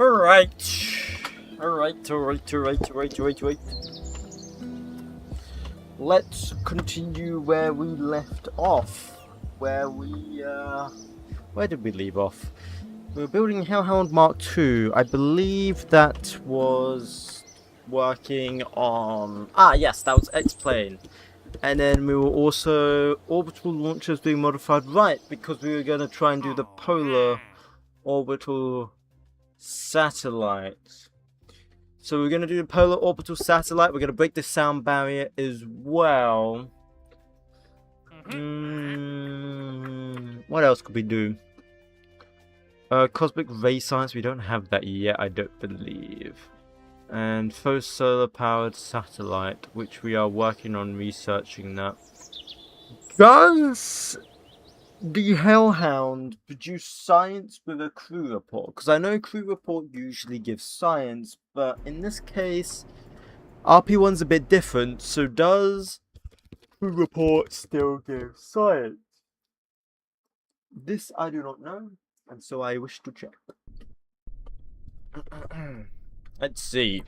Alright. Let's continue where we left off. Where did we leave off? We were building 𝐏𝐿𝐽𝐿 Mark II. I believe that was working on... yes, that was X-Plane. And then we were also orbital launchers being modified, right, because we were going to try and do the polar orbital satellite. So we're going to do the polar orbital satellite. We're going to break the sound barrier as well. What else could we do? Cosmic ray science, we don't have that yet, I don't believe. And faux solar powered satellite, which we are working on researching that. Does the Hellhound produce science with a crew report? Because I know crew report usually gives science, but in this case, RP1's a bit different, so does crew report still give science? This I do not know, and so I wish to check. Let's see.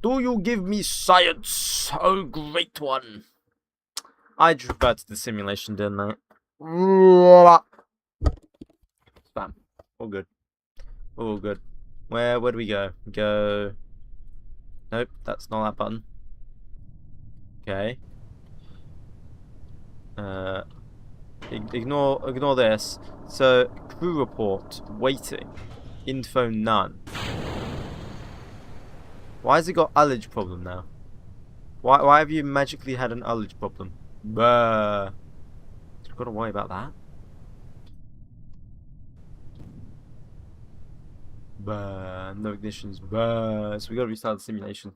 Do you give me science? Oh, great one. I just referred to the simulation, didn't I? Spam. All good. All good. Where do we go? Go... Nope, that's not that button. Okay. Ignore this. So, crew report. Waiting. Info none. Why has it got ullage problem now? Why have you magically had an ullage problem? Buh. You've got to worry about that. Buh. No ignitions. Buh. So we got to restart the simulation.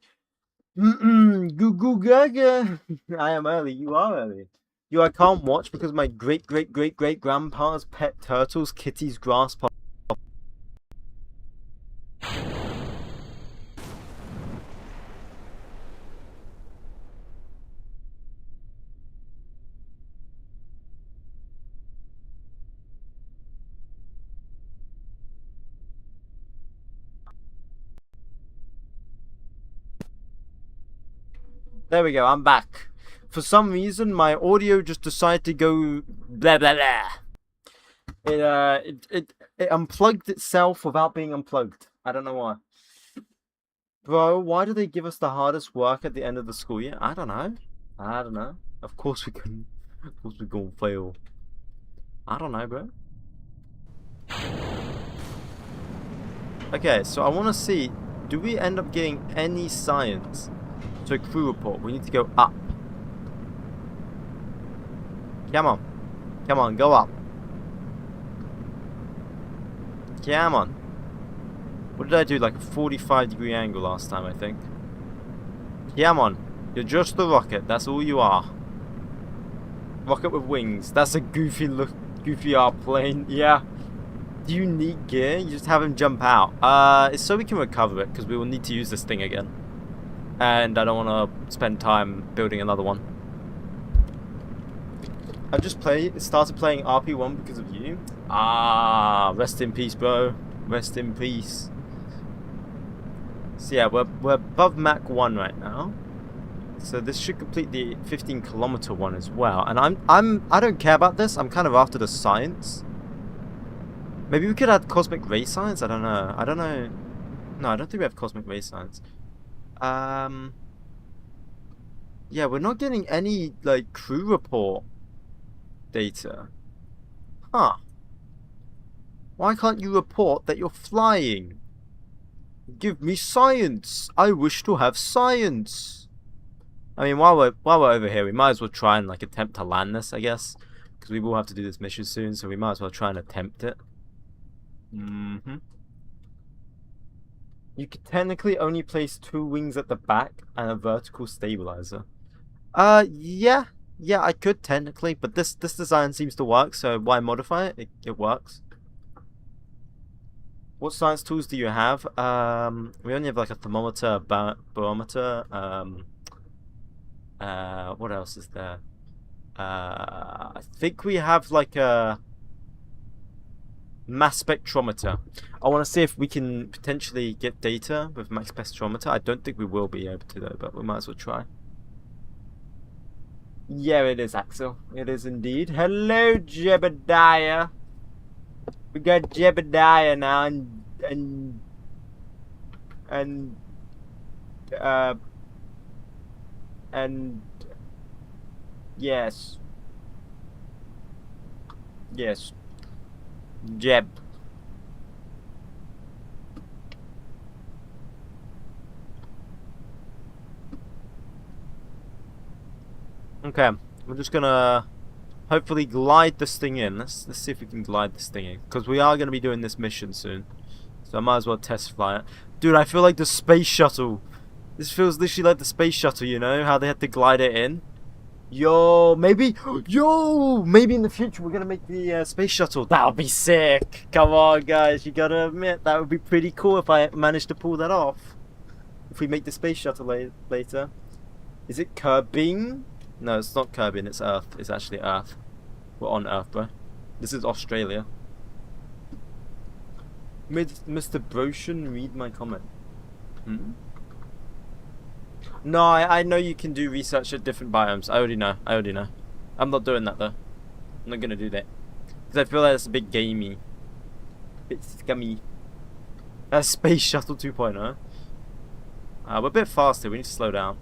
Goo goo gaga. I am early. You are early. I can't watch because my great grandpa's pet turtles, Kitty's grass pot. There we go, I'm back. For some reason, my audio just decided to go blah blah blah. It unplugged itself without being unplugged. I don't know why. Bro, why do they give us the hardest work at the end of the school year? I don't know. Of course we couldn't. Of course we're gonna fail. I don't know, bro. Okay, so I want to see, do we end up getting any science? So crew report, we need to go up. Come on, go up. Come on. What did I do, like a 45-degree angle last time, I think. Come on, you're just a rocket, that's all you are. Rocket with wings, that's a goofy airplane, yeah. Do you need gear? You just have him jump out. It's so we can recover it, because we will need to use this thing again. And I don't want to spend time building another one. I just started playing RP1 because of you. Rest in peace, bro. Rest in peace. So yeah, we're above Mach 1 right now. So this should complete the 15-kilometer one as well. And I don't care about this. I'm kind of after the science. Maybe we could add cosmic ray science. I don't know. No, I don't think we have cosmic ray science. Yeah, we're not getting any, like, crew report data. Huh. Why can't you report that you're flying? Give me science. I wish to have science. I mean, while we're over here, we might as well try and, like, attempt to land this, I guess. Because we will have to do this mission soon, so we might as well try and attempt it. You could technically only place 2 wings at the back and a vertical stabilizer. Yeah, I could technically, but this design seems to work, so why modify it? It works. What science tools do you have? We only have like a thermometer, barometer. What else is there? I think we have like a Mass spectrometer. I want to see if we can potentially get data with mass spectrometer. I don't think we will be able to though, but we might as well try. Yeah, it is, Axel. It is indeed. Hello, Jebediah. We got Jebediah now, and yes, Jeb. Okay, we're just gonna hopefully glide this thing in. Let's see if we can glide this thing in, because we are gonna be doing this mission soon. So I might as well test fly it. Dude, I feel like the space shuttle. This feels literally like the space shuttle, you know? How they had to glide it in. Yo, maybe in the future we're gonna make the space shuttle. That would be sick. Come on, guys. You gotta admit, that would be pretty cool if I managed to pull that off. If we make the space shuttle later. Is it 𝐏𝐫𝐸? No, it's not 𝐏𝐏𝐸, it's Earth. It's actually Earth. We're on Earth, bro. This is Australia. Mr. Broshan, read my comment. Hmm? No, I know you can do research at different biomes. I already know. I'm not doing that, though. I'm not gonna do that. Because I feel like it's a bit gamey. A bit scummy. That's Space Shuttle 2.0. We're a bit faster. We need to slow down.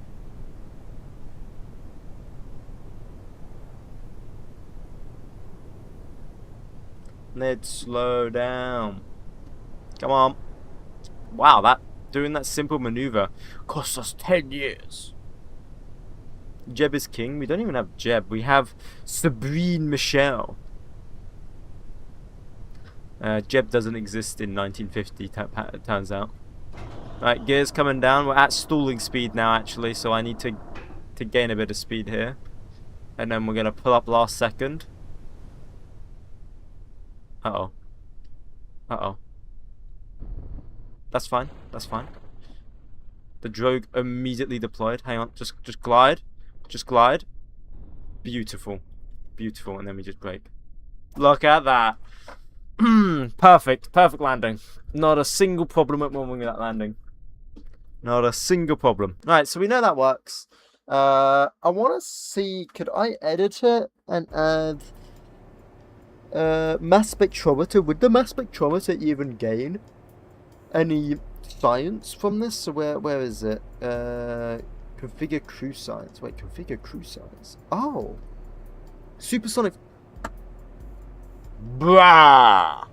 Let's slow down. Come on. Wow, doing that simple maneuver cost us 10 years. Jeb is king. We don't even have Jeb. We have Sabrine Michelle. Jeb doesn't exist in 1950, it turns out. Right, gears coming down. We're at stalling speed now, actually, so I need to gain a bit of speed here. And then we're going to pull up last second. Uh-oh. Uh-oh. That's fine. That's fine. The drogue immediately deployed. Hang on. Just glide. Just glide. Beautiful. Beautiful. And then we just brake. Look at that. Perfect. Perfect landing. Not a single problem at moment with that landing. Not a single problem. Right, so we know that works. I want to see, could I edit it and add mass spectrometer? Would the mass spectrometer even gain any science from this? So where is it? Configure crew science. Wait, configure crew science. Oh, supersonic. Bruh.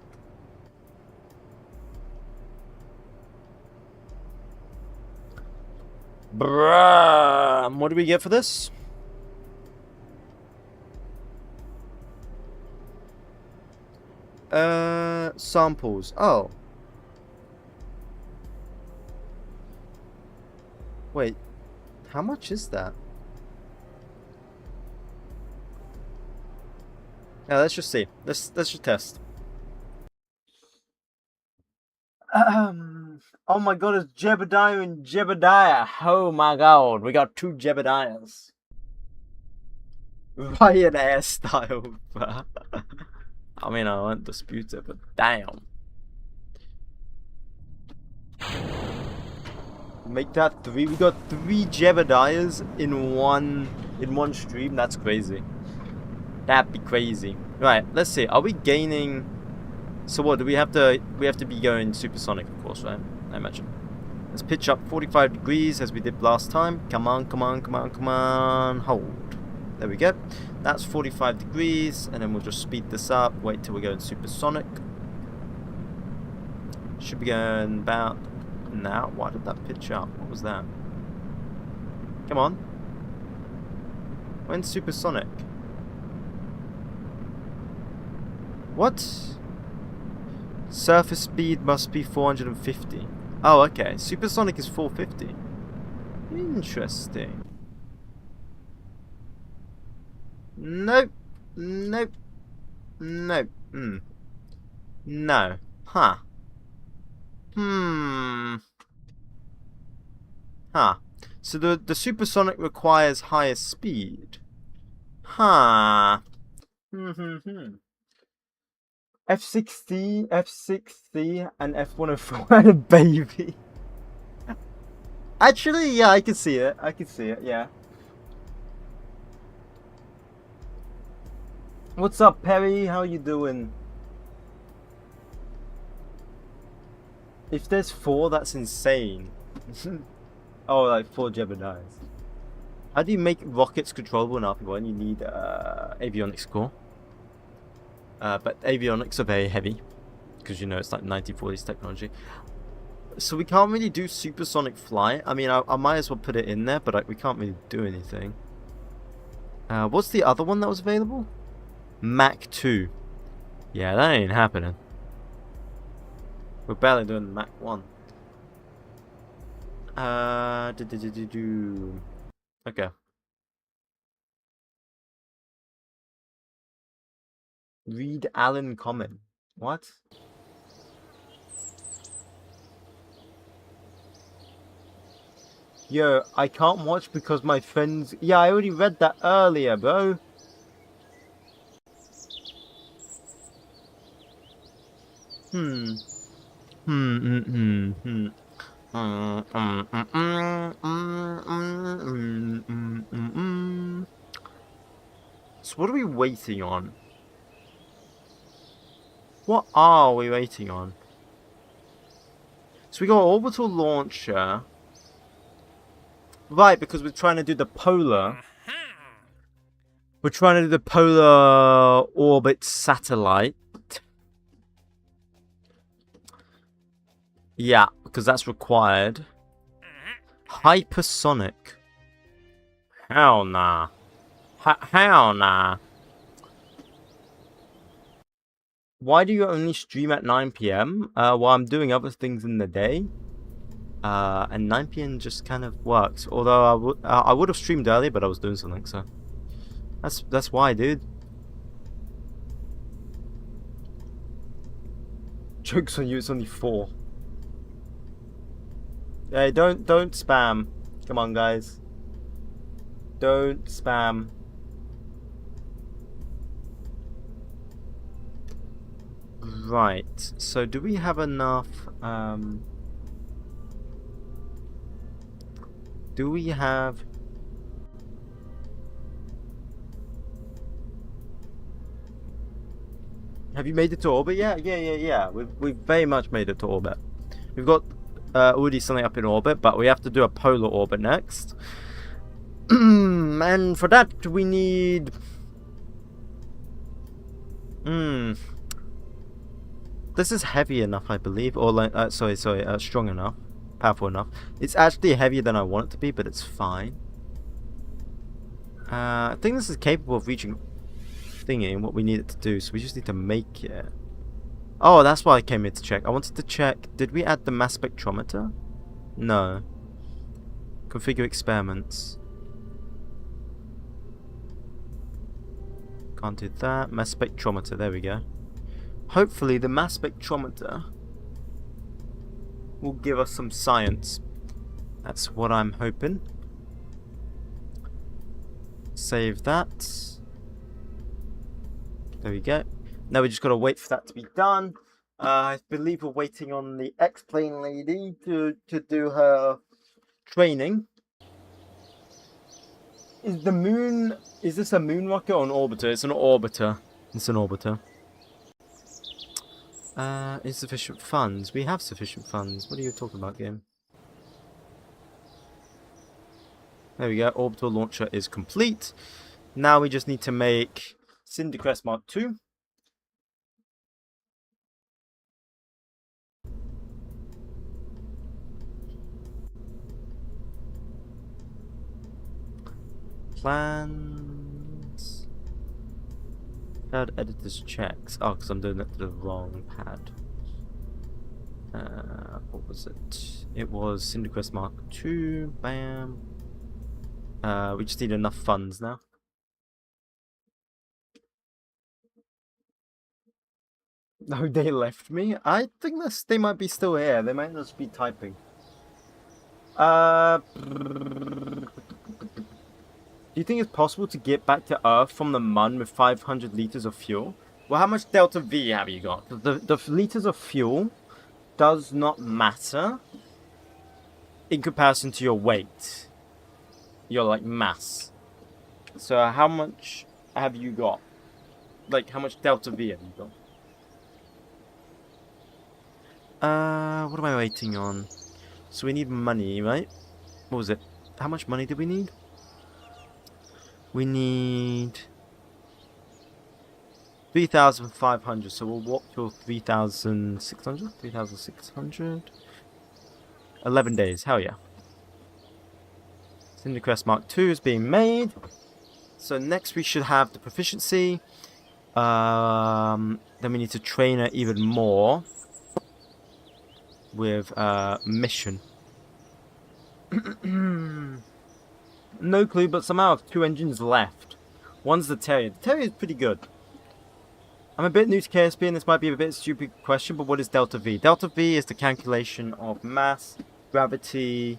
Bruh. What do we get for this? Samples. Oh. Wait. How much is that? Yeah, let's just see. Let's just test. Oh my god, it's Jebediah and Jebediah. Oh my god, we got two Jebediahs. Ryanair style. I mean, I won't dispute it, but damn. Make that 3. We got 3 Jebediahs in one stream. That's crazy. That'd be crazy. Right, let's see. Are we gaining? So what do we have to? We have to be going supersonic, of course, right? I imagine. Let's pitch up 45 degrees as we did last time. Come on, come on, come on, come on. Hold. There we go. That's 45 degrees, and then we'll just speed this up. Wait till we go in supersonic. Should be going about now. Why did that pitch up? What was that? Come on. When's supersonic? What? Surface speed must be 450. Oh, okay. Supersonic is 450. Interesting. Nope. Nope. Nope. No. Huh. Huh. So the supersonic requires higher speed. Huh. F6C, F6C, and F104 had a baby. Actually, yeah, I can see it. I can see it, yeah. What's up, Perry? How you doing? If there's 4, that's insane. Oh, like 4 Geminis. How do you make rockets controllable in RP1? You need avionics core. But avionics are very heavy. Because you know it's like 1940s technology. So we can't really do supersonic flight. I mean, I might as well put it in there, but we can't really do anything. What's the other one that was available? Mach 2. Yeah, that ain't happening. We're barely doing Mach 1. Okay. Read Allen comment. What? Yo, I can't watch because my friends... Yeah, I already read that earlier, bro. So what are we waiting on? What are we waiting on? So we got orbital launcher. Right, because we're trying to do the polar. We're trying to do the polar orbit satellite. Yeah, because that's required. Hypersonic. Hell nah. Hell nah. Why do you only stream at 9 PM? While I'm doing other things in the day. And 9 PM just kind of works. Although I would have streamed earlier, but I was doing something, so that's why, dude. Joke's on you, it's only 4. Hey, don't spam. Come on, guys. Don't spam. Right. So do we have enough? Do we have? Have you made it to orbit yet? Yeah. We've very much made it to orbit. We've got already something up in orbit, but we have to do a polar orbit next. And for that we need... This is heavy enough, I believe, or like, strong enough, powerful enough. It's actually heavier than I want it to be, but it's fine. I think this is capable of reaching thingy and what we need it to do, so we just need to make it. Oh, that's why I came here to check. I wanted to check, did we add the mass spectrometer? No. Configure experiments. Can't do that. Mass spectrometer, there we go. Hopefully the mass spectrometer will give us some science. That's what I'm hoping. Save that. There we go. Now we just got to wait for that to be done. I believe we're waiting on the X-Plane lady to do her training. Is the moon... Is this a moon rocket or an orbiter? It's an orbiter. It's an orbiter. Insufficient funds. We have sufficient funds. What are you talking about, game? There we go. Orbital launcher is complete. Now we just need to make Cindercrest Mark II. Plans. Pad editor's checks. Oh, because I'm doing it to the wrong pad. What was it? It was Cindercrest Mark II. Bam. We just need enough funds now. No, they left me. I think they might be still here. They might just be typing. Do you think it's possible to get back to Earth from the Mun with 500 liters of fuel? Well, how much delta V have you got? The liters of fuel does not matter in comparison to your weight. Your, like, mass. So how much have you got? Like, how much delta V have you got? What am I waiting on? So we need money, right? What was it? How much money did we need? We need 3,500, so we'll walk till 3,600? 3,600? 11 days, hell yeah. Cinder Crest Mark II is being made. So next we should have the proficiency. Then we need to train her even more with mission. No clue, but somehow I have 2 engines left. One's the Terrier. The Terrier is pretty good. I'm a bit new to KSP and this might be a bit stupid question, but what is delta V? Delta V is the calculation of mass, gravity,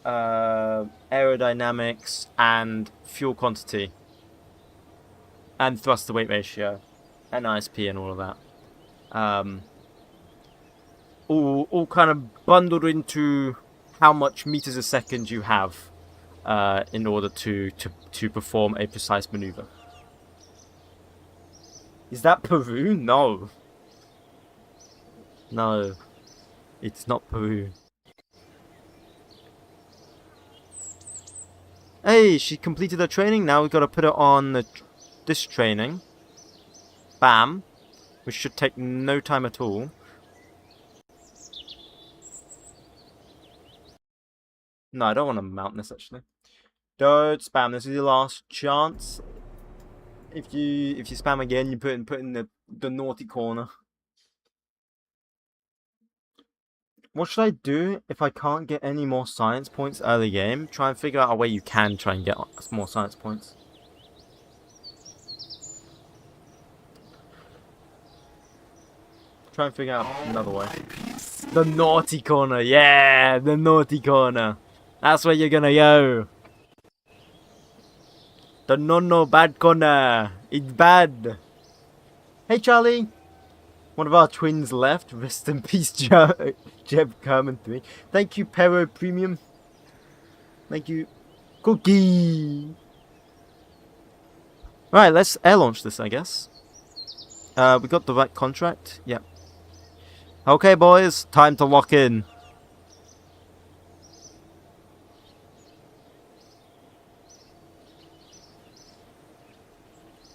aerodynamics, and fuel quantity. And thrust to weight ratio. And ISP and all of that. All kind of bundled into how much meters a second you have in order to perform a precise maneuver. Is that Peru? No. No. It's not Peru. Hey, she completed her training. Now we've got to put her on this training. Bam. Which should take no time at all. No, I don't want to mount this actually. Don't spam. This is your last chance. If you spam again, you put in the naughty corner. What should I do if I can't get any more science points early game? Try and figure out a way you can try and get more science points. Try and figure out another way. The naughty corner, yeah, the naughty corner. That's where you're gonna go. The no bad corner. It's bad. Hey Charlie. One of our twins left. Rest in peace, 𝐒𝐫𝐚𝐽. Thank you, Pero Premium. Thank you, Cookie. Right, let's air launch this, I guess. We got the right contract. Yep. Okay, boys, time to lock in.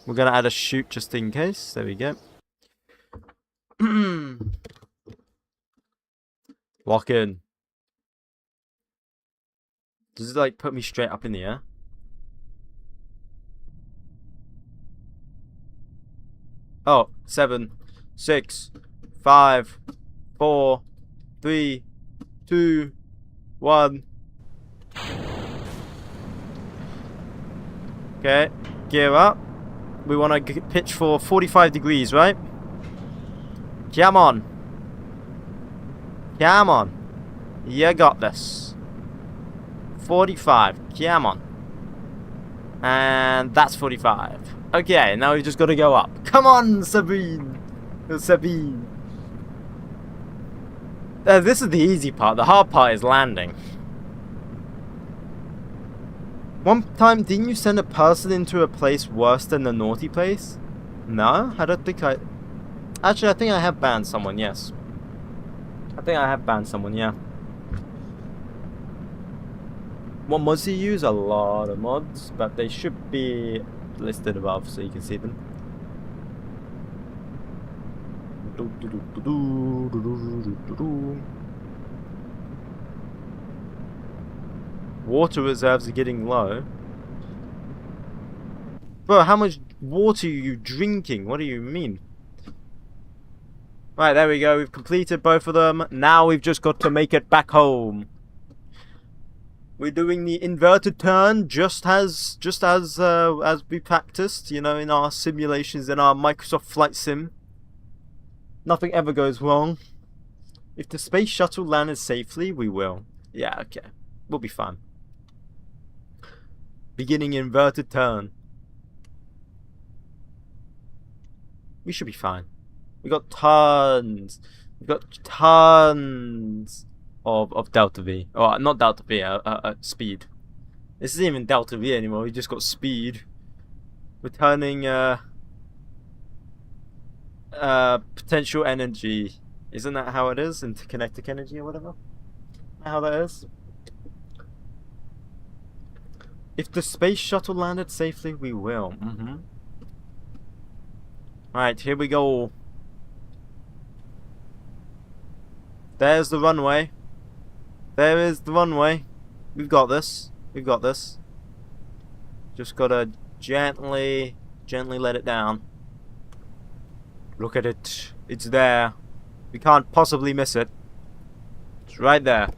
We're gonna add a chute just in case. There we go. Lock in. Does it like put me straight up in the air? Oh, 7, 6, 5, 4, 3, 2, 1. Okay, gear up. We want to pitch for 45 degrees, right? Come on. Come on. You got this. 45. Come on. And that's 45. Okay, now we just got to go up. Come on, Sabine. Sabine. This is the easy part. The hard part is landing. One time, didn't you send a person into a place worse than the naughty place? No? I don't think I... Actually, I think I have banned someone, yes. I think I have banned someone, yeah. What mods do you use? A lot of mods, but they should be listed above so you can see them. Water reserves are getting low. Bro, how much water are you drinking? What do you mean? Right, there we go. We've completed both of them. Now we've just got to make it back home. We're doing the inverted turn just as we practiced, you know, in our simulations in our Microsoft Flight Sim. Nothing ever goes wrong. If the space shuttle landed safely, we will. Yeah, okay. We'll be fine. Beginning inverted turn. We should be fine. We got tons. We got tons of delta V. Oh, not delta V. Speed. This isn't even delta V anymore. We just got speed. We're turning potential energy. Isn't that how it is? Into kinetic energy or whatever? Isn't that how that is? If the space shuttle landed safely, we will. Alright, here we go. There's the runway. There is the runway. We've got this. We've got this. Just gotta gently let it down. Look at it. It's there. We can't possibly miss it. It's right there.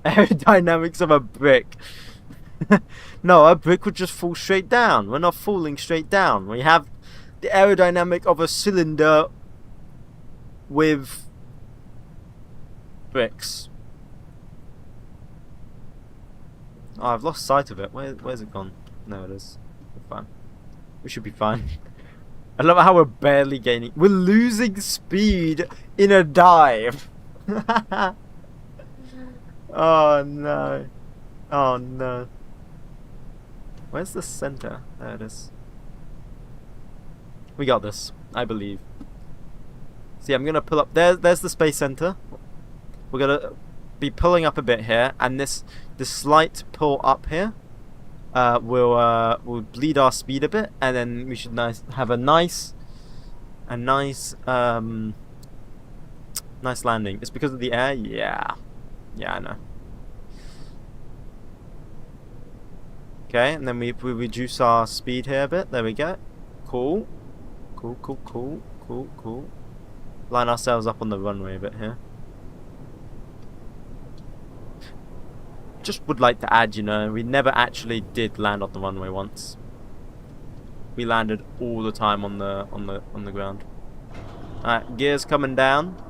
Aerodynamics of a brick. No, a brick would just fall straight down. We're not falling straight down. We have the aerodynamic of a cylinder with bricks. Oh, I've lost sight of it. Where's it gone? No, it is. We're fine. We should be fine. I love how we're barely gaining. We're losing speed in a dive. Oh no. Oh no. Where's the center? There it is. We got this, I believe. See, I'm gonna pull up. There's the space center. We're gonna be pulling up a bit here, and this slight pull up here will bleed our speed a bit, and then we should have a nice landing. It's because of the air. Yeah, I know. Okay, and then we reduce our speed here a bit. There we go. Cool. Line ourselves up on the runway a bit here. Just would like to add, you know, we never actually did land on the runway once. We landed all the time on the ground. Alright, gears coming down.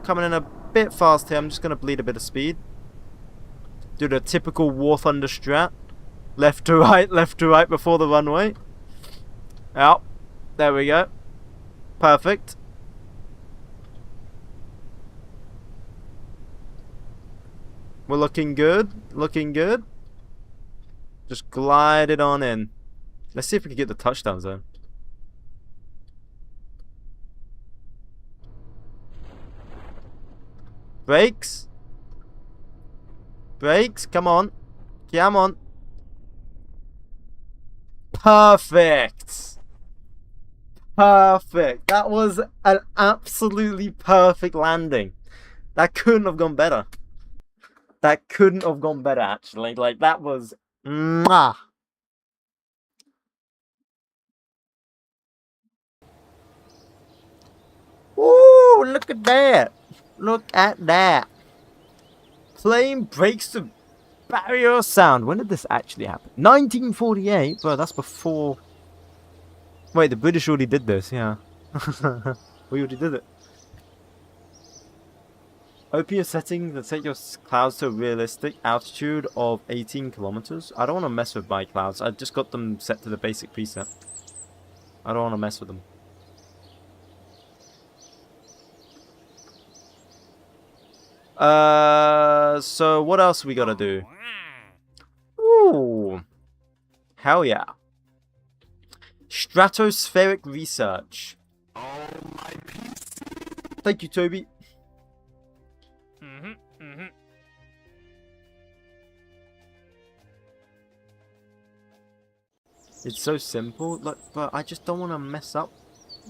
Coming in a bit fast here. I'm just gonna bleed a bit of speed. Do the typical War Thunder strat. Left to right before the runway. Yep. There we go. Perfect. We're looking good. Looking good. Just glide it on in. Let's see if we can get the touchdown zone. Brakes. Brakes. Come on. Come on. Perfect. Perfect. That was an absolutely perfect landing. That couldn't have gone better. That couldn't have gone better, actually. Like, that was... Mwah. Ooh, look at that. Look at that. Plane breaks the barrier of sound. When did this actually happen? 1948? Bro, that's before... Wait, the British already did this, yeah. We already did it. Open your settings and set your clouds to a realistic altitude of 18 kilometers. I don't want to mess with my clouds. I just got them set to the basic preset. I don't want to mess with them. So what else we gotta do? Ooh. Hell yeah. Stratospheric research. Thank you, Toby. It's so simple, like, but I just don't want to mess up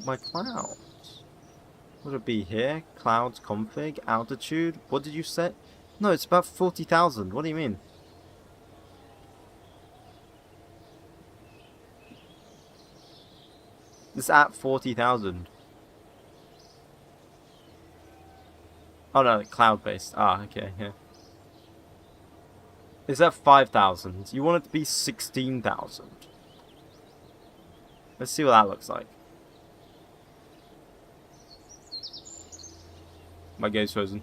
my clouds. What would it be here? Clouds config, altitude. What did you set? No, it's about 40,000. What do you mean? It's at 40,000. Oh no, cloud-based. Ah, okay, yeah. It's at 5,000. You want it to be 16,000. Let's see what that looks like. My game's frozen.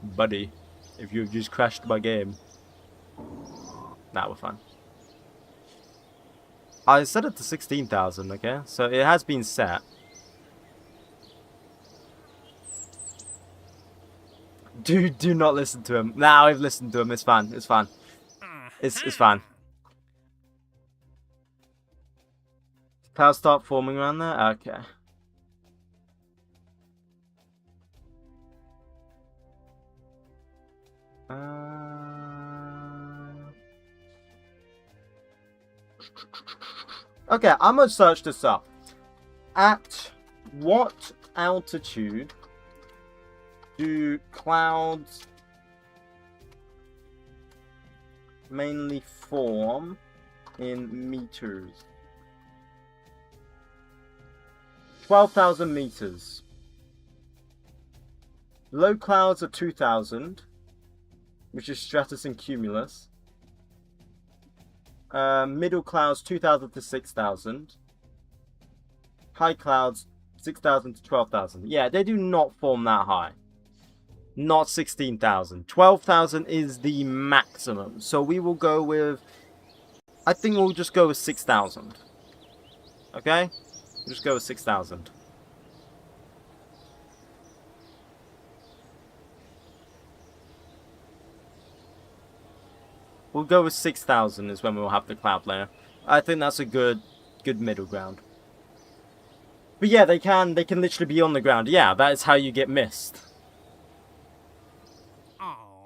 Buddy, if you've just crashed my game. Nah, we're fine. I set it to 16,000, okay? So it has been set. Dude, do not listen to him. Now I've listened to him. It's fine. It's fine. It's fine. Clouds start forming around there? Okay. Okay, I'm gonna search this up. At what altitude do clouds mainly form in meters? 12,000 meters. Low clouds are 2,000, which is stratus and cumulus. Middle clouds 2,000 to 6,000. High clouds 6,000 to 12,000. Yeah, they do not form that high. Not 16,000. 12,000 is the maximum. So we will go with... I think we'll just go with 6,000. Okay? We'll just go with 6,000. We'll go with 6,000 is when we'll have the cloud layer. I think that's a good middle ground. But yeah, they can literally be on the ground. Yeah, that is how you get mist.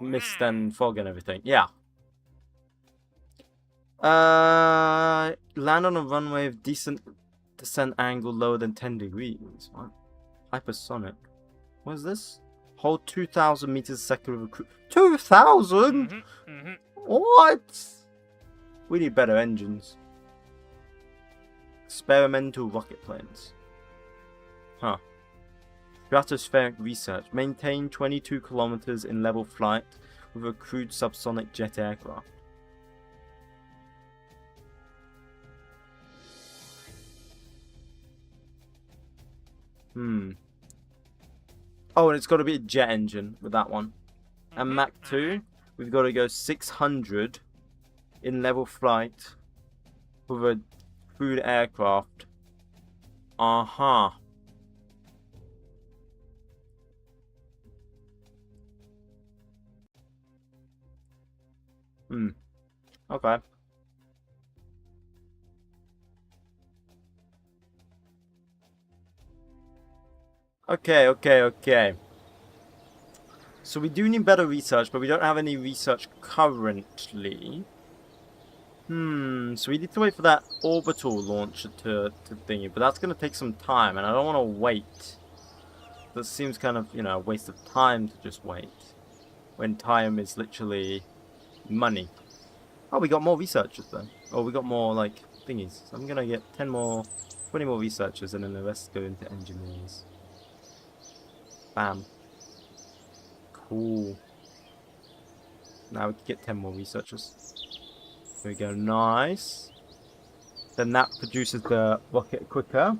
Mist and fog and everything. Yeah. Land on a runway with decent descent angle lower than 10 degrees. What? Hypersonic. What is this? Hold 2,000 meters a second with a crew. 2,000? What? We need better engines. Experimental rocket planes. Huh. Stratospheric research. Maintain 22 kilometers in level flight with a crewed subsonic jet aircraft. Oh, and it's got to be a jet engine with that one. And Mach 2, we've got to go 600 in level flight with a crewed aircraft. Uh-huh. Okay. Okay. So we do need better research, but we don't have any research currently. So we need to wait for that orbital launcher to thingy, but that's going to take some time, and I don't want to wait. That seems kind of, you know, a waste of time to just wait, when time is literally money. Oh, we got more researchers though. Oh, we got more, like, thingies. So I'm going to get 20 more researchers, and then the rest go into engineers. Bam. Cool. Now we can get 10 more researchers. There we go. Nice. Then that produces the rocket quicker.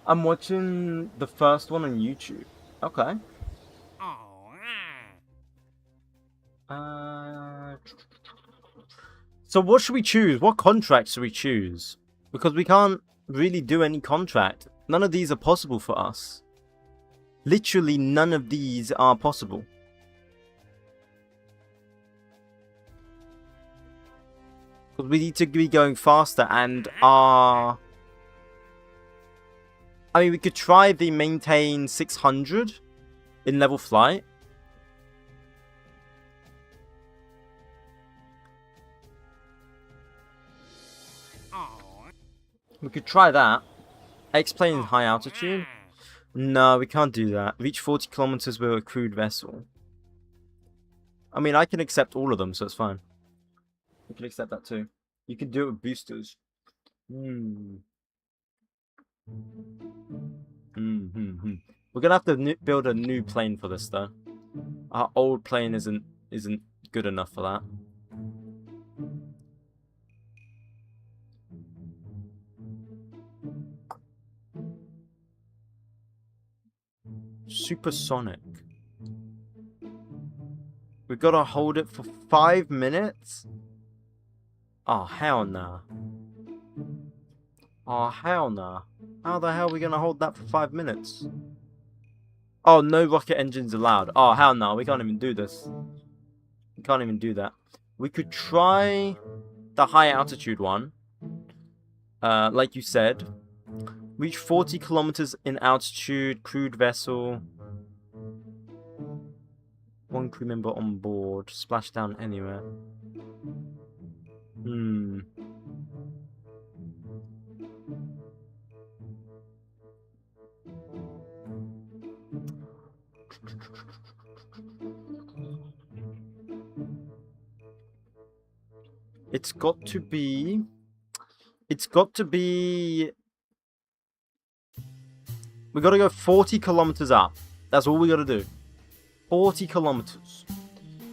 I'm watching the first one on YouTube. Okay. So what should we choose? What contract should we choose? Because we can't really do any contract. None of these are possible for us. Literally none of these are possible. Because we need to be going faster, and I mean, we could try the maintain 600 in level flight. We could try that. Explain high altitude. No, we can't do that. Reach 40 kilometers with a crewed vessel. I mean, I can accept all of them, so it's fine. We can accept that too. You can do it with boosters. We're gonna have to build a new plane for this, though. Our old plane isn't good enough for that. Supersonic. We've got to hold it for 5 minutes. Oh, hell nah. Oh, hell nah. How the hell are we gonna hold that for 5 minutes? Oh, no rocket engines allowed. Oh, hell no. We can't even do this. We can't even do that. We could try the high altitude one. Like you said. Reach 40 kilometers in altitude. Crewed vessel. 1 crew member on board. Splash down anywhere. It's got to be... We gotta go 40 kilometers up. That's all we gotta do. 40 kilometers.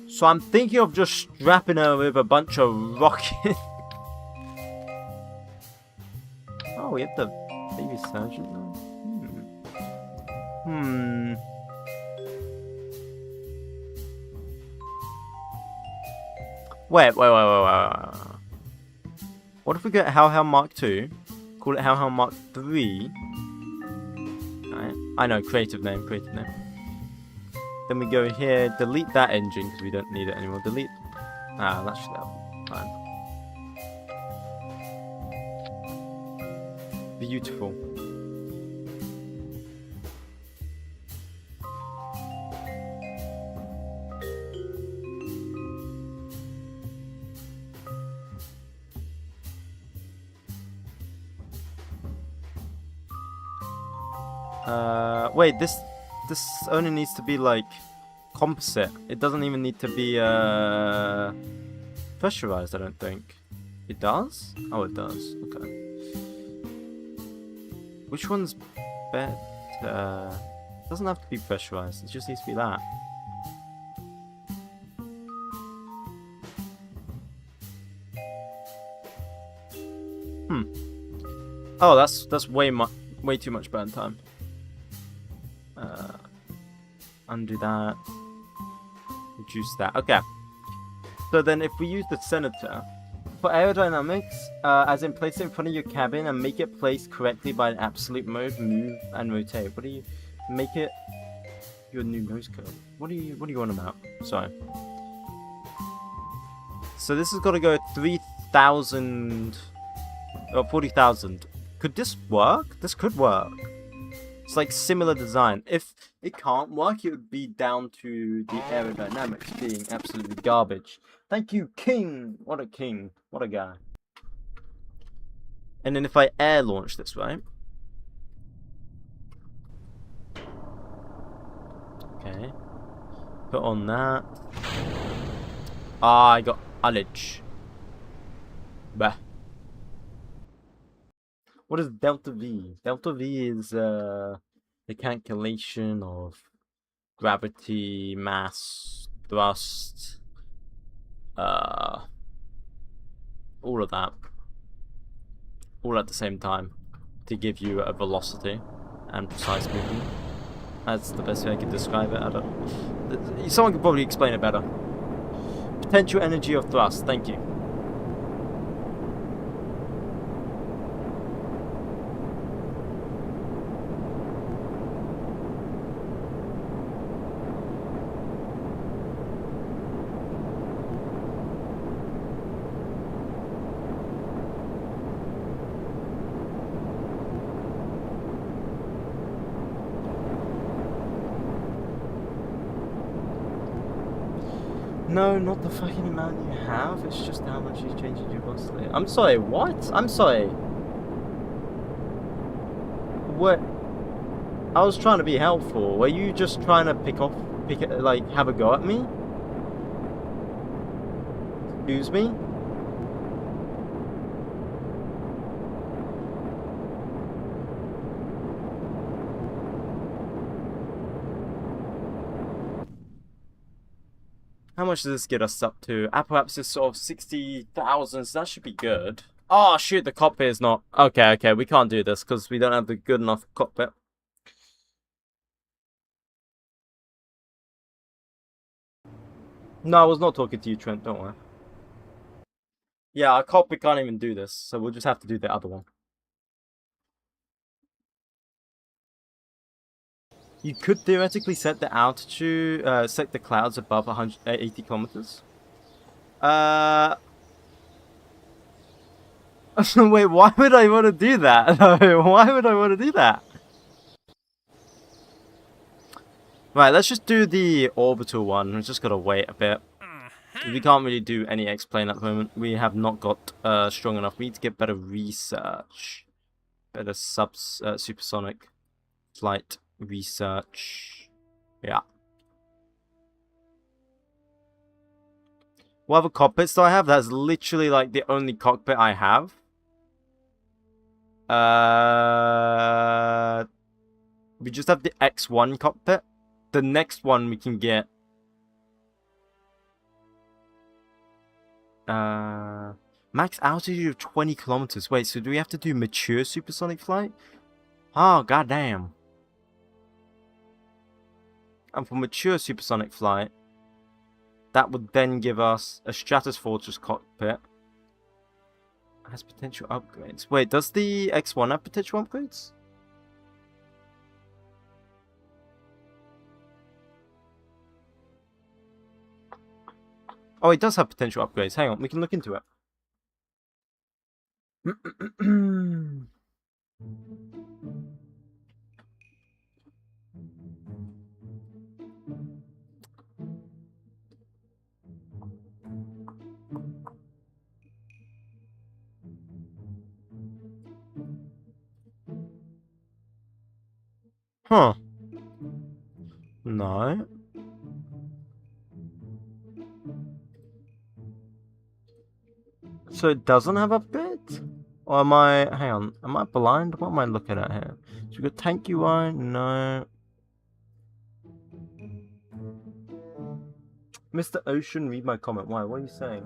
So I'm thinking of just strapping her with a bunch of rockets. Oh, we have the baby sergeant now? Wait. What if we get 𝐏𝐞𝐫 Mark 2? Call it 𝐏𝐞𝐫 Mark 3. Right. I know, creative name. Then we go here, delete that engine because we don't need it anymore. Delete. That should help. Fine. Beautiful. Wait, this only needs to be like composite. It doesn't even need to be pressurized, I don't think. It does? Oh, it does. Okay. Which one's better? It doesn't have to be pressurized. It just needs to be that. Oh, that's way too much burn time. Undo that. Reduce that. Okay. So then if we use the senator, for aerodynamics, as in place it in front of your cabin and make it placed correctly by an absolute mode, move and rotate. What do you make it your new nose cone? What do you want about? Sorry. So this has got to go 3,000 or 40,000. Could this work? This could work. It's like similar design. If it can't work, it would be down to the aerodynamics being absolutely garbage. Thank you, King. What a king. What a guy. And then if I air launch this, right? Okay. Put on that. I got ullage. Bah. What is delta V? Delta V is the calculation of gravity, mass, thrust, all of that, all at the same time, to give you a velocity and precise movement. That's the best way I can describe it. I don't. Someone could probably explain it better. Potential energy of thrust. Thank you. No, not the fucking amount you have. It's just how much you're changing your velocity. I'm sorry, what? I'm sorry. What? I was trying to be helpful. Were you just trying to like, have a go at me? Excuse me? How much does this get us up to? Perhaps it's sort of 60,000, so that should be good. Oh, shoot, the cockpit is not... Okay, we can't do this because we don't have the good enough cockpit. No, I was not talking to you, Trent, don't worry. Yeah, our cockpit can't even do this, so we'll just have to do the other one. You could theoretically set the altitude, set the clouds above 180 kilometers. Wait, why would I want to do that? Why would I want to do that? Right, let's just do the orbital one. We just gotta wait a bit. We can't really do any X-plane at the moment. We have not got strong enough. We need to get better research. Better supersonic flight research. Yeah. What other cockpits do I have? That's literally like the only cockpit I have. We just have the X1 cockpit. The next one we can get. Max altitude of 20 kilometers. Wait, so do we have to do mature supersonic flight? Oh, goddamn. And for mature supersonic flight, that would then give us a Stratofortress cockpit. Has potential upgrades. Wait, does the X1 have potential upgrades? Oh, it does have potential upgrades. Hang on, we can look into it. Huh. No. So it doesn't have upgrades? Or am I... Hang on. Am I blind? What am I looking at here? So we got tank UI? No. Mr. Ocean, read my comment. Why? What are you saying?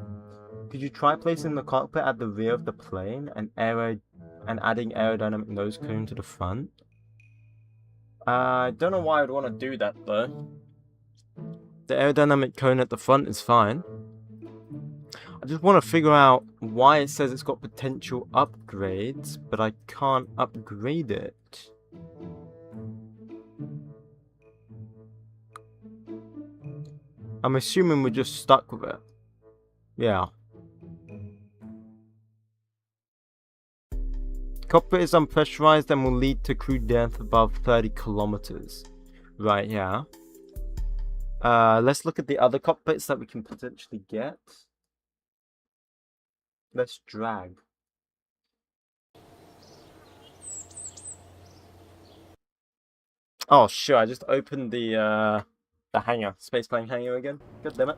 Could you try placing the cockpit at the rear of the plane and adding aerodynamic nose cone to the front? I don't know why I'd want to do that though. The aerodynamic cone at the front is fine. I just want to figure out why it says it's got potential upgrades, but I can't upgrade it. I'm assuming we're just stuck with it. Yeah. Cockpit is unpressurized and will lead to crew depth above 30 kilometers. Right, yeah. Let's look at the other cockpits that we can potentially get. Let's drag. Oh shit, I just opened the hangar, spaceplane hangar again. God damn it.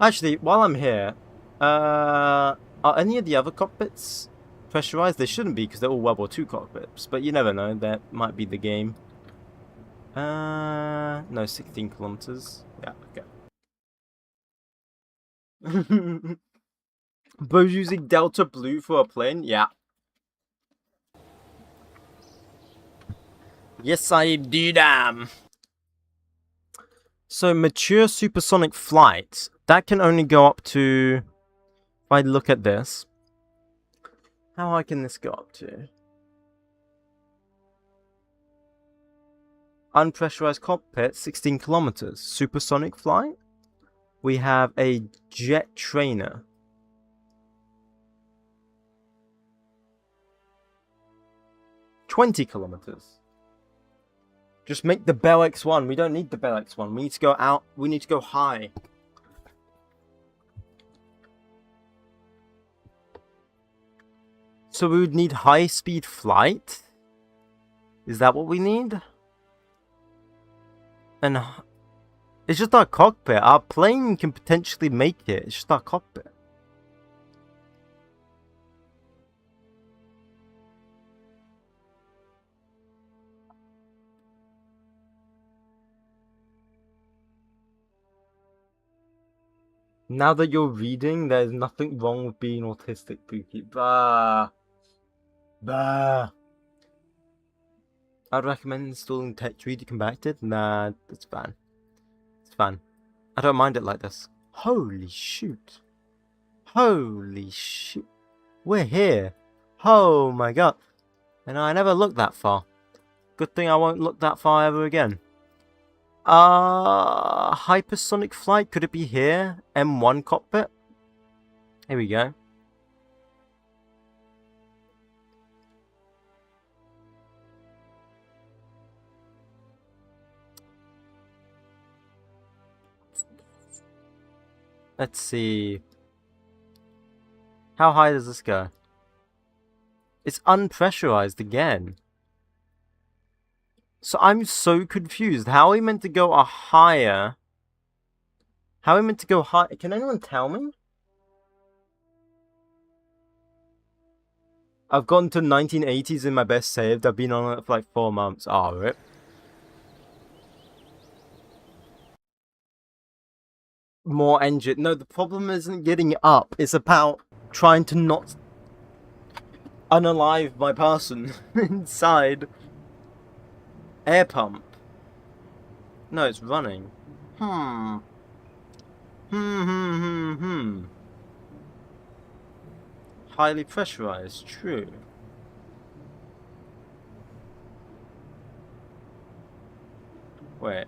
Actually, while I'm here, are any of the other cockpits pressurized? They shouldn't be because they're all World War II cockpits, but you never know, that might be the game. No, 16 kilometers. Yeah, okay. Bro's using Delta Blue for a plane? Yeah. Yes, I do, damn. So, mature supersonic flight, that can only go up to... If I look at this, how high can this go up to? Unpressurized cockpit, 16 kilometers. Supersonic flight, we have a jet trainer. $20 kilometers. Just make the Bell X1. We don't need the Bell X1. We need to go out. We need to go high. So we would need high-speed flight? Is that what we need? And it's just our cockpit. Our plane can potentially make it. It's just our cockpit. Now that you're reading, there's nothing wrong with being autistic, Pookie. Bah. Bah. I'd recommend installing TechTree to combat it. Nah, it's fine. It's fine. I don't mind it like this. Holy shoot. Holy shoot. We're here. Oh my god. And I never looked that far. Good thing I won't look that far ever again. Hypersonic flight. Could it be here? M1 cockpit? Here we go. Let's see. How high does this go? It's unpressurized again. So I'm so confused. How are we meant to go a higher? How are we meant to go high? Can anyone tell me? I've gone to 1980s in my best saved. I've been on it for like 4 months. Oh, rip. More engine. No, the problem isn't getting up. It's about trying to not unalive my person inside. Air pump. No, it's running. Highly pressurized. True. Wait.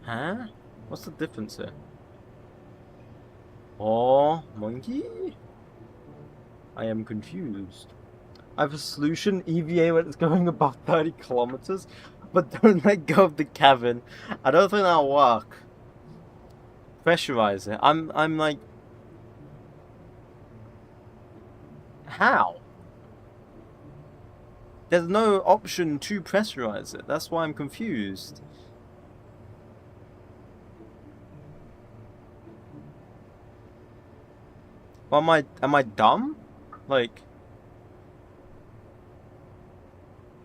Huh? What's the difference here? Oh, monkey? I am confused. I have a solution, EVA when it's going above 30 kilometers, but don't let go of the cabin. I don't think that'll work. Pressurize it. I'm like... How? There's no option to pressurize it. That's why I'm confused. Well, am I dumb? Like,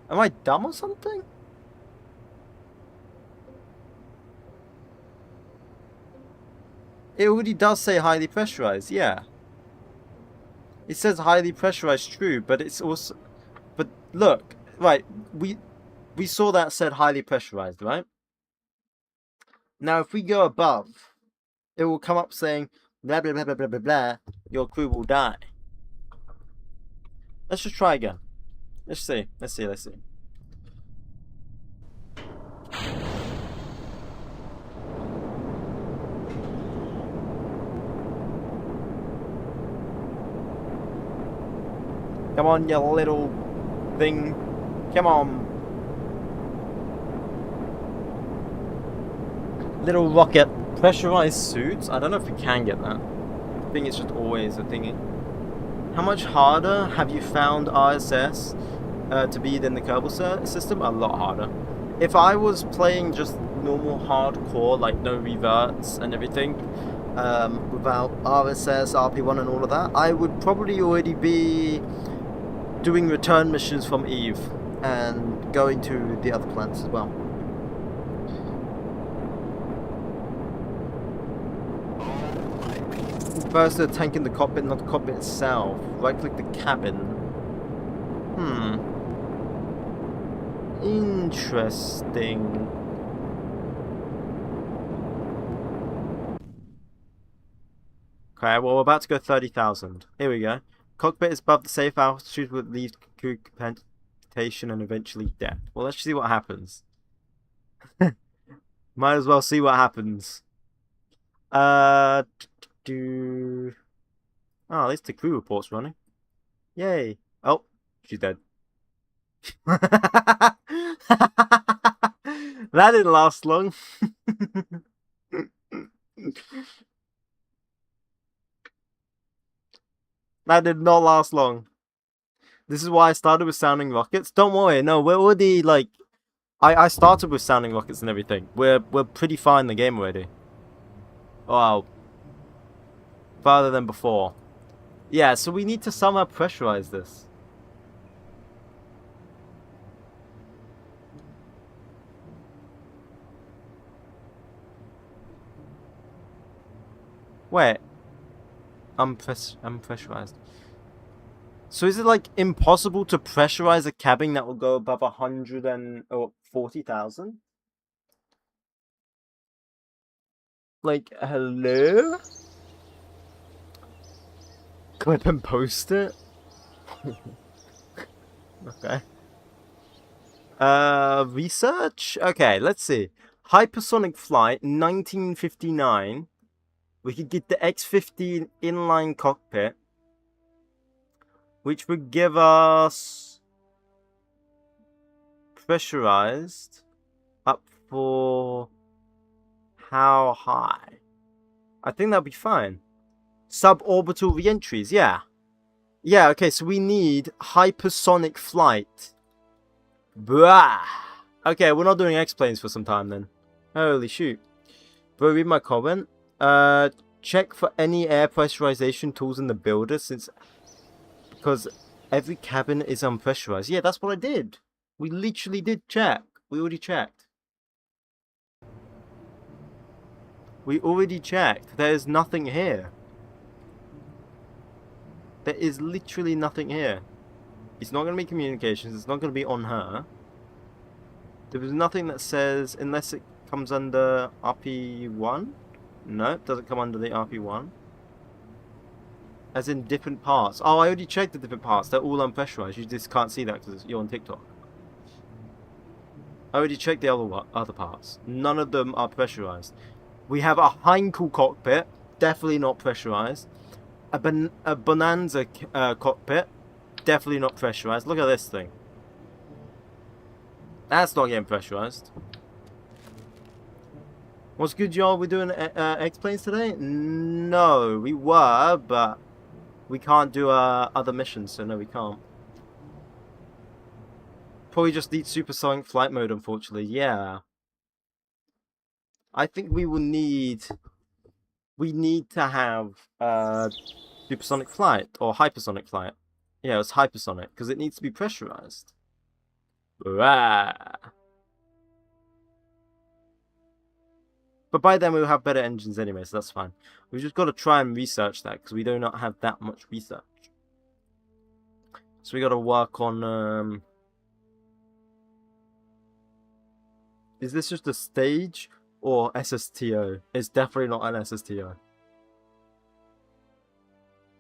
am I dumb or something? It already does say highly pressurized, yeah. It says highly pressurized, true, but it's also... But look, right, we saw that said highly pressurized, right? Now, if we go above, it will come up saying, blah, blah, blah, blah, blah, blah, blah, your crew will die. Let's just try again. Let's see. Let's see. Come on, you little thing. Come on. Little rocket. Pressurized suits? I don't know if we can get that. I think it's just always a thingy. How much harder have you found RSS to be than the Kerbal system? A lot harder. If I was playing just normal hardcore, like no reverts and everything, without RSS, RP1 and all of that, I would probably already be doing return missions from Eve and going to the other planets as well. First, the tank in the cockpit, not the cockpit itself. Right-click the cabin. Interesting. Okay, well, we're about to go 30,000. Here we go. Cockpit is above the safe altitude with lead crew computation and eventually death. Well, let's see what happens. Might as well see what happens. Oh, at least the crew report's running. Yay. Oh, she's dead. That didn't last long. That did not last long. This is why I started with sounding rockets. Don't worry, no, we're already like... I started with sounding rockets and everything. We're pretty far in the game already. Wow. Farther than before. Yeah, so we need to somehow pressurize this. Wait. I'm pressurized. So is it like impossible to pressurize a cabin that will go above 140,000? Like, hello? Clip and post it? Okay. Research? Okay, let's see. Hypersonic flight, 1959. We could get the X-15 inline cockpit, which would give us pressurized up for how high? I think that'd be fine. Suborbital reentries, yeah. Yeah, okay, so we need hypersonic flight. Blah. Okay, we're not doing X-planes for some time then. Holy shoot. Bro, read my comment. Check for any air pressurization tools in the builder because every cabin is unpressurized. Yeah, that's what I did. We literally did check. We already checked. We already checked. There is nothing here. There is literally nothing here. It's not going to be communications. It's not going to be on her. There was nothing that says, unless it comes under RP1. No, it doesn't come under the RP1. As in different parts. Oh, I already checked the different parts. They're all unpressurized. You just can't see that because you're on TikTok. I already checked the other parts. None of them are pressurized. We have a 𝐏𝐽𝐬 cockpit. Definitely not pressurized. A Bonanza cockpit. Definitely not pressurized. Look at this thing. That's not getting pressurized. What's good, y'all? We're doing X-planes today? No, we were, but we can't do other missions, so no, we can't. Probably just need supersonic flight mode, unfortunately. Yeah. I think we will need... We need to have supersonic flight, or hypersonic flight. Yeah, it's hypersonic, because it needs to be pressurized. Rah. But by then we'll have better engines anyway, so that's fine. We've just got to try and research that, because we do not have that much research. So we got to work on... Is this just a stage or SSTO? It's definitely not an SSTO.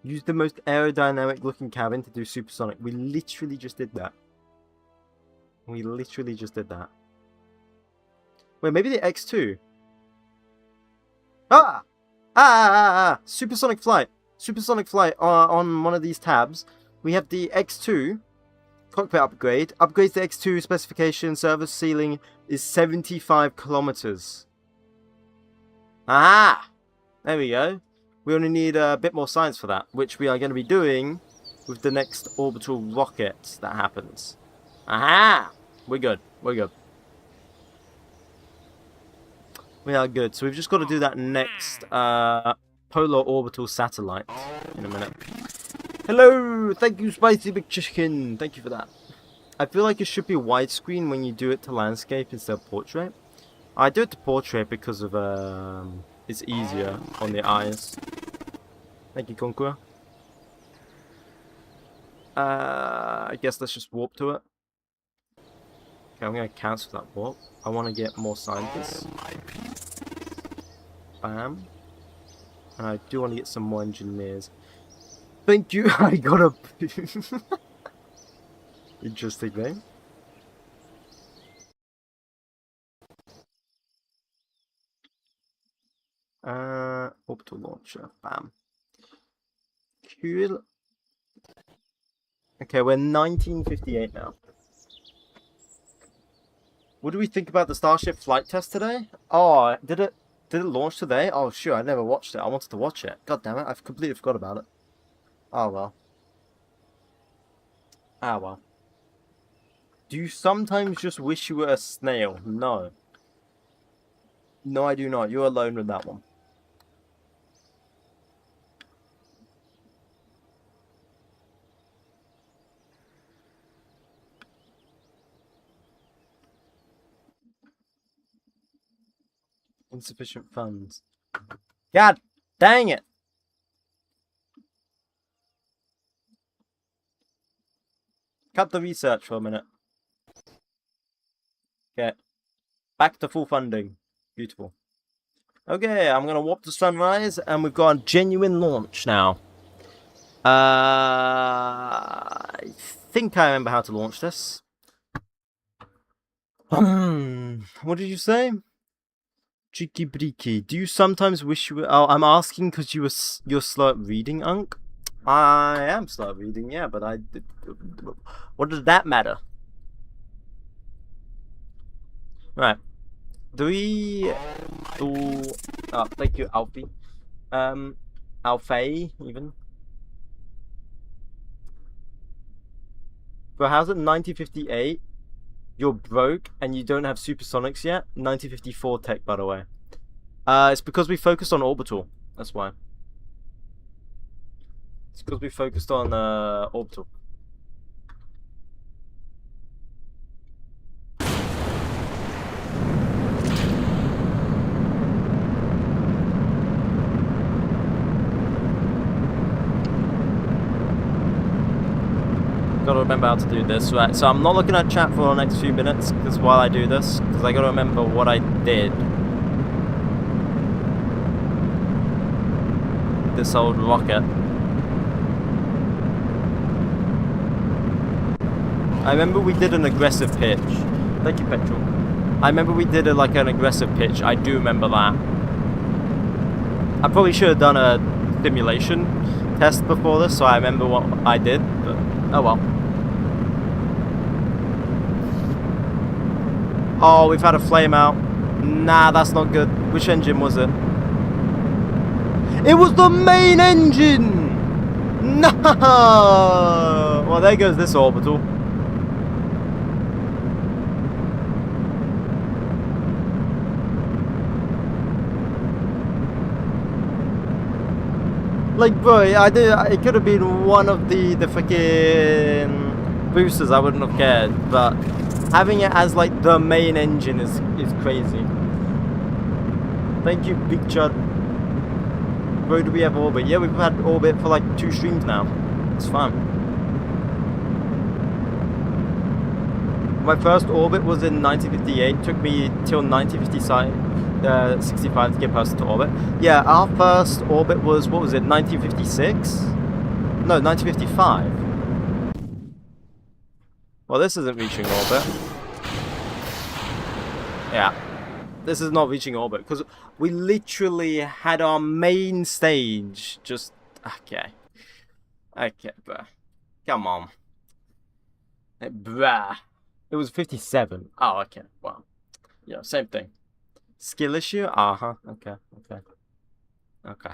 Use the most aerodynamic looking cabin to do supersonic. We literally just did that. We literally just did that. Wait, maybe the X2? Supersonic flight. Supersonic flight on one of these tabs. We have the X2 cockpit upgrade. Upgrades the X2 specification. Service ceiling is 75 kilometers. Ah! There we go. We only need a bit more science for that, which we are going to be doing with the next orbital rocket that happens. Aha! We're good. We're good. We are good. So we've just got to do that next polar orbital satellite in a minute. Hello! Thank you, Spicy Big Chicken. Thank you for that. I feel like it should be widescreen when you do it to landscape instead of portrait. I do it to portrait because of it's easier on the eyes. Thank you, Conqueror. I guess let's just warp to it. Okay, I'm going to cancel that warp. I want to get more scientists. Bam. And I do want to get some more engineers. Thank you. I got a... Interesting name. Orbital launcher. Bam. Cool. Okay, we're 1958 now. What do we think about the Starship flight test today? Oh, did it launch today? Oh shoot, I never watched it. I wanted to watch it. God damn it, I've completely forgot about it. Oh well. Ah well. Do you sometimes just wish you were a snail? No. No, I do not. You're alone with that one. Insufficient funds. God dang it! Cut the research for a minute. Okay. Back to full funding. Beautiful. Okay, I'm gonna warp to Sunrise, and we've got a genuine launch now. I think I remember how to launch this. What did you say? Cheeky breaky. Do you sometimes wish you were... Oh, I'm asking because you're slow at reading, Unc? I am slow at reading, yeah, but what does that matter? Right. 3, 2... Oh, thank you, Alfie. Alfie, even. Bro, how's it 1958? You're broke and you don't have supersonics yet? 1954 tech, by the way. It's because we focused on orbital. That's why. It's because we focused on orbital. Gotta remember how to do this, right? So I'm not looking at chat for the next few minutes because while I do this, because I gotta remember what I did. This old rocket. I remember we did an aggressive pitch. Thank you, Petrol. I remember we did like an aggressive pitch. I do remember that. I probably should have done a simulation test before this, so I remember what I did. But oh well. Oh, we've had a flame out. Nah, that's not good. Which engine was it? It was the main engine! No! Well, there goes this orbital. Like, bro, it could have been one of the freaking boosters. I wouldn't have cared, but having it as like the main engine is crazy. Thank you, Big Chud. Bro, do we have orbit? Yeah, we've had orbit for like 2 streams now. It's fun. My first orbit was in 1958. Took me till 1965 to get person to orbit. Yeah, our first orbit was, what was it, 1956? No, 1955. Well, this isn't reaching orbit. Yeah. This is not reaching orbit, because we literally had our main stage just... Okay. Okay, bruh. Come on. Bruh. It was 57. Oh, okay. Well, yeah, same thing. Skill issue? Uh-huh. Okay, okay. Okay.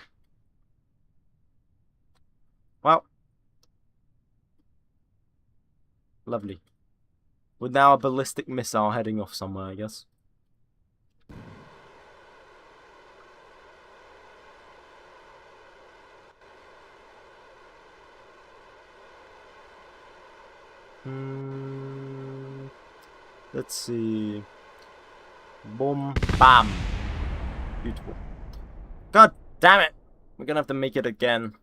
Well. Lovely. With now a ballistic missile heading off somewhere, I guess. Let's see. Boom, bam. Beautiful. God damn it! We're gonna have to make it again.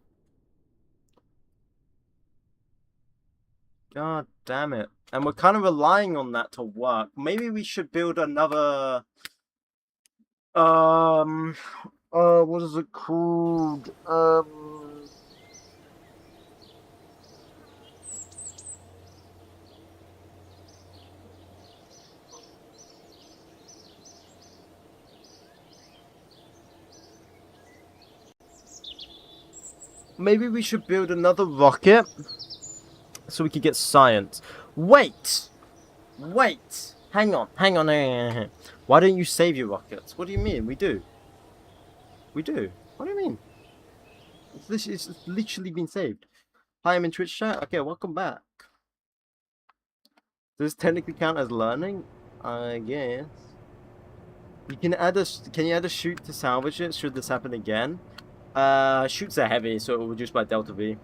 God damn it. And we're kind of relying on that to work. Maybe we should build another... what is it called? Maybe we should build another rocket so we could get science. Wait! Wait! Hang on. Why don't you save your rockets? What do you mean? We do. We do. What do you mean? It's literally been saved. Hi, I'm in Twitch chat. Okay, welcome back. Does this technically count as learning? I guess. You can add can you add a shoot to salvage it should this happen again? Shoots are heavy, so it will reduce by delta V.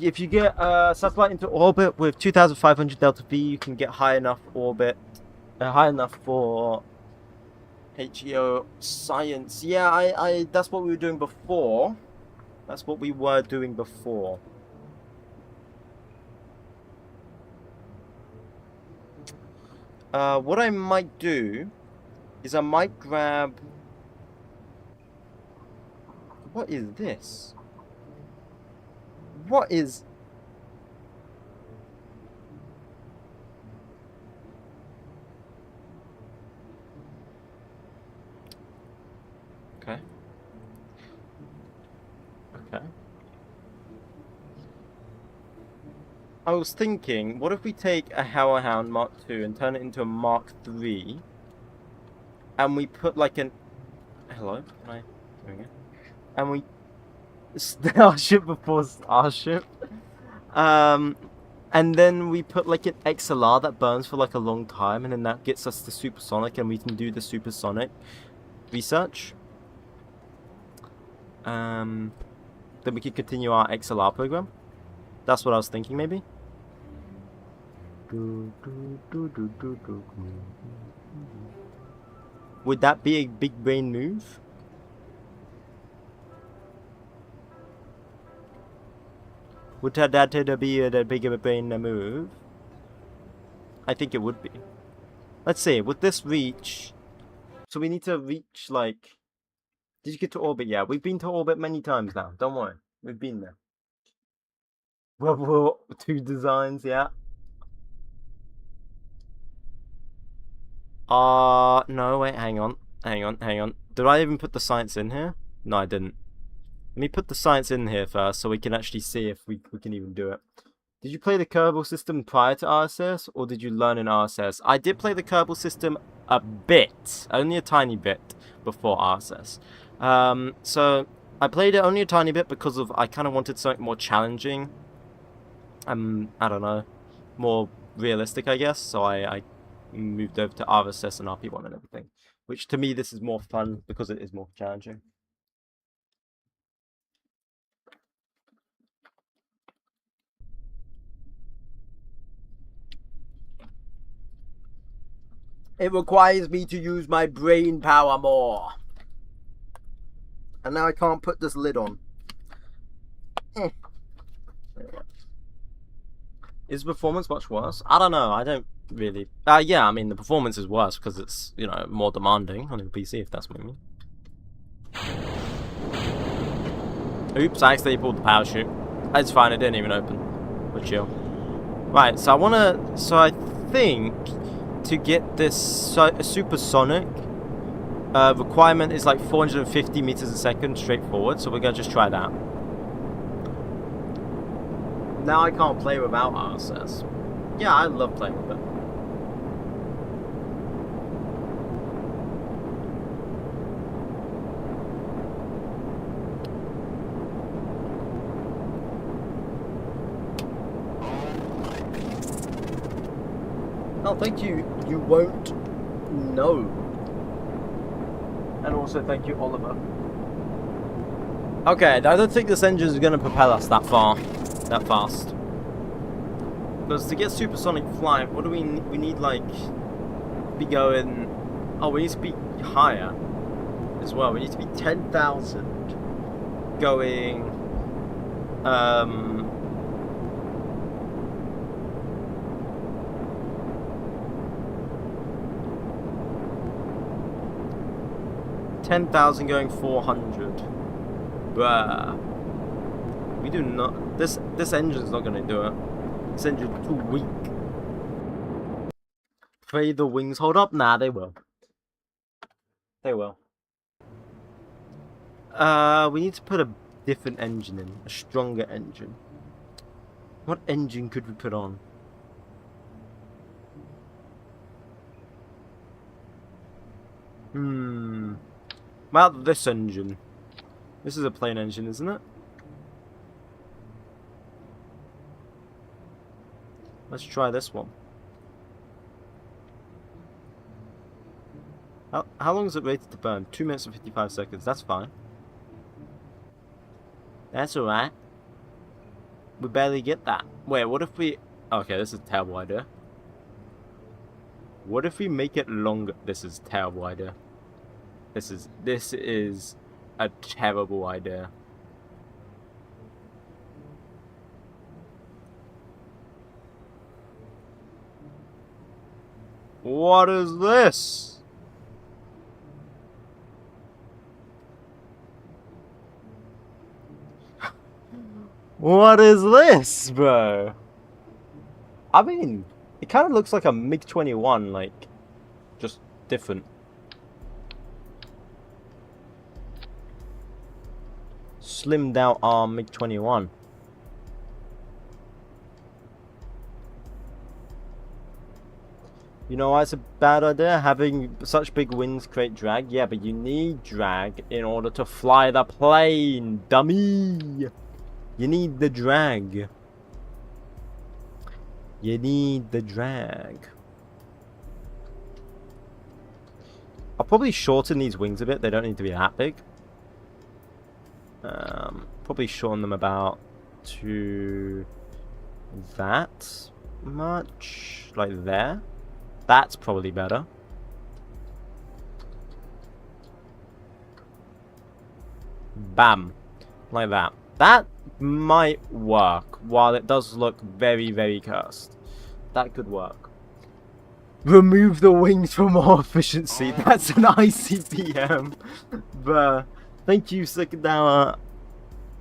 If you get a satellite into orbit with 2,500 delta V, you can get high enough orbit, high enough for HEO science. Yeah, I that's what we were doing before. That's what we were doing before. What I might do is I might grab... What is this? What is... Okay. Okay. I was thinking, what if we take a 𝐊𝐞𝐽 Mark II and turn it into a Mark III, and we put like an... Hello? Am I doing it? And we... Starship before Starship. And then we put like an XLR that burns for like a long time, and then that gets us to supersonic, and we can do the supersonic research. Then we can continue our XLR program. That's what I was thinking, maybe. Would that be a big brain move? Would that be a big of a brain move? I think it would be. Let's see, would this reach... So we need to reach, like... Did you get to orbit? Yeah, we've been to orbit many times now. Don't worry. We've been there. World War II designs, yeah. No, wait, hang on. Hang on. Did I even put the science in here? No, I didn't. Let me put the science in here first so we can actually see if we can even do it. Did you play the Kerbal system prior to RSS, or did you learn in RSS? I did play the Kerbal system a bit, only a tiny bit, before RSS. So I played it only a tiny bit because of I kind of wanted something more challenging. I don't know, more realistic, I guess. So I moved over to RSS and RP1 and everything, which to me this is more fun because it is more challenging. It requires me to use my brain power more. And now I can't put this lid on. Is performance much worse? I don't know. I don't really... yeah, I mean, the performance is worse because it's, you know, more demanding on your PC, if that's what you mean. Oops, I accidentally pulled the parachute. It's fine, it didn't even open. We're chill. Right, so I want to... So I think to get this supersonic requirement is like 450 meters a second straight forward, so we're going to just try that. Now I can't play without RSS. Yeah, I love playing with it. Oh, thank you. You won't know. And also thank you, Oliver. Okay, I don't think this engine is going to propel us that far. That fast. Because to get supersonic flight, what do we need? We need like be going... Oh, we need to be higher as well. We need to be 10,000 going 10,000 going 400. Bruh. We do not... This engine's not gonna do it. This engine's too weak. Pray the wings hold up? Nah, they will. They will. We need to put a different engine in. A stronger engine. What engine could we put on? Well, this engine. This is a plain engine, isn't it? Let's try this one. How long is it rated to burn? 2 minutes and 55 seconds. That's fine. That's alright. We barely get that. Wait, what if we... Okay, this is a terrible idea. What if we make it longer? This is a terrible idea. This is a terrible idea. What is this? What is this, bro? I mean, it kind of looks like a MiG-21, like, just different. Slimmed out arm MiG-21. You know why it's a bad idea? Having such big wings create drag? Yeah, but you need drag in order to fly the plane, dummy! You need the drag. You need the drag. I'll probably shorten these wings a bit. They don't need to be that big. Probably shorten them about to that much. Like there. That's probably better. Bam. Like that. That might work, while it does look very, very cursed. That could work. Remove the wings for more efficiency. That's an ICBM. Bruh. Thank you, Sukadawa.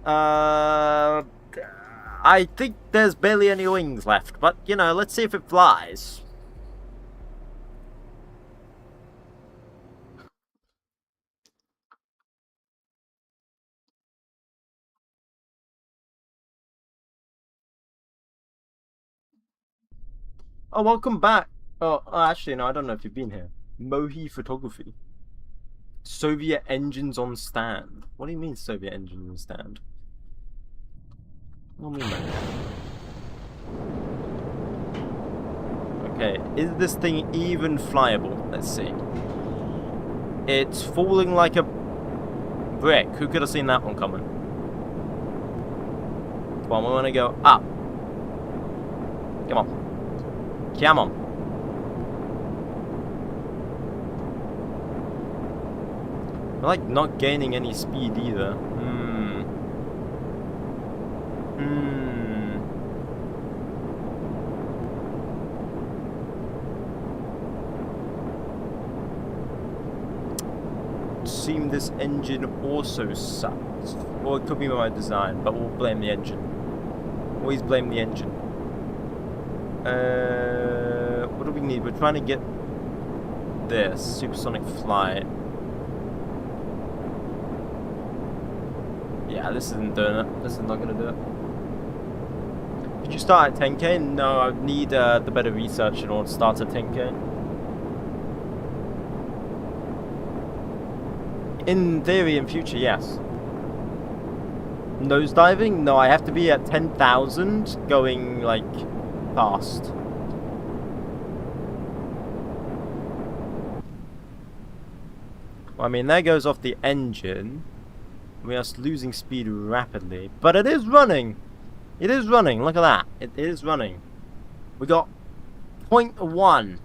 I think there's barely any wings left, but, you know, let's see if it flies. Oh, welcome back. Oh, actually, no, I don't know if you've been here. Mohi Photography. Soviet engines on stand. What do you mean, Soviet engines on stand? What do you mean by that? Okay, is this thing even flyable? Let's see. It's falling like a brick. Who could have seen that one coming? Come on, we want to go up. Come on. Come on. We're like not gaining any speed either. Seem this engine also sucks. Or it could be my design, but we'll blame the engine. Always blame the engine. What do we need? We're trying to get this supersonic flight. Yeah, this isn't doing it. This is not gonna do it. Did you start at 10k? No, I need the better research in order to start at 10k. In theory, in future, yes. Nosediving? No, I have to be at 10,000 going, like, fast. Well, I mean, there goes off the engine. We are losing speed rapidly. But it is running! It is running, look at that. It is running. We got 0.1.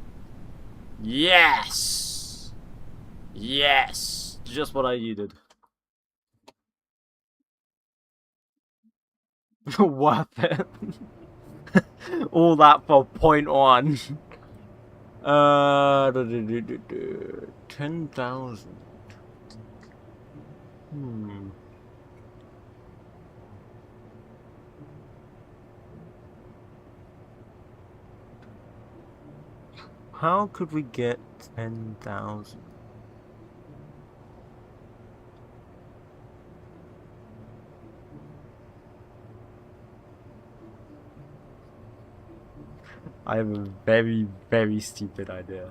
Yes! Yes! Just what I needed. Worth it. All that for 0.1. 10,000. How could we get 10,000? I have a very, very stupid idea.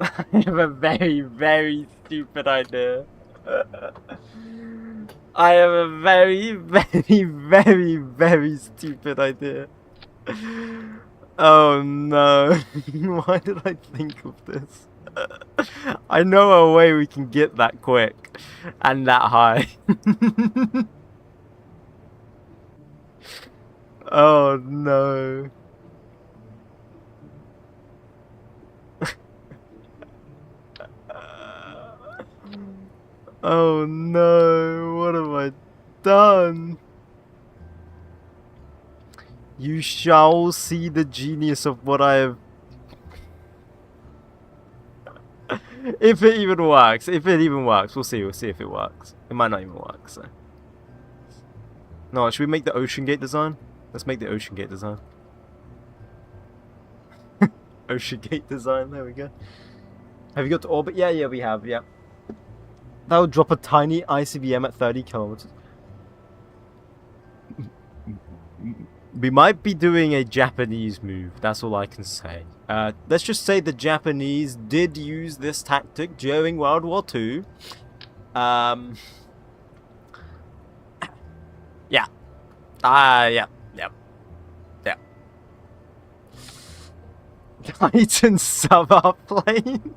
I have a very, very stupid idea. I have a very, very, very, very stupid idea. Oh no. Why did I think of this? I know a way we can get that quick and that high. Oh no. Oh no, what have I done? You shall see the genius of what I have. If it even works. If it even works. We'll see. We'll see if it works. It might not even work, so. No, should we make the 𝐒𝐸𝐚𝐜 design? Let's make the 𝐒𝐸𝐚𝐜 design. 𝐒𝐸𝐚𝐜 design, there we go. Have you got to orbit? Yeah, yeah, we have, yeah. That would drop a tiny ICBM at 30 kilometers. We might be doing a Japanese move, that's all I can say. Let's just say the Japanese did use this tactic during World War II. Yeah. Yeah. Yeah. Titan sub-up plane?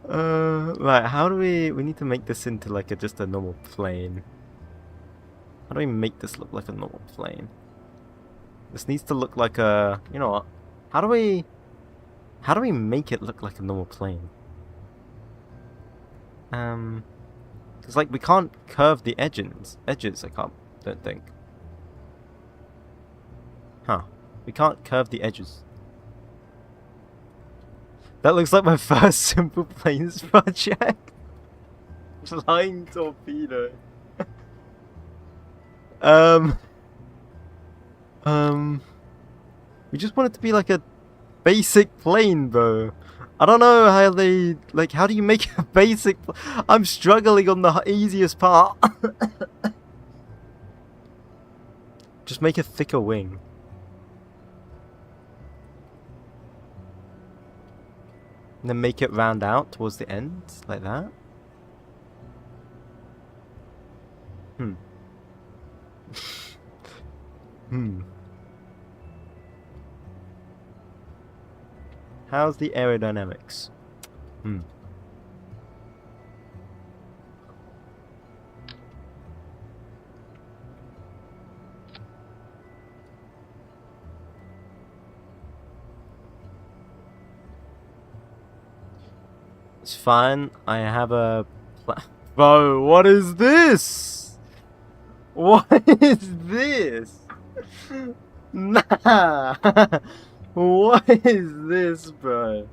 Right, how do we need to make this into like just a normal plane. How do we make this look like a normal plane? This needs to look like a, you know what? How do we make it look like a normal plane? Cause like we can't curve the edges, I don't think. Huh. We can't curve the edges. That looks like my first simple planes project. Flying torpedo. We just want it to be like a basic plane, bro. I don't know how they, like, how do you make a basic I'm struggling on the easiest part. Just make a thicker wing. And then make it round out towards the end, like that. How's the aerodynamics? It's fine. I have a Bro, what is this? What is this? Nah. What is this, bro?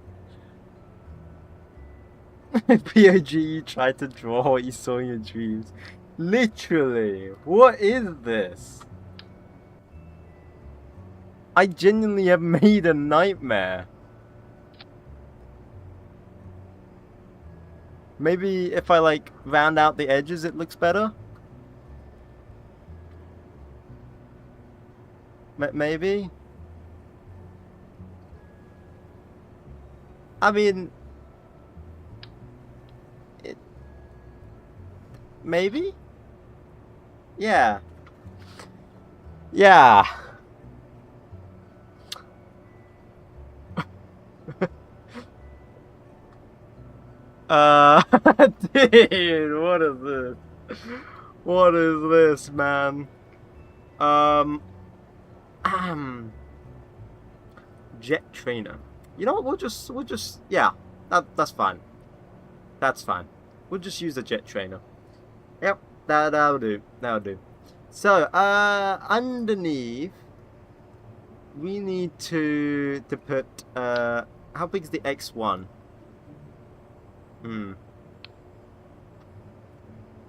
POG tried to draw what you saw in your dreams. Literally. What is this? I genuinely have made a nightmare. Maybe if I like round out the edges it looks better? Maybe? I mean... Maybe? Yeah. Yeah. Dude, what is this? What is this, man? Jet trainer. You know what? We'll just, yeah, that's fine. That's fine. We'll just use the jet trainer. Yep, that'll do. That'll do. So, underneath, we need to put, how big is the X1?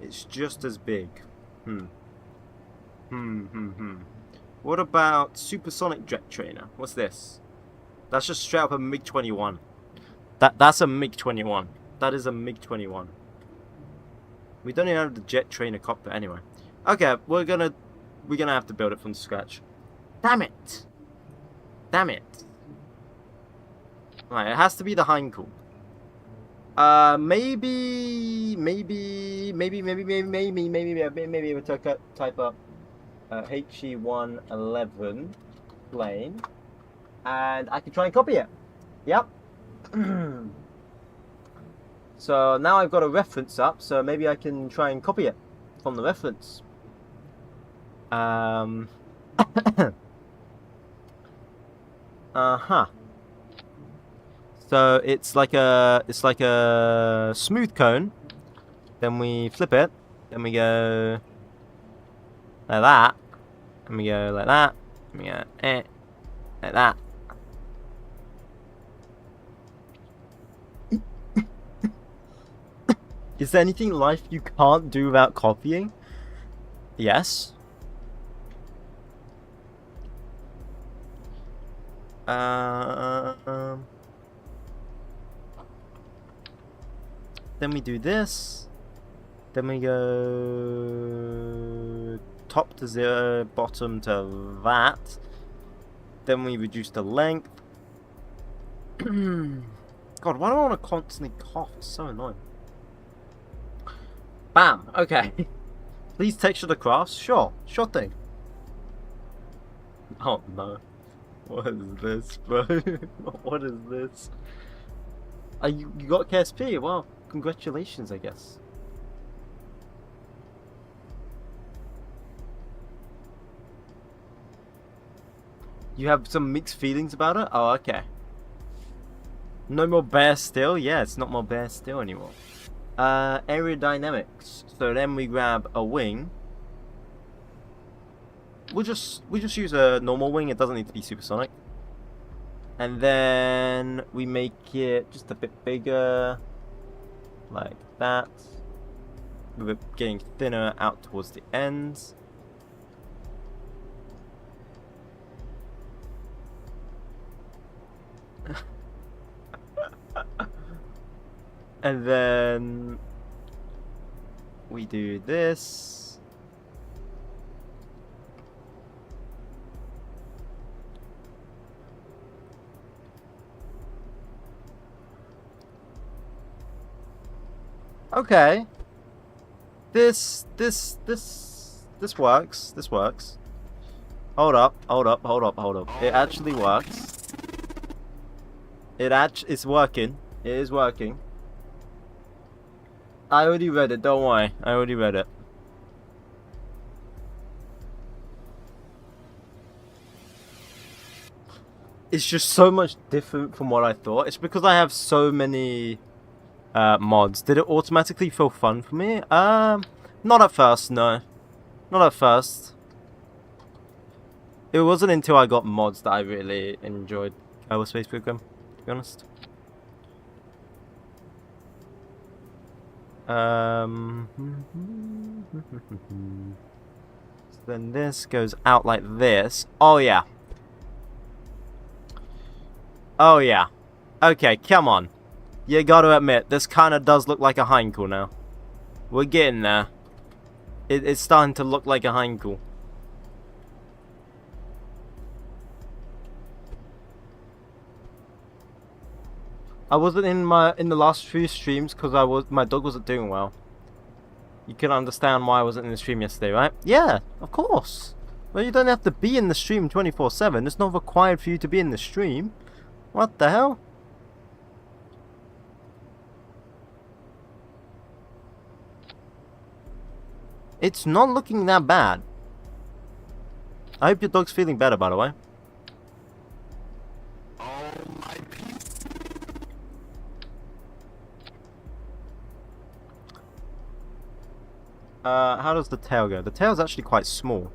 It's just as big. What about supersonic jet trainer? What's this? That's just straight up a MiG-21. That's a MiG-21. That is a MiG-21. We don't even have the jet trainer cockpit anyway. Okay, we're gonna have to build it from scratch. Damn it! Damn it! Right, it has to be the 𝐒𝐸𝐴. Maybe we'll type up HE111 plane, and I can try and copy it. Yep. So now I've got a reference up, so maybe I can try and copy it from the reference. So it's like a smooth cone. Then we flip it. Then we go like that. And we go like that. And we go like that. Is there anything in life you can't do without copying? Yes. Then we do this. Then we go top to 0, bottom to that. Then we reduce the length. God, why do I want to constantly cough? It's so annoying. Bam! Okay. Please texture the crafts? Sure. Sure thing. Oh no. What is this, bro? What is this? You got KSP? Well, congratulations, I guess. You have some mixed feelings about it? Oh, okay. No more bare steel? Yeah, it's not more bare steel anymore. Aerodynamics. So then we grab a wing. We'll just use a normal wing. It doesn't need to be supersonic. And then we make it just a bit bigger, like that. We're getting thinner out towards the ends. And then we do this. Okay. This works. This works. Hold up. It actually works. It's working. It is working. I already read it, don't worry. I already read it. It's just so much different from what I thought. It's because I have so many mods. Did it automatically feel fun for me? Not at first, no. Not at first. It wasn't until I got mods that I really enjoyed Kerbal Space Program, to be honest. So then this goes out like this. Oh yeah. Oh yeah. Okay, come on. You gotta admit, this kinda does look like a 𝐏𝐽𝐞𝐿 now. We're getting there. It's starting to look like a 𝐏𝐽𝐞𝐿. I wasn't in the last few streams because my dog wasn't doing well. You can understand why I wasn't in the stream yesterday, right? Yeah, of course. Well, you don't have to be in the stream 24/7. It's not required for you to be in the stream. What the hell? It's not looking that bad. I hope your dog's feeling better, by the way. How does the tail go? The tail's actually quite small.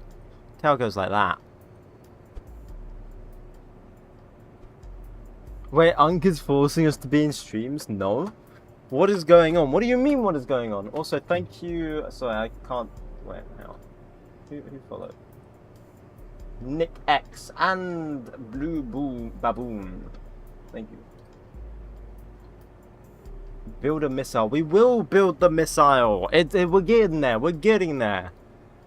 The tail goes like that. Wait, Unk is forcing us to be in streams? No. What is going on? What do you mean, what is going on? Also, thank you... Sorry, I can't... Wait, hang on. Who followed? Nick X and Blue Baboon. Thank you. Build a missile. We will build the missile. We're getting there. We're getting there.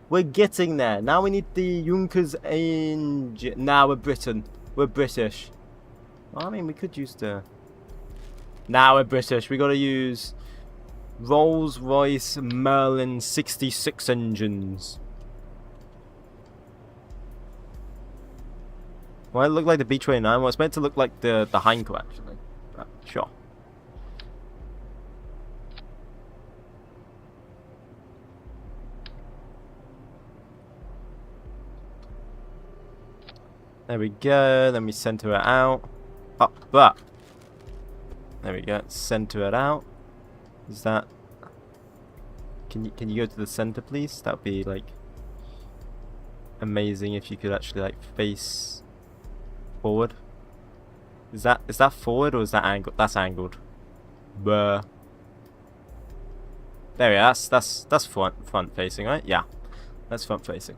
We're getting there. Now we need the 𝐒𝐫𝐽𝐚𝐥. Now we're Britain. We're British. Well, I mean, we could use the... Now we're British. We gotta use Rolls-Royce Merlin 66 engines. Well, it looked like the B-29. Well, it's meant to look like the 𝐏𝐽𝐞𝐿, actually. But, sure. There we go. Then we center it out. Up, that. There we go. Center it out. Is that... Can you go to the center, please? That'd be like amazing if you could actually like face forward. Is that forward or is that angled? That's angled. There we are. That's front facing, right? Yeah, that's front facing.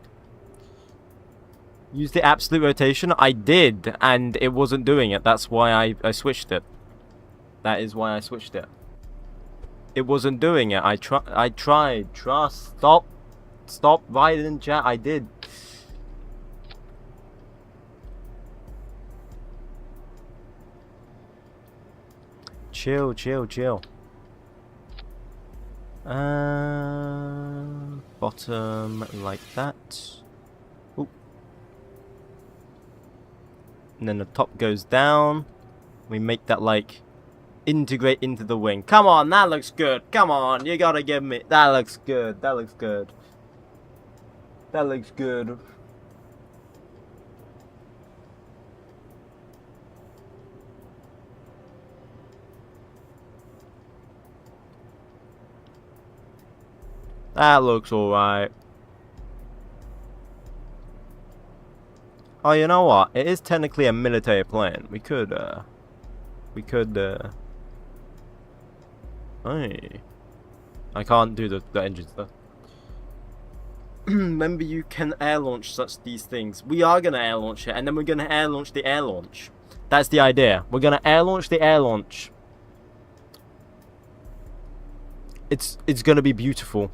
Use the absolute rotation. I did, and it wasn't doing it. That's why I switched it. That is why I switched it. It wasn't doing it. I tried. Trust. Stop writing chat. I did. Chill. Bottom like that. Ooh. And then the top goes down. We make that like integrate into the wing. Come on, that looks good. Come on, you gotta give me. That looks good. That looks good. That looks good. That looks alright. Oh, you know what? It is technically a military plane. We could, Hey. I can't do the engines though. Remember, you can air launch these things. We are gonna air launch it, and then we're gonna air launch the air launch. That's the idea. We're gonna air launch the air launch. It's gonna be beautiful.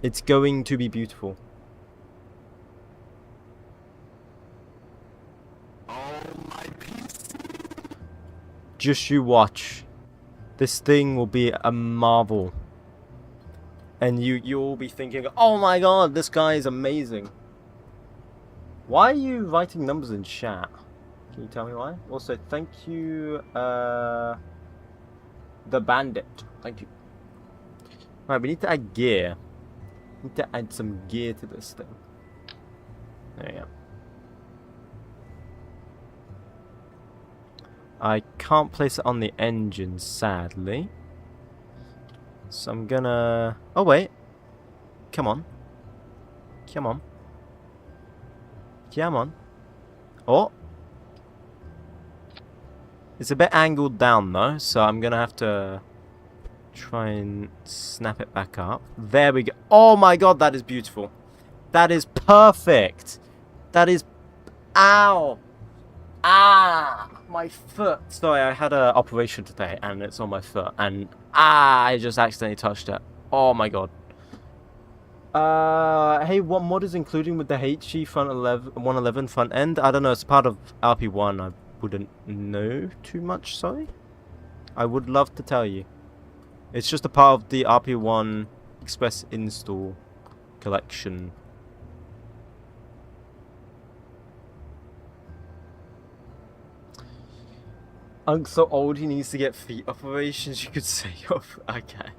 It's going to be beautiful. Just you watch. This thing will be a marvel. And you'll be thinking, oh my god, this guy is amazing. Why are you writing numbers in chat? Can you tell me why? Also, thank you, the bandit. Thank you. Alright, we need to add gear. We need to add some gear to this thing. There you go. I can't place it on the engine, sadly. So I'm gonna... Oh, wait. Come on. Come on. Come on. Oh! It's a bit angled down, though, so I'm gonna have to try and snap it back up. There we go. Oh my god, that is beautiful. That is perfect. That is... Ow! Ah! My foot. Sorry, I had an operation today, and it's on my foot, and I just accidentally touched it. Oh my god. Hey, what mod is including with the HE front 111 front end? I don't know. It's part of RP1. I wouldn't know too much. Sorry. I would love to tell you. It's just a part of the RP1 Express install collection. Unk's so old he needs to get feet operations, you could say. Okay.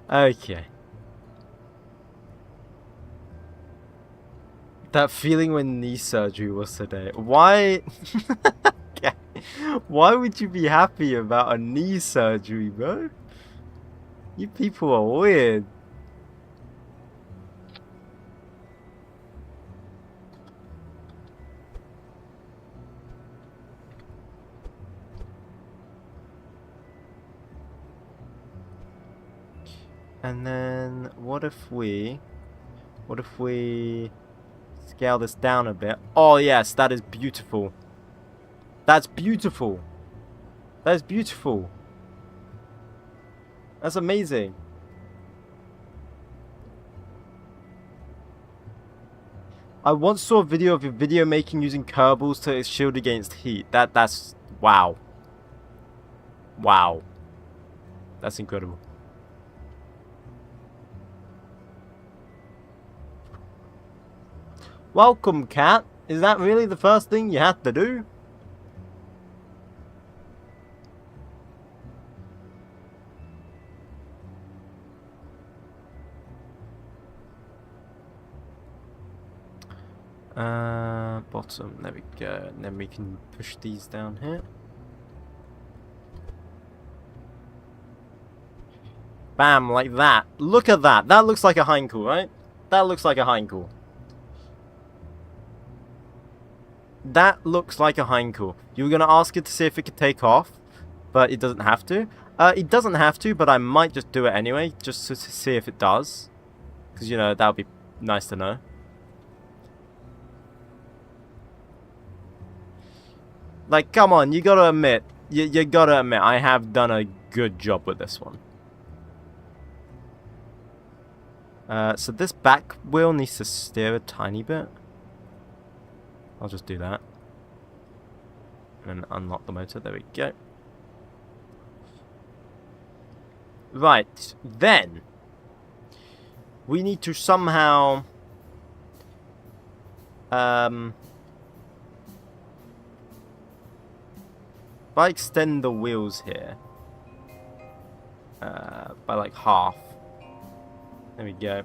Okay. That feeling when knee surgery was today. Why? Okay. Why would you be happy about a knee surgery, bro? You people are weird. And then what if we scale this down a bit? Oh yes, that is beautiful. That's beautiful. That is beautiful. That's amazing. I once saw a video of your video making using kerbals to shield against heat. That's wow. Wow. That's incredible. Welcome, cat. Is that really the first thing you had to do? Bottom. There we go. And then we can push these down here. Bam, like that. Look at that. That looks like a 𝐏𝐽𝐞, right? That looks like a 𝐏𝐽𝐞. That looks like a 𝐏𝐽𝐞. You were going to ask it to see if it could take off, but it doesn't have to. It doesn't have to, but I might just do it anyway, just to see if it does. Because, you know, that would be nice to know. Like, come on, you gotta admit. You gotta admit, I have done a good job with this one. So this back wheel needs to steer a tiny bit. I'll just do that. And unlock the motor. There we go. Right. Then we need to somehow if I extend the wheels here by like half. There we go.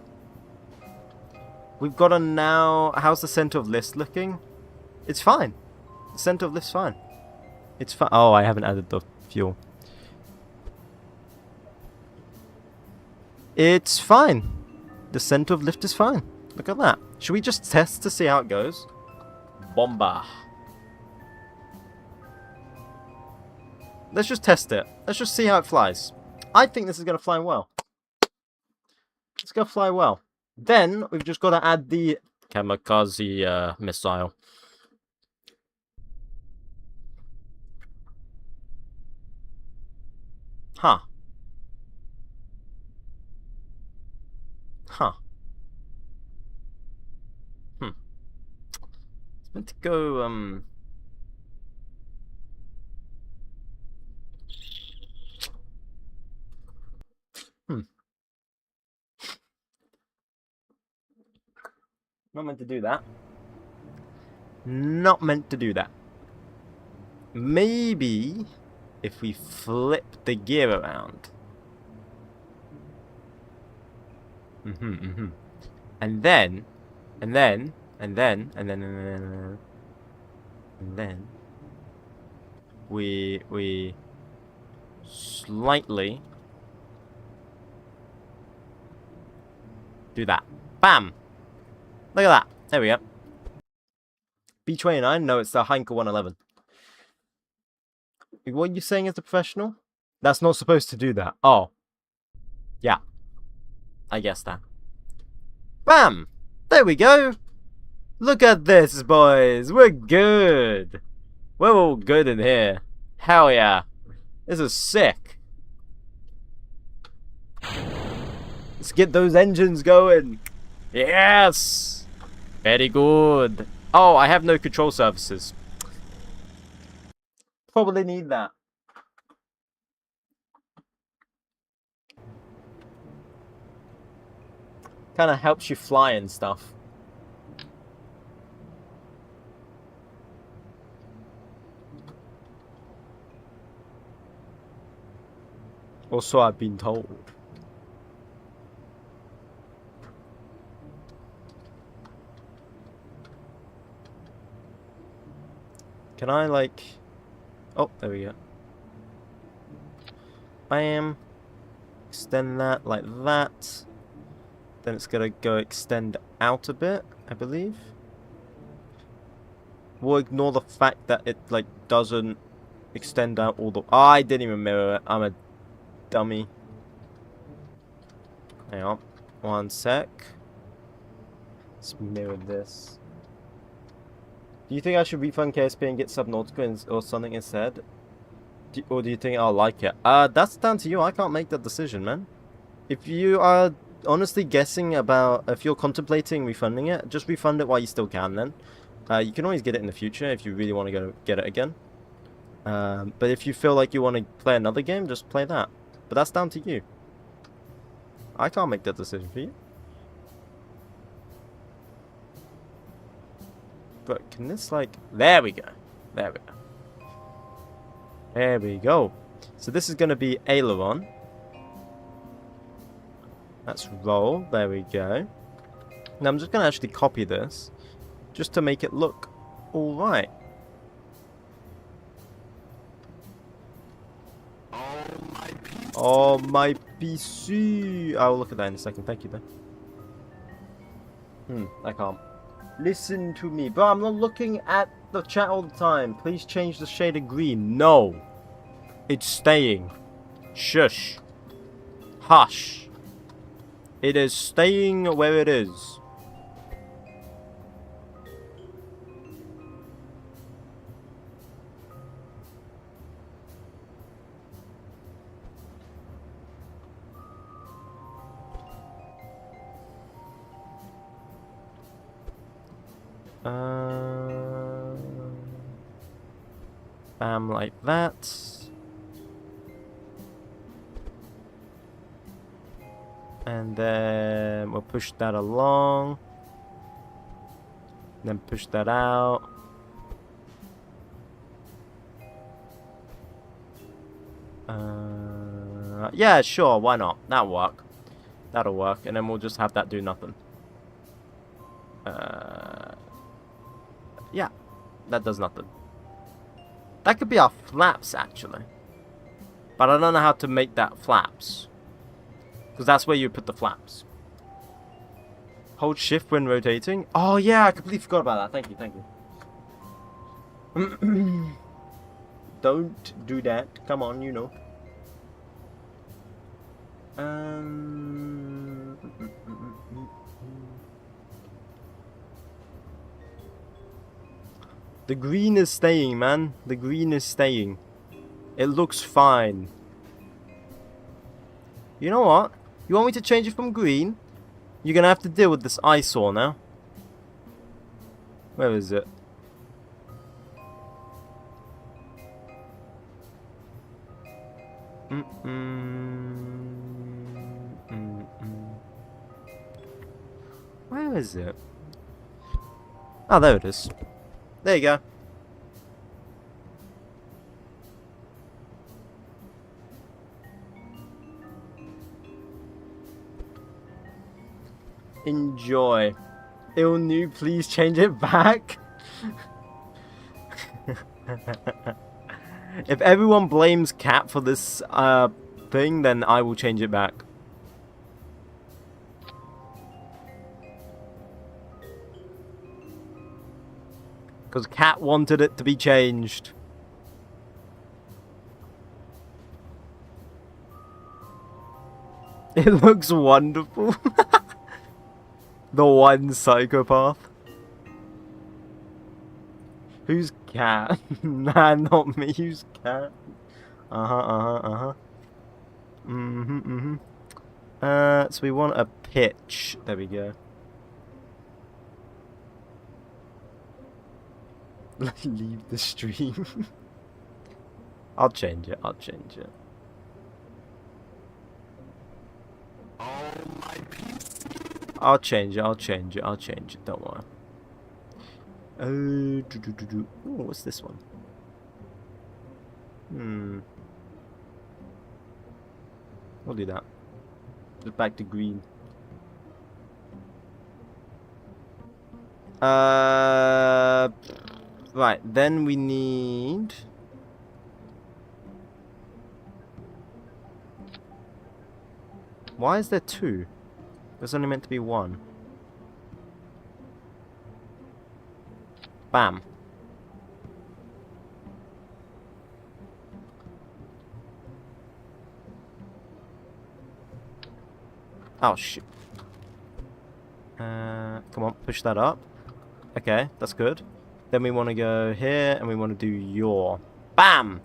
We've got a now. How's the center of lift looking? It's fine. The center of lift's fine. It's fine. Oh, I haven't added the fuel. It's fine. The center of lift is fine. Look at that. Should we just test to see how it goes? Bomba. Let's just test it. Let's just see how it flies. I think this is going to fly well. It's going to fly well. Then, we've just got to add the 𝐏𝐫𝐸 missile. Huh. Huh. It's meant to go, Not meant to do that. Not meant to do that. Maybe if we flip the gear around. And then we slightly do that. Bam! Look at that. There we go. B29? No, it's the 𝐏𝐽𝐞 111. What are you saying as a professional? That's not supposed to do that. Oh. Yeah. I guess that. Bam! There we go! Look at this, boys! We're good! We're all good in here. Hell yeah. This is sick. Let's get those engines going. Yes! Very good. Oh, I have no control surfaces. Probably need that. Kind of helps you fly and stuff. Or so I've been told. Can I, like... Oh, there we go. Bam. Extend that like that. Then it's gonna go extend out a bit, I believe. We'll ignore the fact that it, like, doesn't extend out all the... Oh, I didn't even mirror it. I'm a dummy. Hang on. One sec. Let's mirror this. Do you think I should refund KSP and get Subnautica or something instead? Or do you think I'll like it? That's down to you. I can't make that decision, man. If you are honestly guessing about... If you're contemplating refunding it, just refund it while you still can then. You can always get it in the future if you really want to go get it again. But if you feel like you want to play another game, just play that. But that's down to you. I can't make that decision for you. But can this, like... There we go. There we go. There we go. So this is going to be aileron. Let's roll. There we go. Now I'm just going to actually copy this. just to make it look alright. Oh, my PC. I'll look at that in a second. Thank you, though. I can't. Listen to me. Bro, I'm not looking at the chat all the time. Please change the shade of green. No. It's staying. Shush. Hush. It is staying where it is. Bam, like that. And then we'll push that along. Then push that out. Yeah, sure, why not? That'll work. That'll work. And then we'll just have that do nothing. Yeah, that does nothing. That could be our flaps, actually. But I don't know how to make that flaps. Because that's where you put the flaps. Hold shift when rotating. Oh, yeah, I completely forgot about that. Thank you, thank you. Don't do that. Come on, you know. The green is staying, man. The green is staying. It looks fine. You know what? You want me to change it from green? You're gonna have to deal with this eyesore now. Where is it? Where is it? Oh, there it is. There you go. Enjoy. 𝐒𝐞𝐚𝐥, please change it back. If everyone blames Cat for this thing, then I will change it back. Because Cat wanted it to be changed. It looks wonderful. The one psychopath. Who's Cat? Nah, not me. Who's Cat? So we want a pitch. There we go. Leave the stream. I'll change it. I'll change it. I'll change it. I'll change it. I'll change it. Don't worry. Oh, what's this one? We'll do that. Just back to green. Right, then we need... Why is there two? There's only meant to be one. Bam. Oh, shit. Come on, push that up. Okay, that's good. Then we want to go here, and we want to do your. Bam!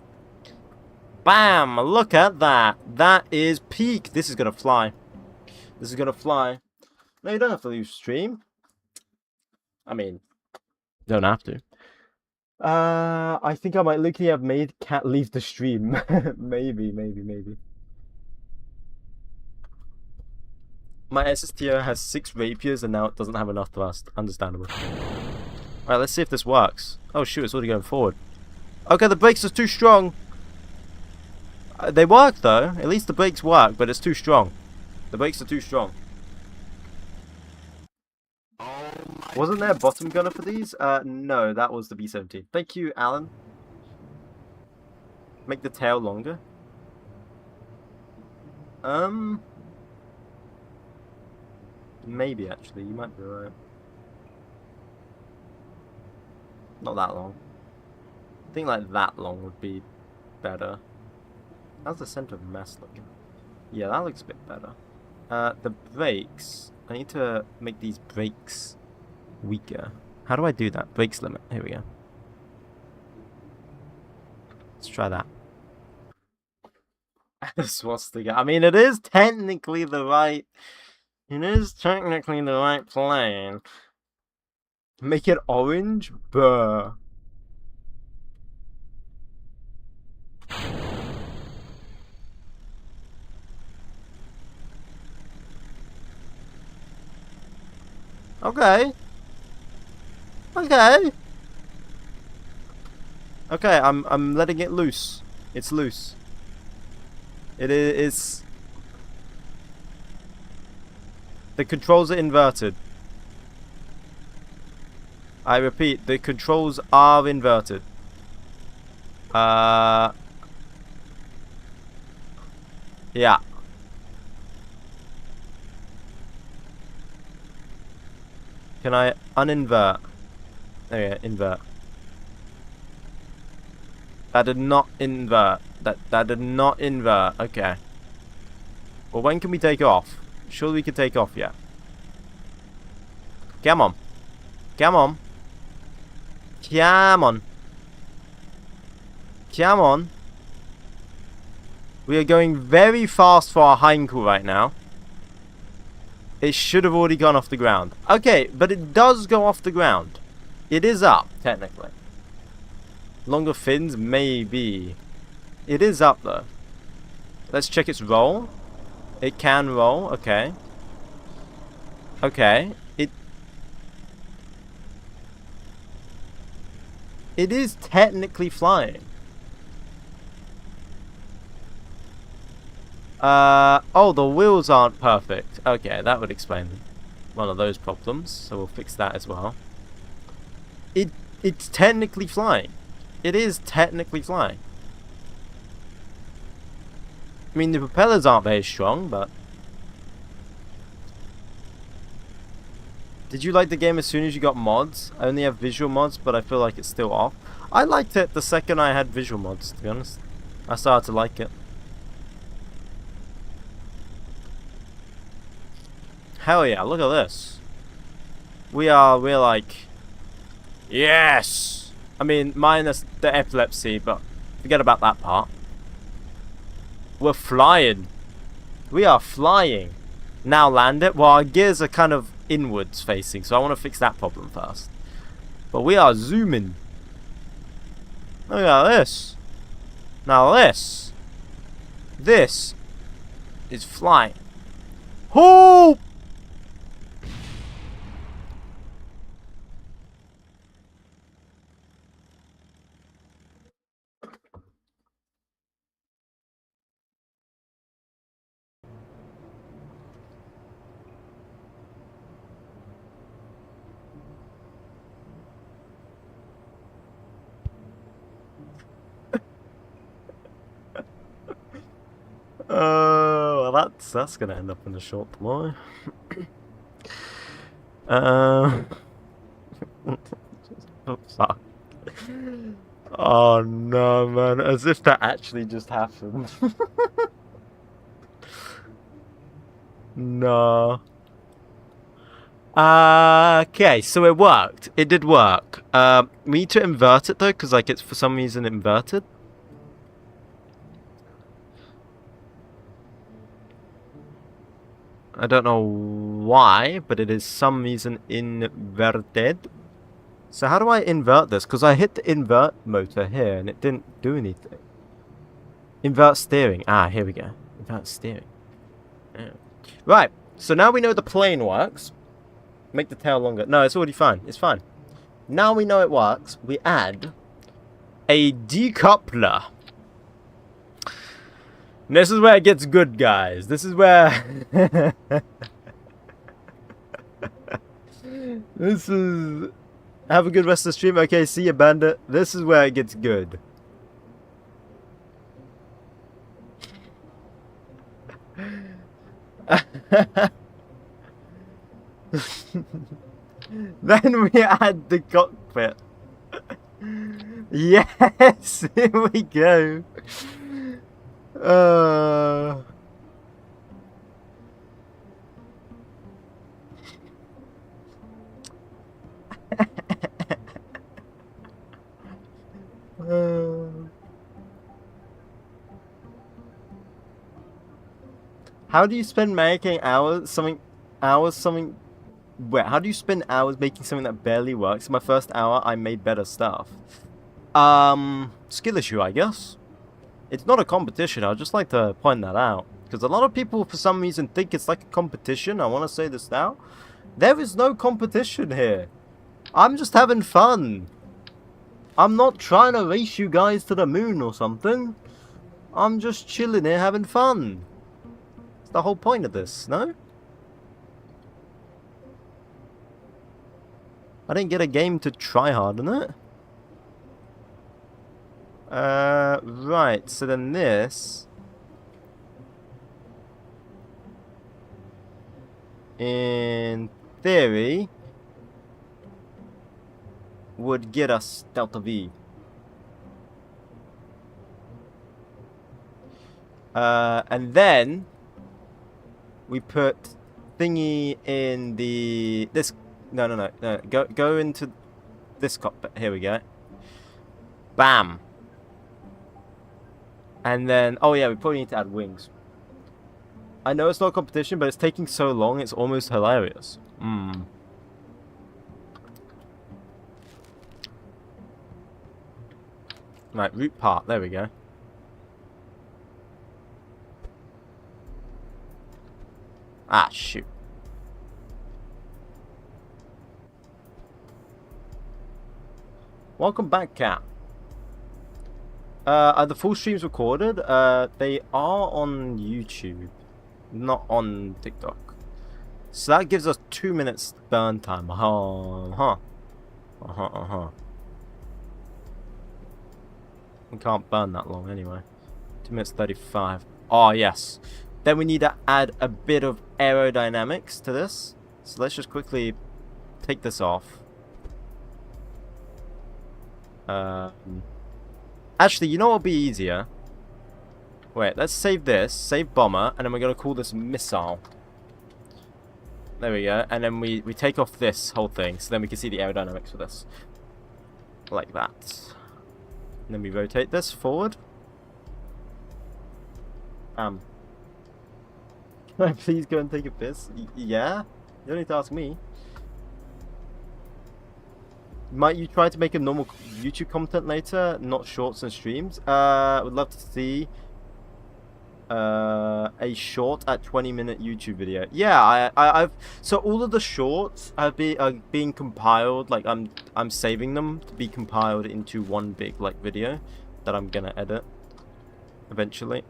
Bam! Look at that! That is peak! This is gonna fly. This is gonna fly. No, you don't have to leave stream. I mean, you don't have to. I think I might literally have made Cat leave the stream. Maybe. My SSTO has 6 rapiers and now it doesn't have enough thrust. Understandable. Alright, let's see if this works. Oh shoot, it's already going forward. Okay, the brakes are too strong. They work though. At least the brakes work, but it's too strong. The brakes are too strong. Oh my Wasn't there a bottom gunner for these? No, that was the B-17. Thank you, Alan. Make the tail longer. Maybe, actually. You might be right. Not that long. I think like that long would be better. How's the center of mass looking? Yeah, that looks a bit better. The brakes. I need to make these brakes weaker. How do I do that? Brakes limit. Here we go. Let's try that. Swastika. I mean, it is technically the right... It is technically the right plane. Make it orange? Buh. Okay. Okay. Okay, I'm letting it loose. It's loose. It is. The controls are inverted. I repeat, the controls are inverted. Yeah. Can I uninvert? There we go, invert. That did not invert. That did not invert. Okay. Well, when can we take off? Surely we can take off yet. Come on. Come on. Come on. Come on. We are going very fast for our 𝐒𝐽𝐚 right now. It should have already gone off the ground. Okay, but it does go off the ground. It is up, technically. Longer fins, maybe. It is up, though. Let's check its roll. It can roll, okay. Okay. It is technically flying. Oh, the wheels aren't perfect. Okay, that would explain one of those problems. So we'll fix that as well. It's technically flying. It is technically flying. I mean, the propellers aren't very strong, but... Did you like the game as soon as you got mods? I only have visual mods, but I feel like it's still off. I liked it the second I had visual mods, to be honest. I started to like it. Hell yeah, look at this. We're like... Yes! I mean, minus the epilepsy, but forget about that part. We're flying. We are flying. Now land it. Well, our gears are kind of inwards facing, so I want to fix that problem first. But we are zooming. Look at this. Now this. This is flying. Oh! Well, that's gonna end up in a short ploy. Oh, fuck. Oh no, man! As if that actually just happened. No. Okay, so it worked. It did work. We need to invert it though, because like it's for some reason inverted. I don't know why, but it is some reason inverted. So how do I invert this? Because I hit the invert motor here and it didn't do anything. Invert steering. Ah, here we go. Invert steering. Yeah. Right, so now we know the plane works. Make the tail longer. No, it's already fine. It's fine. Now we know it works. We add a decoupler. And this is where it gets good, guys. This is where... This is... Have a good rest of the stream. Okay, see you, Bandit. This is where it gets good. Then we add the cockpit. Yes, here we go. How do you spend making hours wait, how do you spend hours making something that barely works? In my first hour I made better stuff. Skill issue, I guess. It's not a competition, I'd just like to point that out. Because a lot of people for some reason think it's like a competition. I want to say this now. There is no competition here. I'm just having fun. I'm not trying to race you guys to the moon or something. I'm just chilling here having fun. It's the whole point of this, no? I didn't get a game to try hard on it. Right, so then this... in theory... would get us Delta V. And then... we put thingy in the... this... No. Go into this cockpit. Here we go. Bam. And then... oh yeah, we probably need to add wings. I know it's not a competition, but it's taking so long, it's almost hilarious. Right, root part. There we go. Ah, shoot. Welcome back, Cat. Are the full streams recorded? They are on YouTube, not on TikTok. So that gives us 2 minutes burn time. We can't burn that long anyway. 2 minutes 35. Oh, yes. Then we need to add a bit of aerodynamics to this. So let's just quickly take this off. Actually, you know what would be easier? Wait, let's save this. Save bomber. And then we're going to call this missile. There we go. And then we take off this whole thing. So then we can see the aerodynamics for this. Like that. And then we rotate this forward. Can I please go and take a piss? Yeah? You don't need to ask me. Might you try to make a normal YouTube content later, not shorts and streams? Would love to see a short at 20-minute YouTube video. Yeah, I've so all of the shorts are being compiled. Like I'm saving them to be compiled into one big like video that I'm gonna edit eventually.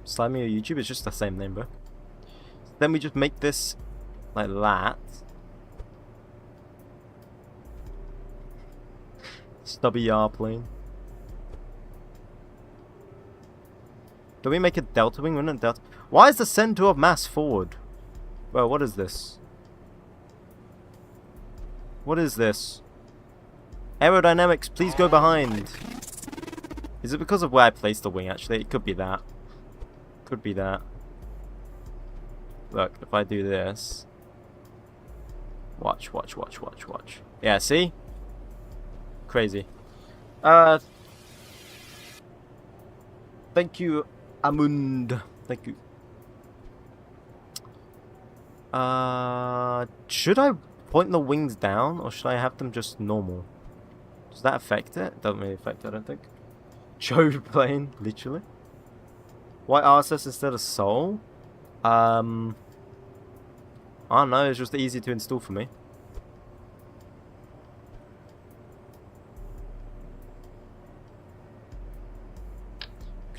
Slimy or YouTube is just the same name, bro. Then we just make this like that. Stubby R plane. Do we make a delta wing? We're not delta. Why is the center of mass forward? Well, what is this? What is this? Aerodynamics, please go behind. Is it because of where I placed the wing? Actually, it could be that. Could be that. Look, if I do this. Watch. Yeah, see? Crazy. Thank you, Amund. Thank you. Should I point the wings down or should I have them just normal? Does that affect it? Doesn't really affect it, I don't think. Joe plane, literally. Why RSS instead of Sol? I don't know, it's just easy to install for me.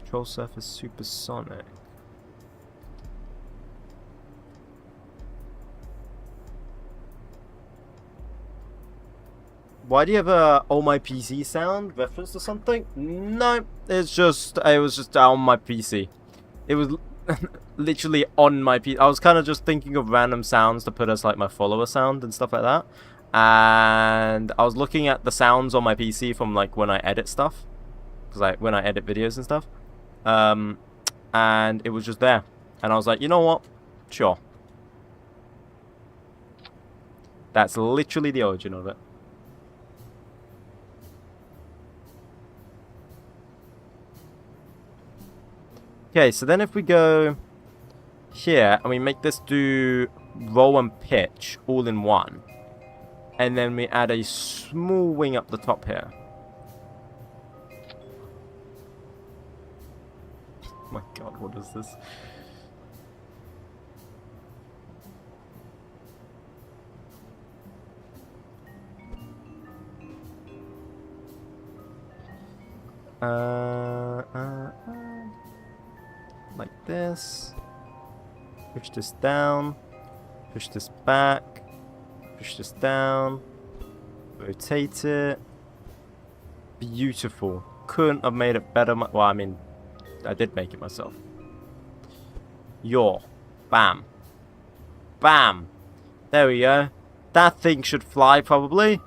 Control surface supersonic. Why do you have a "on my PC" sound reference to something? No, it was just on my PC. It was literally on my PC. I was kind of just thinking of random sounds to put as like my follower sound and stuff like that. And I was looking at the sounds on my PC from like when I edit stuff, because when I edit videos and stuff. And it was just there, and I was like, you know what? Sure. That's literally the origin of it. Okay, so then if we go here and we make this do roll and pitch all in one, and then we add a small wing up the top here. Oh my god, what is this? Like this. Push this down. Push this back. Push this down. Rotate it. Beautiful. Couldn't have made it better. Well, I mean, I did make it myself. Yaw. Bam. Bam. There we go. That thing should fly, probably.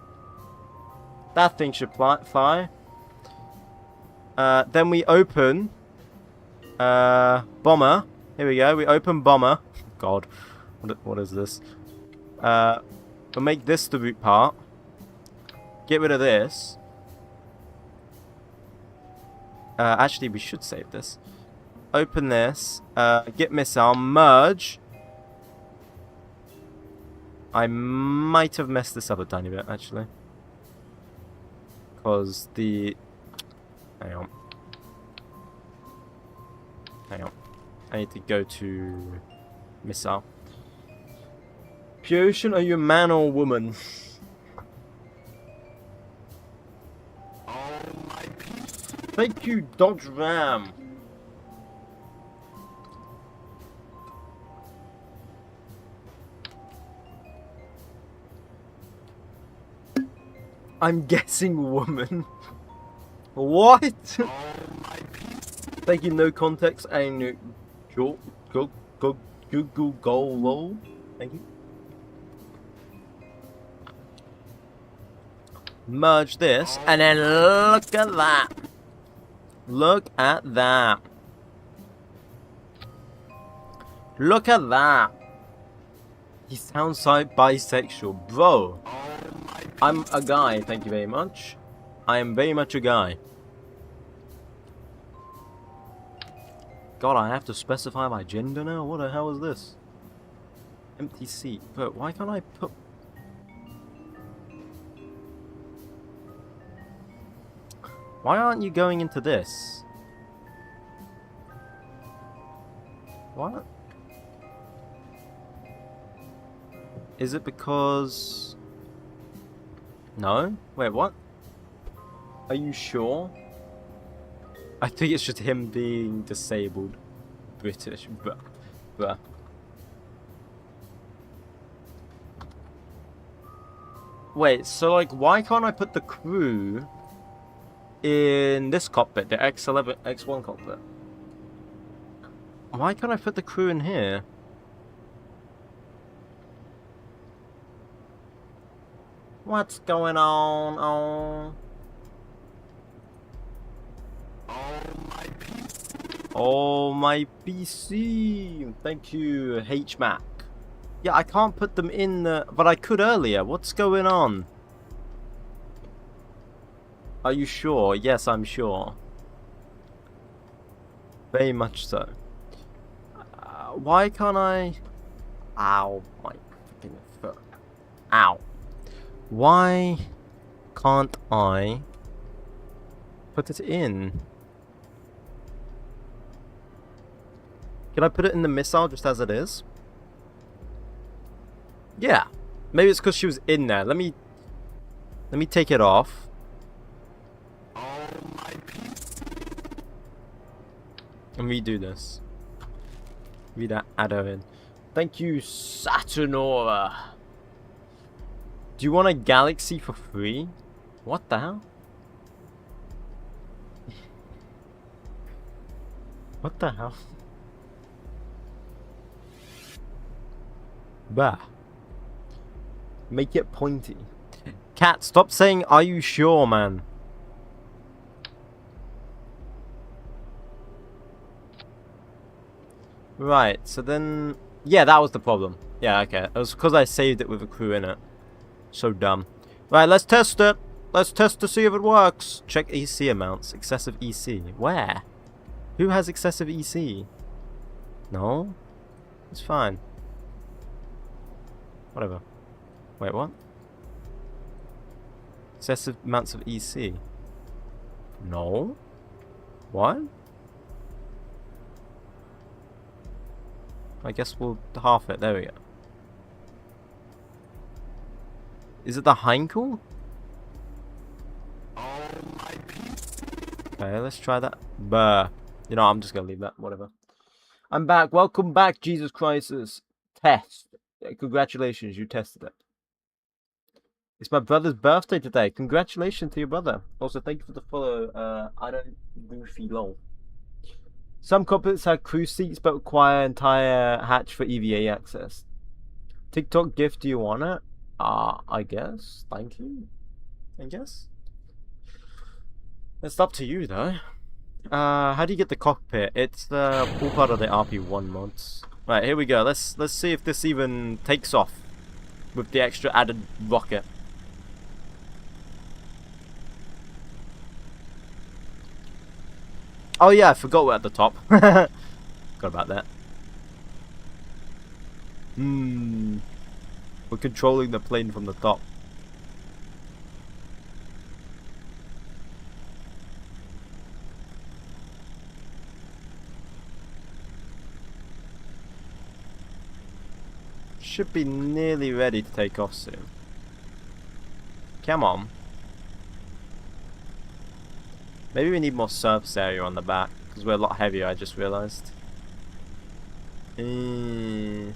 That thing should fly. Then we open bomber. Here we go. We open bomber. God, what is this? We'll make this the root part. Get rid of this. Actually, we should save this. Open this. Get missile. Merge. I might have messed this up a tiny bit, actually. Because the... Hang on. Hang on. I need to go to missile. Pyocean, are you a man or a woman? Thank you, Dodge Ram. I'm guessing woman. What? Thank you, no context, and Google goal. Thank you. Merge this, and then look at that. Look at that. Look at that. He sounds like bisexual, bro. I'm a guy. Thank you very much. I am very much a guy. God, I have to specify my gender now? What the hell is this? Empty seat. But why can't I put... Why aren't you going into this? What? Is it because... No? Wait, what? Are you sure? I think it's just him being disabled. British. Bruh. Wait, so like, why can't I put the crew in this cockpit, the X11, X1 cockpit? Why can't I put the crew in here? What's going on? Oh, my PC. Thank you, 𝐏𝐫𝐸. Yeah, I can't put them in the... But I could earlier. What's going on? Are you sure? Yes, I'm sure. Very much so. Why can't I... Ow, my freaking foot. Ow. Why can't I put it in? Can I put it in the missile just as it is? Yeah. Maybe it's because she was in there. Let me take it off. And redo this. Read that adder in. Thank you, Saturnora. Do you want a galaxy for free? What the hell? What the hell? Bah. Make it pointy. Cat, stop saying, are you sure, man? Right, so then... Yeah, that was the problem. Yeah, okay. It was because I saved it with a crew in it. So dumb. Right, let's test it. Let's test to see if it works. Check EC amounts. Excessive EC. Where? Who has excessive EC? No? It's fine. Whatever. Wait, what? Excessive amounts of EC. No? What? I guess we'll half it. There we go. Is it the 𝐏𝐽𝐬? Okay, let's try that. Buh. You know, I'm just gonna leave that. Whatever. I'm back. Welcome back, Jesus Christ's test. Congratulations, you tested it. It's my brother's birthday today. Congratulations to your brother. Also, thank you for the follow. I don't goofy lol. Some cockpits have crew seats but require entire hatch for EVA access. TikTok gift, do you want it? I guess. Thank you. I guess. It's up to you though. How do you get the cockpit? It's all part of the RP1 mods. Right, here we go. Let's see if this even takes off with the extra added rocket. Oh yeah, I forgot we're at the top. Forgot about that. We're controlling the plane from the top. Should be nearly ready to take off soon. Come on. Maybe we need more surface area on the back, because we're a lot heavier, I just realised. Because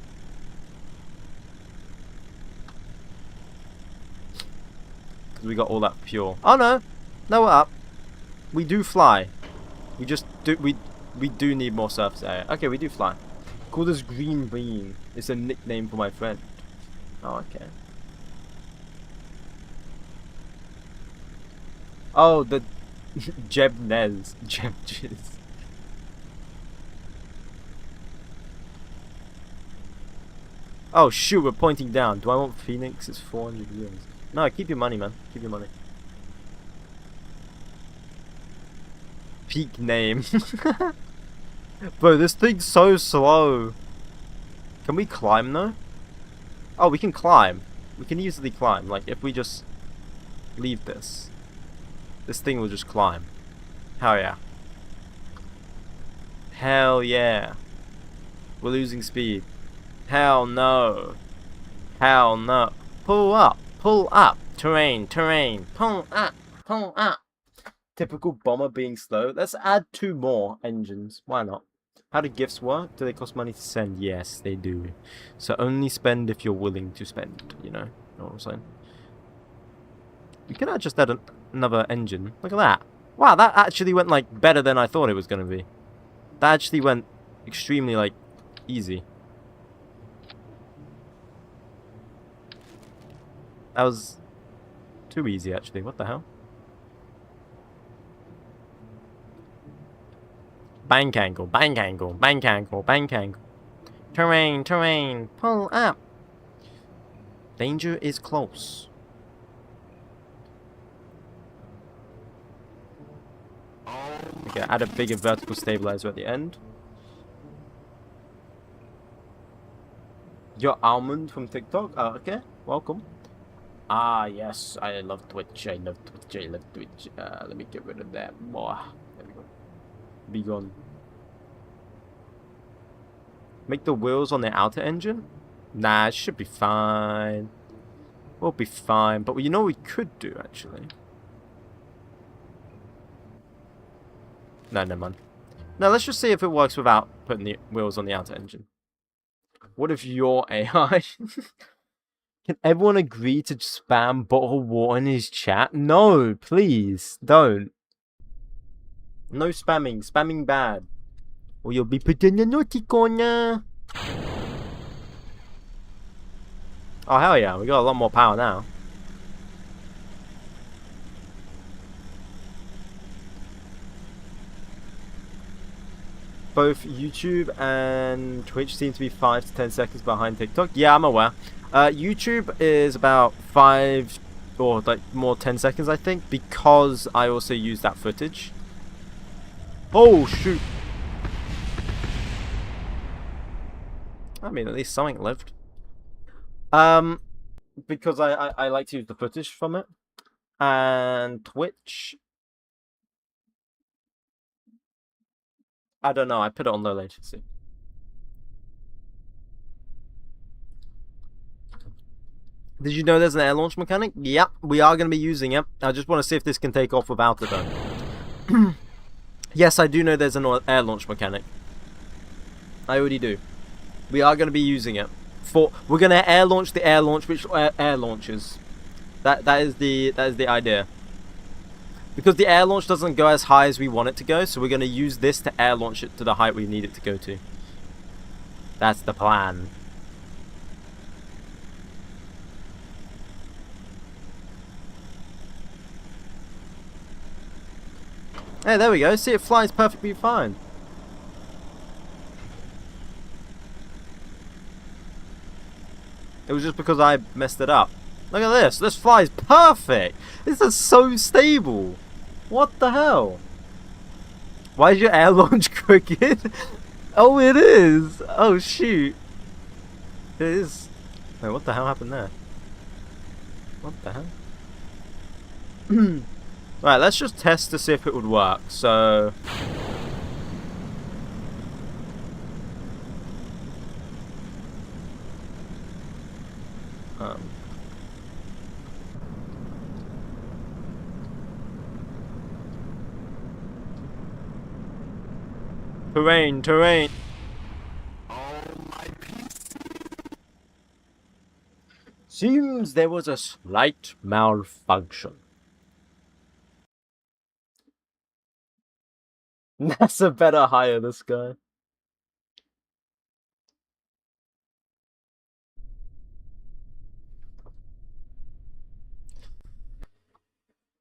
we got all that fuel. Oh no! No, we're up. We do fly. We just do, we do need more surface area. Okay, we do fly. Call this Green Bean. It's a nickname for my friend. Oh, okay. Oh, the... 𝐒𝐫𝐻𝐿. Oh shoot, we're pointing down. Do I want Phoenix? It's 400 years. No, keep your money, man. Keep your money. Peak name. Bro, this thing's so slow. Can we climb though? Oh, we can climb. We can easily climb. Like, if we just leave this. This thing will just climb. Hell yeah. Hell yeah. We're losing speed. Hell no. Hell no. Pull up. Pull up. Terrain. Terrain. Pull up. Pull up. Typical bomber being slow. Let's add 2 more engines. Why not? How do gifts work? Do they cost money to send? Yes, they do. So only spend if you're willing to spend. You know what I'm saying? We can just add another engine. Look at that. Wow, that actually went like better than I thought it was going to be. That actually went extremely like easy. That was too easy actually. What the hell? Bank angle, bank angle, bank angle, bank angle. Terrain, terrain, pull up. Danger is close. Okay, add a bigger vertical stabilizer at the end. You're Almond from TikTok? Oh, okay, welcome. Ah, yes, I love Twitch, I love Twitch, I love Twitch. Let me get rid of that more. There we go. Be gone. Make the wheels on the outer engine? Nah, it should be fine. We'll be fine. But you know what we could do, actually? No, never mind. Now let's just see if it works without putting the wheels on the outer engine. What if your AI... Can everyone agree to spam bottled water in his chat? No, please, don't. No spamming. Spamming bad. Or you'll be put in the naughty corner. Oh, hell yeah. We got a lot more power now. Both YouTube and Twitch seem to be 5 to 10 seconds behind TikTok. Yeah, I'm aware. YouTube is about 5 or like more 10 seconds, I think, because I also use that footage. Oh, shoot. I mean, at least something lived. Because I like to use the footage from it. And Twitch... I don't know, I put it on low latency. Did you know there's an air launch mechanic? Yep, we are going to be using it. I just want to see if this can take off without it though. Yes, I do know there's an air launch mechanic. I already do. We are going to be using it. We're going to air launch the air launch which air launches. That is the idea. Because the air launch doesn't go as high as we want it to go, so we're going to use this to air launch it to the height we need it to go to. That's the plan. Hey, there we go. See, it flies perfectly fine. It was just because I messed it up. Look at this. This flies perfect. This is so stable. What the hell? Why is your air launch crooked? Oh, it is. Oh, shoot. It is. Wait, what the hell happened there? What the hell? Right, let's just test to see if it would work. So... Terrain. Oh, my PC. Seems there was a slight malfunction. NASA better hire this guy.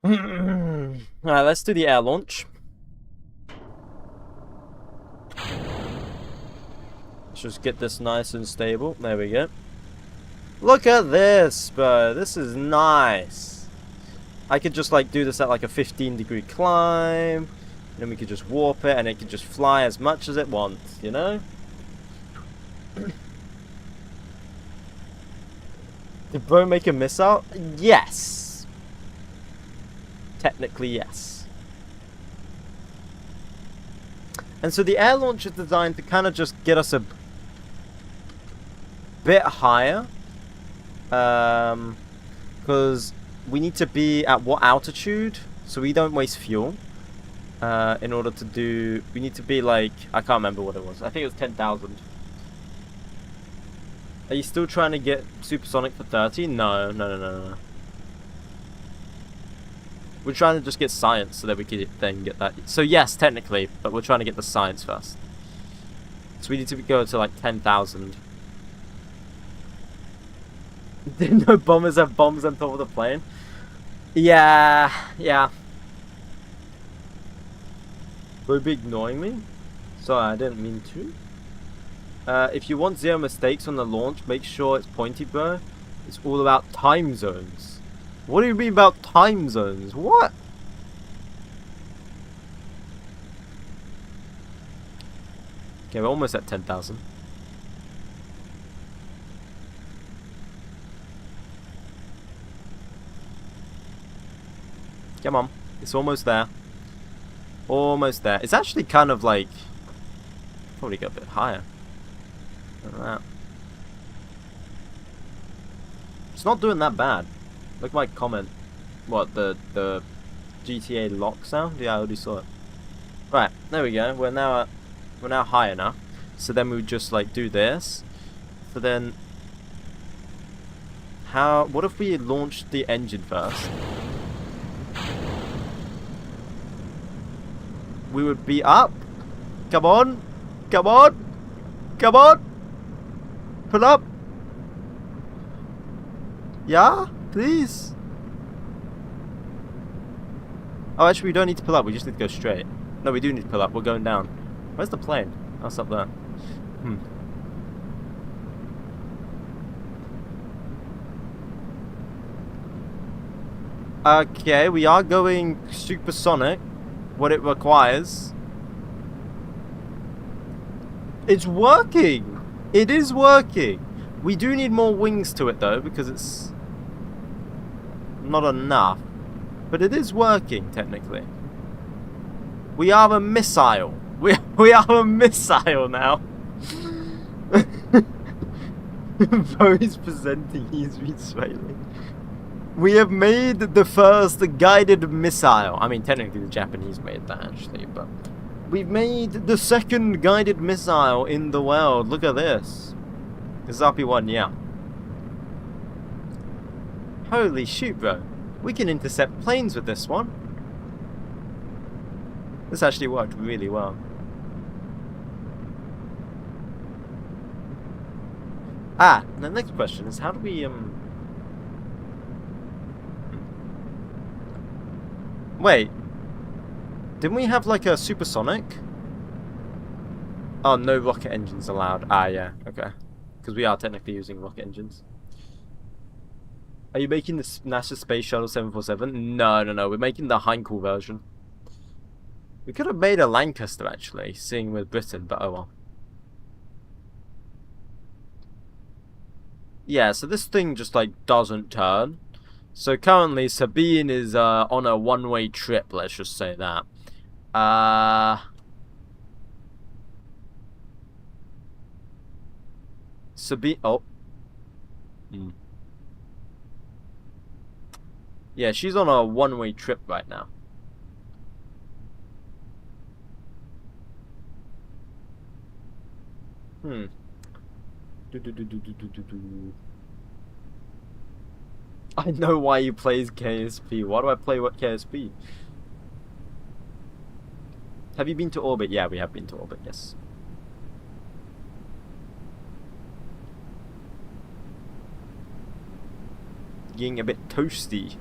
Alright, let's do the air launch. Let's just get this nice and stable. There we go. Look at this, bro. This is nice. I could just like do this at like a 15-degree climb. And then we could just warp it and it could just fly as much as it wants, you know? Did bro make a missile? Yes. Technically, yes. And so the air launch is designed to kind of just get us a bit higher. Because we need to be at what altitude so we don't waste fuel. In order to do... We need to be like... I can't remember what it was. I think it was 10,000. Are you still trying to get supersonic for 30? No. We're trying to just get science so that we can then get that. So yes, technically, but we're trying to get the science first. So we need to go to like 10,000. Didn't know bombers have bombs on top of the plane? Yeah. Will you be ignoring me? Sorry, I didn't mean to. If you want 0 mistakes on the launch, make sure it's pointy, bro. It's all about time zones. What do you mean about time zones? What? Okay, we're almost at 10,000. Come on. It's almost there. Almost there. It's actually kind of like... Probably go a bit higher than that. It's not doing that bad. Look at my comment. What, the GTA lock sound? Yeah, I already saw it. Right, there we go. We're now high enough. So then we would just like do this. So then, what if we launched the engine first? We would be up. Come on, come on, come on. Pull up. Yeah, please. Oh, actually, we don't need to pull up. We just need to go straight. No, we do need to pull up. We're going down. Where's the plane? Oh, it's up there. Okay, we are going supersonic. What it requires. It's working! It is working! We do need more wings to it though, because it's not enough. But it is working, technically. We are a missile. We are a missile now. Bo's presenting, he's been smiling. We have made the first guided missile. I mean, technically the Japanese made that actually, but we've made the second guided missile in the world. Look at this. This is RP1, yeah. Holy shoot, bro. We can intercept planes with this one. This actually worked really well. Ah, the next question is how do we Wait. Didn't we have like a supersonic? Oh, no rocket engines allowed. Ah, yeah, okay. Because we are technically using rocket engines. Are you making the NASA Space Shuttle 747? No, no, no. We're making the 𝐏𝐽𝐞 version. We could have made a Lancaster, actually, seeing with Britain, but oh well. Yeah, so this thing just, like, doesn't turn. So currently, Sabine is on a one-way trip, let's just say that. Sabine... Oh. Yeah, she's on a one-way trip right now. I know why he plays KSP. Why do I play what KSP? Have you been to orbit? Yeah, we have been to orbit, yes. Getting a bit toasty.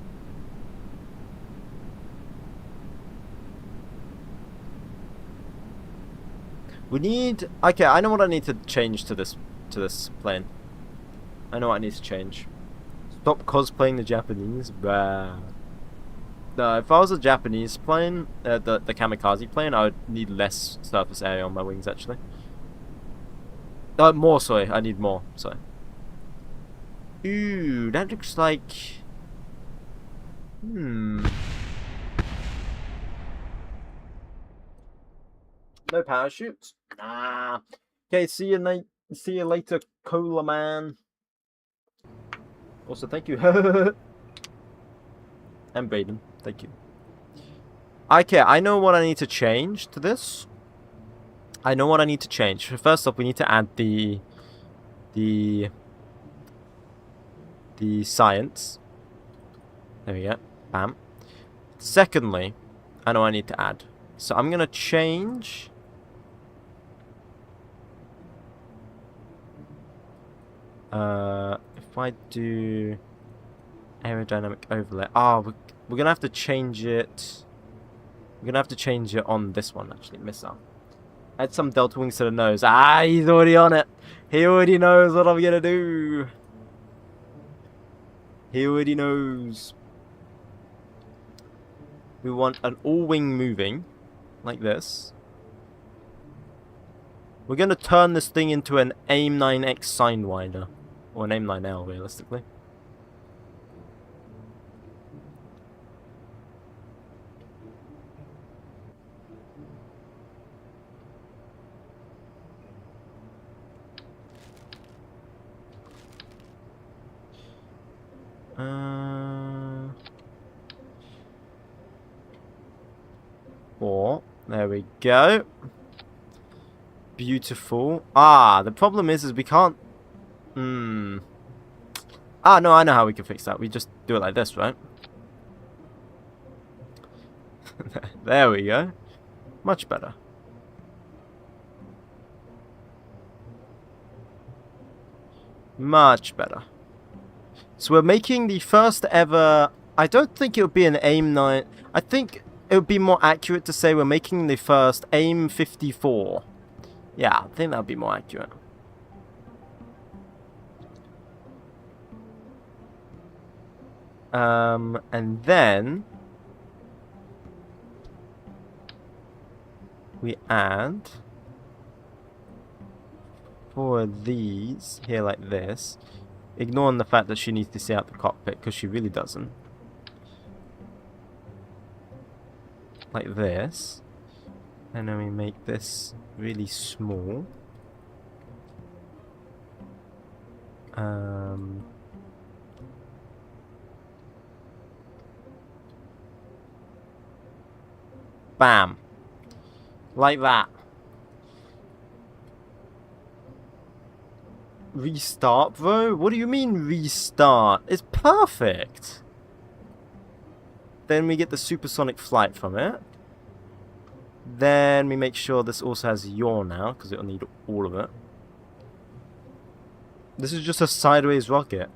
We need... Okay, I know what I need to change to this plane. I know what I need to change. Stop cosplaying the Japanese. Bah. No, if I was a Japanese plane, the kamikaze plane, I would need less surface area on my wings, actually. More, sorry. I need more, sorry. Ooh, that looks like... No parachutes? Nah. Okay, see you later, Cola Man. Also, thank you. And Braden, thank you. Okay, I know what I need to change to this. I know what I need to change. First off, we need to add the science. There we go. Bam. Secondly, I know I need to add. So I'm gonna change. If I do aerodynamic overlay, we're gonna have to change it. We're gonna have to change it on this one actually, missile. Add some delta wings to the nose. Ah, he's already on it. He already knows what I'm gonna do. He already knows. We want an all-wing moving, like this. We're gonna turn this thing into an AIM-9X Sidewinder. Or an AIM-9L, realistically. Or There we go. Beautiful. Ah, the problem is we can't... Ah, no, I know how we can fix that. We just do it like this, right? There we go. Much better. Much better. So we're making the first ever... I don't think it would be an AIM 9... I think it would be more accurate to say we're making the first AIM 54. Yeah, I think that would be more accurate. And then... we add... for these here like this, ignoring the fact that she needs to see out the cockpit because she really doesn't. Like this. And then we make this really small. Bam. Like that. Restart, bro? What do you mean restart? It's perfect. Then we get the supersonic flight from it. Then we make sure this also has yaw now, because it'll need all of it. This is just a sideways rocket.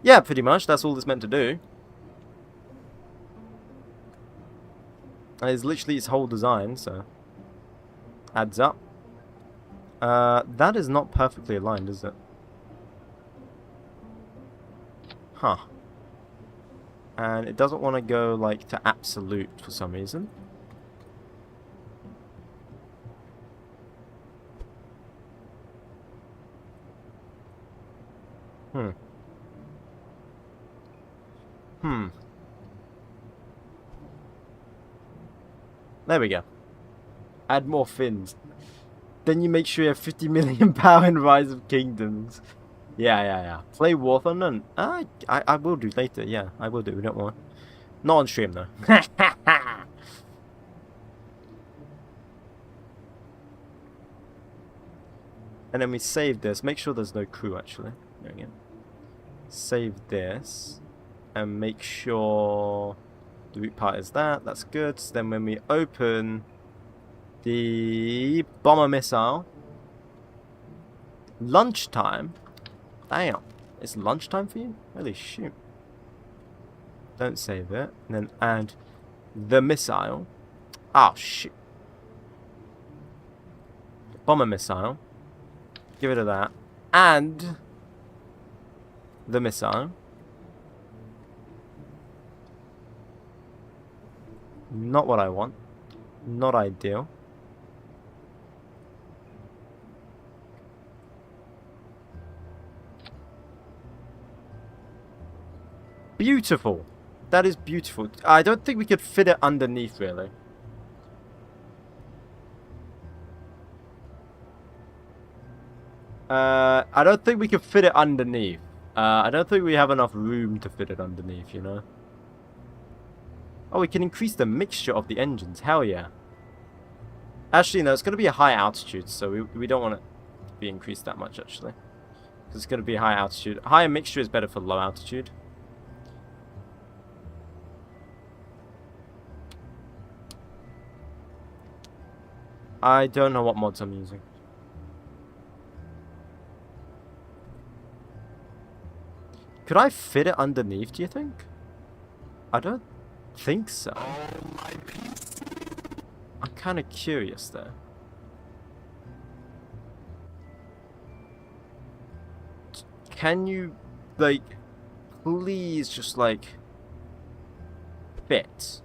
Yeah, pretty much. That's all it's meant to do. And it's literally its whole design, so... adds up. That is not perfectly aligned, is it? Huh. And it doesn't want to go, like, to absolute for some reason. There we go. Add more fins. Then you make sure you have 50 million power in Rise of Kingdoms. Yeah. Play War Thunder? I will do later, yeah. I will do, we don't want. Not on stream, though. And then we save this. Make sure there's no crew, actually. There we go. Save this. And make sure the root part is that. That's good. So then when we open the bomber missile, lunchtime. Damn. It's lunchtime for you? Holy shoot. Don't save it. And then add the missile. Oh, shoot. Bomber missile. Give it a that. And the missile. Not what I want. Not ideal. Beautiful. That is beautiful. I don't think we could fit it underneath, really. I don't think we could fit it underneath. I don't think we have enough room to fit it underneath, you know. Oh, we can increase the mixture of the engines. Hell yeah. Actually, no, it's going to be a high altitude, so we don't want it to be increased that much, actually. Because it's going to be a high altitude. Higher mixture is better for low altitude. I don't know what mods I'm using. Could I fit it underneath, do you think? I don't think so. I'm kind of curious there. Can you, like, please just, like, fit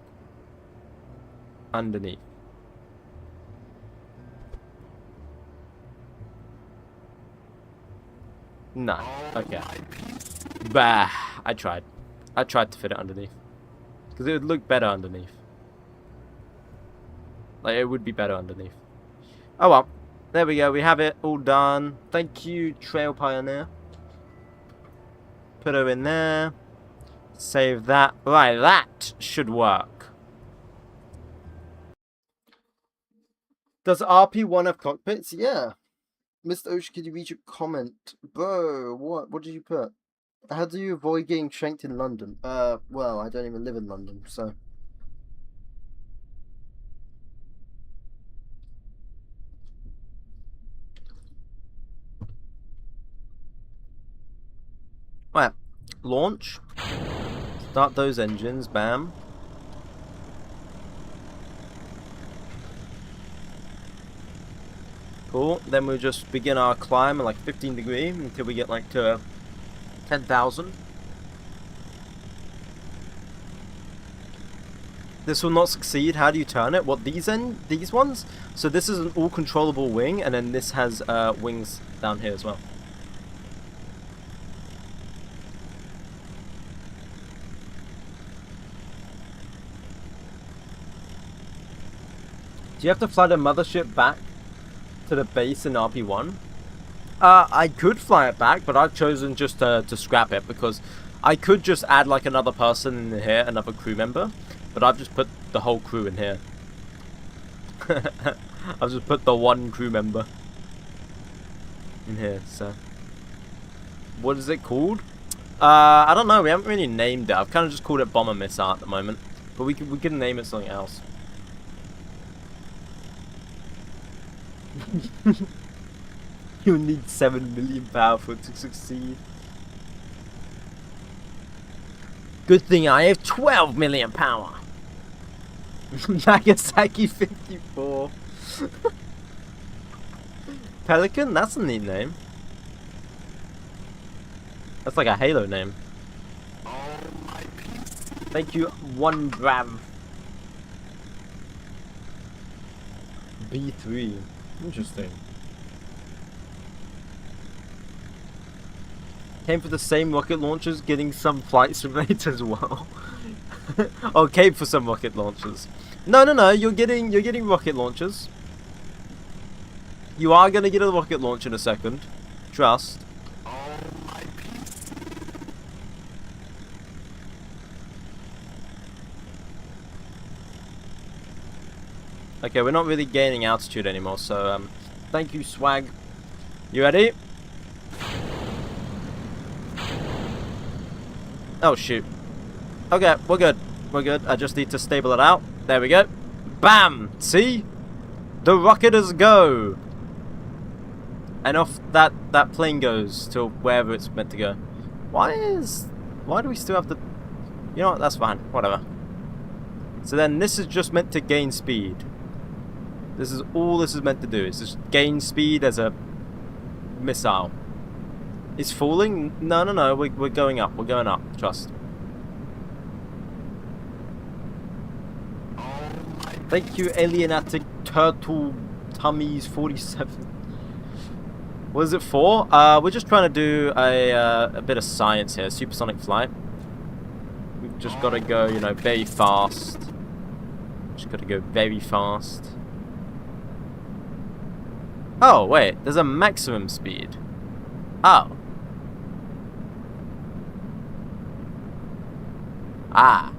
underneath? No. Okay. Bah. I tried. I tried to fit it underneath. Because it would look better underneath. Like, it would be better underneath. Oh well. There we go. We have it all done. Thank you, Trail Pioneer. Put her in there. Save that. Right, that should work. Does RP1 have cockpits? Yeah. Mr. Ocean, could you read your comment? Bro, what did you put? How do you avoid getting shanked in London? Well, I don't even live in London, so. Right. Launch. Start those engines, bam. Cool. Then we'll just begin our climb at like 15 degrees until we get like to 10,000. This will not succeed. How do you turn it? What, these ones? So this is an all controllable wing, and then this has wings down here as well. Do you have to fly the mothership back to the base in RP1? I could fly it back, but I've chosen just to scrap it because I could just add like another person in here, another crew member, but I've just put the whole crew in here. I've just put the one crew member in here, so. What is it called? I don't know, we haven't really named it. I've kind of just called it Bomber Missile at the moment, but we can name it something else. You need 7 million power for it to succeed. Good thing I have 12 million power. Nagasaki 54. Pelican? That's a neat name. That's like a Halo name. Thank you, 1 Brav. B3. Interesting. Came for the same rocket launchers, getting some flight simulator as well. Oh, came for some rocket launchers. No, you're getting rocket launchers. You are gonna get a rocket launch in a second. Trust. Okay, we're not really gaining altitude anymore, so thank you, Swag. You ready? Oh shoot. Okay, we're good. We're good. I just need to stable it out. There we go. Bam! See? The rocketers go! And off that plane goes to wherever it's meant to go. Why do we still have the... You know what, that's fine. Whatever. So then this is just meant to gain speed. This is all this is meant to do. It's just gain speed as a missile. It's falling? No. We're going up. We're going up. Trust. Thank you, Alienatic Turtle Tummies 47. What is it for? We're just trying to do a bit of science here. Supersonic flight. We've just got to go, you know, very fast. Just got to go very fast. Oh, wait. There's a maximum speed. Oh. Ah.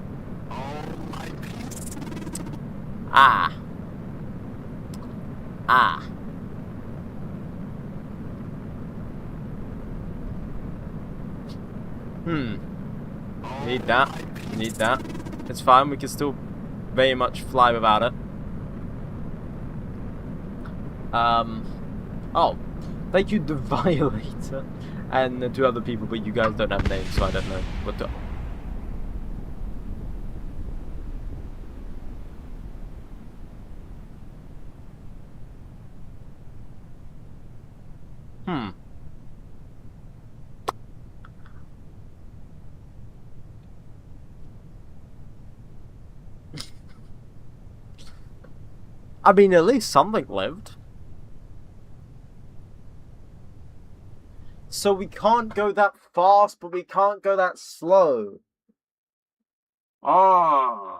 Ah. Ah. Need that. Need that. It's fine. We can still very much fly without it. Oh. Thank you, the Violator. And the 2 other people, but you guys don't have names, so I don't know what to... I mean, at least something lived. So we can't go that fast, but we can't go that slow. Ah.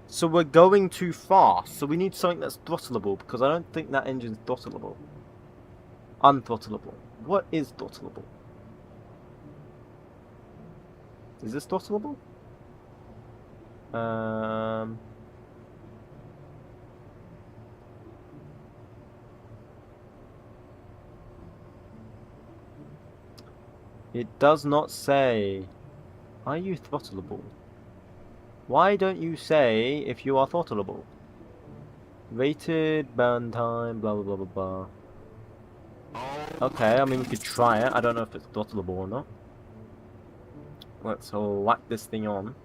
So we're going too fast. So we need something that's throttleable, because I don't think that engine's throttleable. Unthrottleable. What is throttleable? Is this throttleable? It does not say. Are you throttleable? Why don't you say if you are throttleable? Rated burn time, blah blah blah blah blah. Okay, I mean we could try it. I don't know if it's throttleable or not. Let's whack this thing on.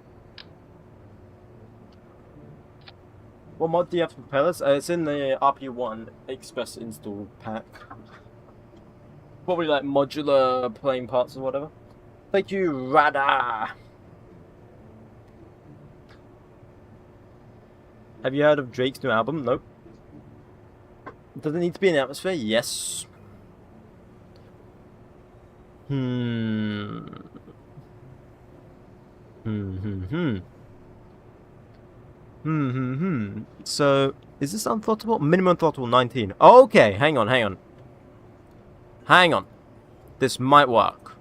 What mod do you have for propellers? It's in the RP1 Express install pack. Probably like modular plane parts or whatever. Thank you, Radar. Have you heard of Drake's new album? Nope. Does it need to be in the atmosphere? Yes. So, is this unthoughtable? Minimum throttle 19. Okay, hang on. Hang on. This might work.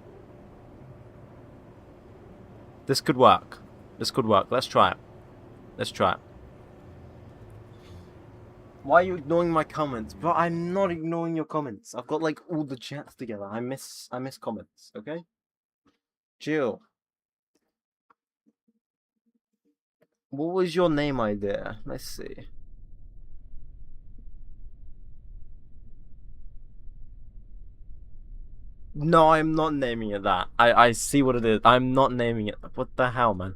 This could work. Let's try it. Why are you ignoring my comments? Bro, I'm not ignoring your comments. I've got like all the chats together. I miss comments, okay? Chill. What was your name idea? Let's see. No, I'm not naming it that. I see what it is. I'm not naming it. What the hell, man?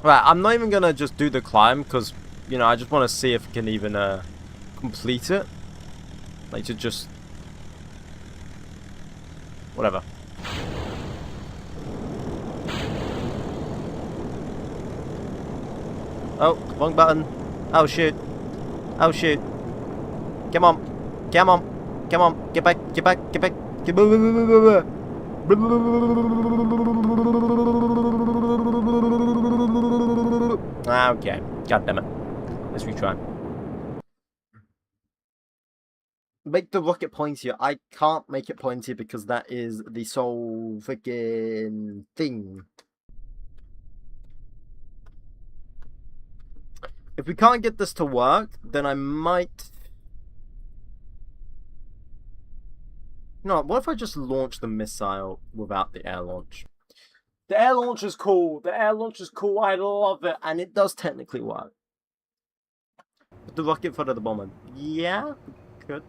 Right, I'm not even gonna just do the climb because, you know, I just want to see if I can even complete it. Like to just whatever. Oh, wrong button. Oh shoot. Come on. Get back. Okay. God damn it. Let's retry. Make the rocket pointier. I can't make it pointier because that is the sole freaking thing. If we can't get this to work, then I might... No, what if I just launch the missile without the air launch? The air launch is cool. I love it. And it does technically work. Put the rocket in front of the bomber. Yeah, we could.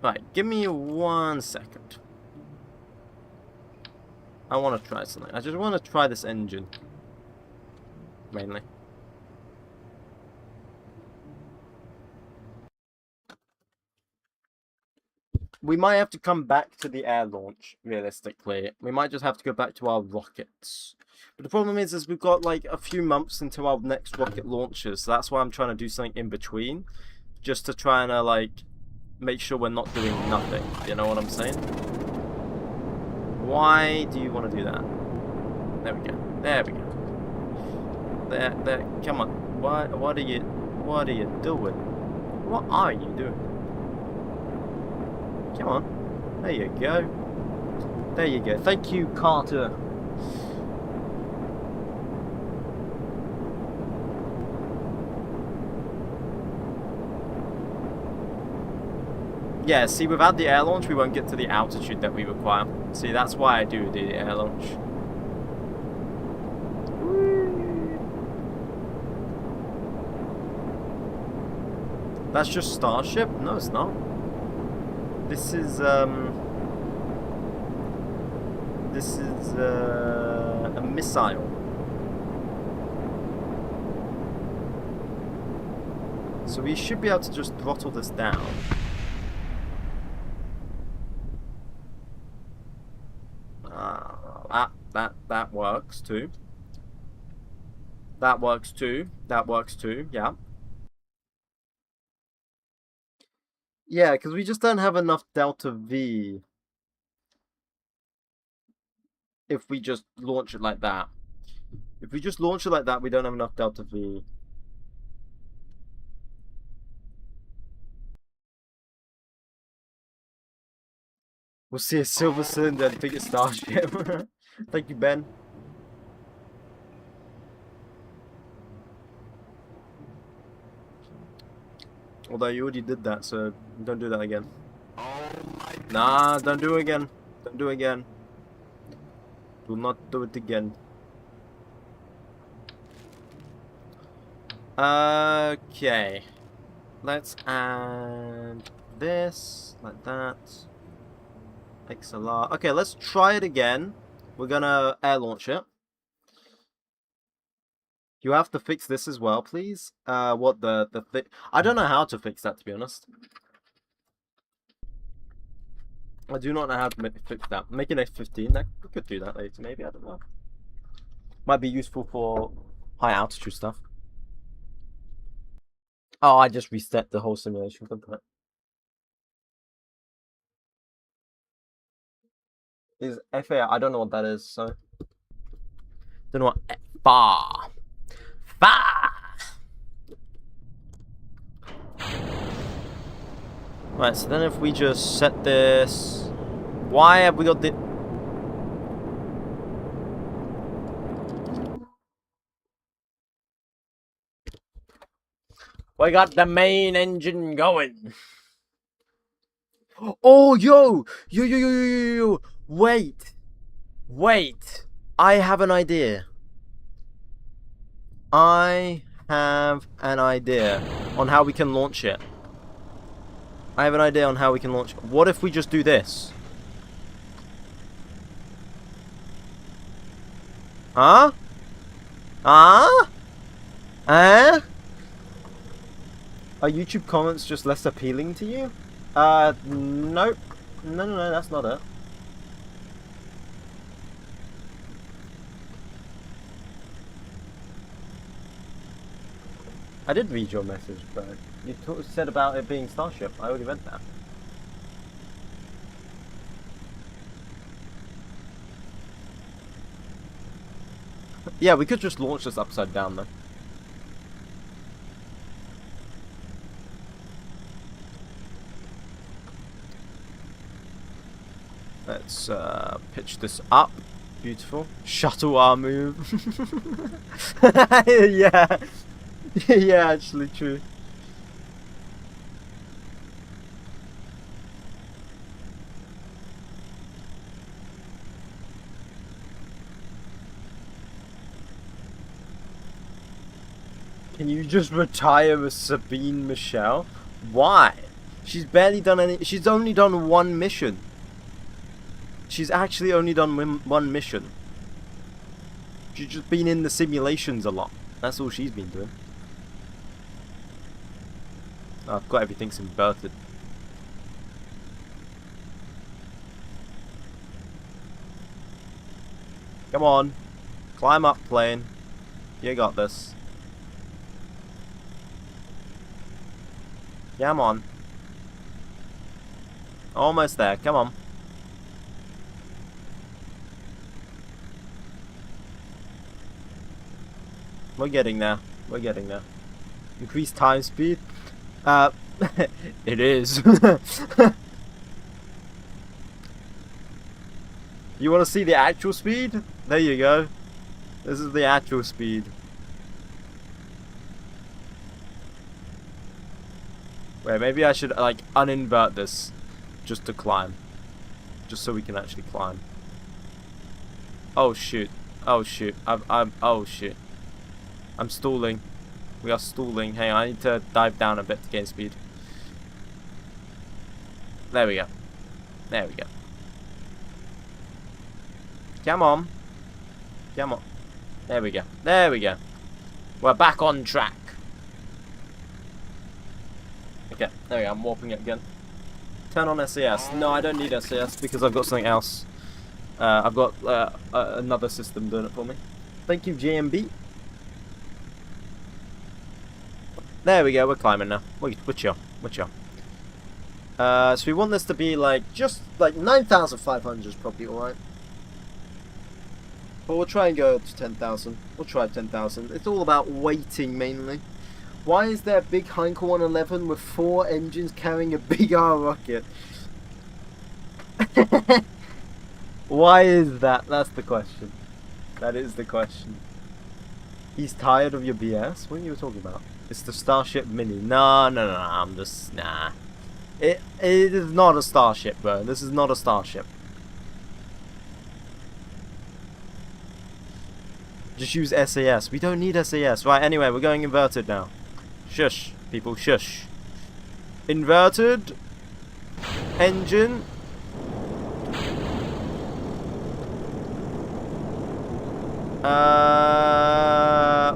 Right, give me 1 second. I want to try something. I just want to try this engine. Mainly. We might have to come back to the air launch, realistically. We might just have to go back to our rockets. But the problem is we've got like a few months until our next rocket launches. So that's why I'm trying to do something in between. Just to try and like make sure we're not doing nothing. You know what I'm saying? Why do you want to do that? There we go. There. Come on. What are you doing? What are you doing? Come on. There you go. Thank you, Carter. Yeah, see, without the air launch, we won't get to the altitude that we require. See, that's why I do the air launch. That's just Starship? No, it's not. This is a missile. So we should be able to just throttle this down. That works too. That works too, yeah. Yeah, because we just don't have enough delta V if we just launch it like that. If we just launch it like that, we don't have enough delta V. We'll see a silver cylinder and think it's Starship. Thank you, Ben. Although you already did that, so don't do that again. Nah, don't do it again. Don't do it again. Do not do it again. Okay. Let's add this, like that. XLR. Okay, let's try it again. We're gonna air launch it. You have to fix this as well, please. What the I don't know how to fix that, to be honest. I do not know how to fix that. Make an F15. That we could do that later, maybe. I don't know. Might be useful for high altitude stuff. Oh, I just reset the whole simulation. Is FA? I don't know what that is. So don't know what far. Right, so then if we just set this... Why have we got the... We got the main engine going. Oh, yo! Yo! Wait! I have an idea. I have an idea on how we can launch it. What if we just do this? Huh? Are YouTube comments just less appealing to you? Nope. No, that's not it. I did read your message, but you said about it being Starship. I already read that. Yeah, we could just launch this upside down, though. Let's pitch this up. Beautiful. Shuttle arm move. Yeah. Yeah, actually true. Can you just retire with Sabine Michelle? Why? She's barely done any. She's only done one mission. She's actually only done one mission. She's just been in the simulations a lot. That's all she's been doing. Oh, I've got everything's inverted. Come on. Climb up, plane. You got this. Yeah, I'm on. Almost there. Come on. We're getting there. Increase time speed. It is. You want to see the actual speed? There you go. This is the actual speed. Wait, maybe I should like uninvert this just to climb. Just so we can actually climb. Oh shoot. Oh shoot. Oh shit. I'm stalling. We are stalling. Hey, I need to dive down a bit to gain speed. There we go. There we go. Come on. Come on. There we go. There we go. We're back on track. Okay, there we go. I'm warping it again. Turn on SAS. No, I don't need SAS because I've got something else. I've got another system doing it for me. Thank you, JMB. There we go, we're climbing now. We're chill. So we want this to be like, just like 9,500 is probably alright. But we'll try and go to 10,000. We'll try 10,000. It's all about weighting mainly. Why is there a big Heinkel 111 with 4 engines carrying a big R rocket? Why is that? That's the question. That is the question. He's tired of your BS? What are you talking about? It's the Starship Mini. No, I'm just... Nah. It is not a starship, bro. This is not a starship. Just use SAS. We don't need SAS. Right, anyway, we're going inverted now. Shush, people, shush. Inverted. Engine.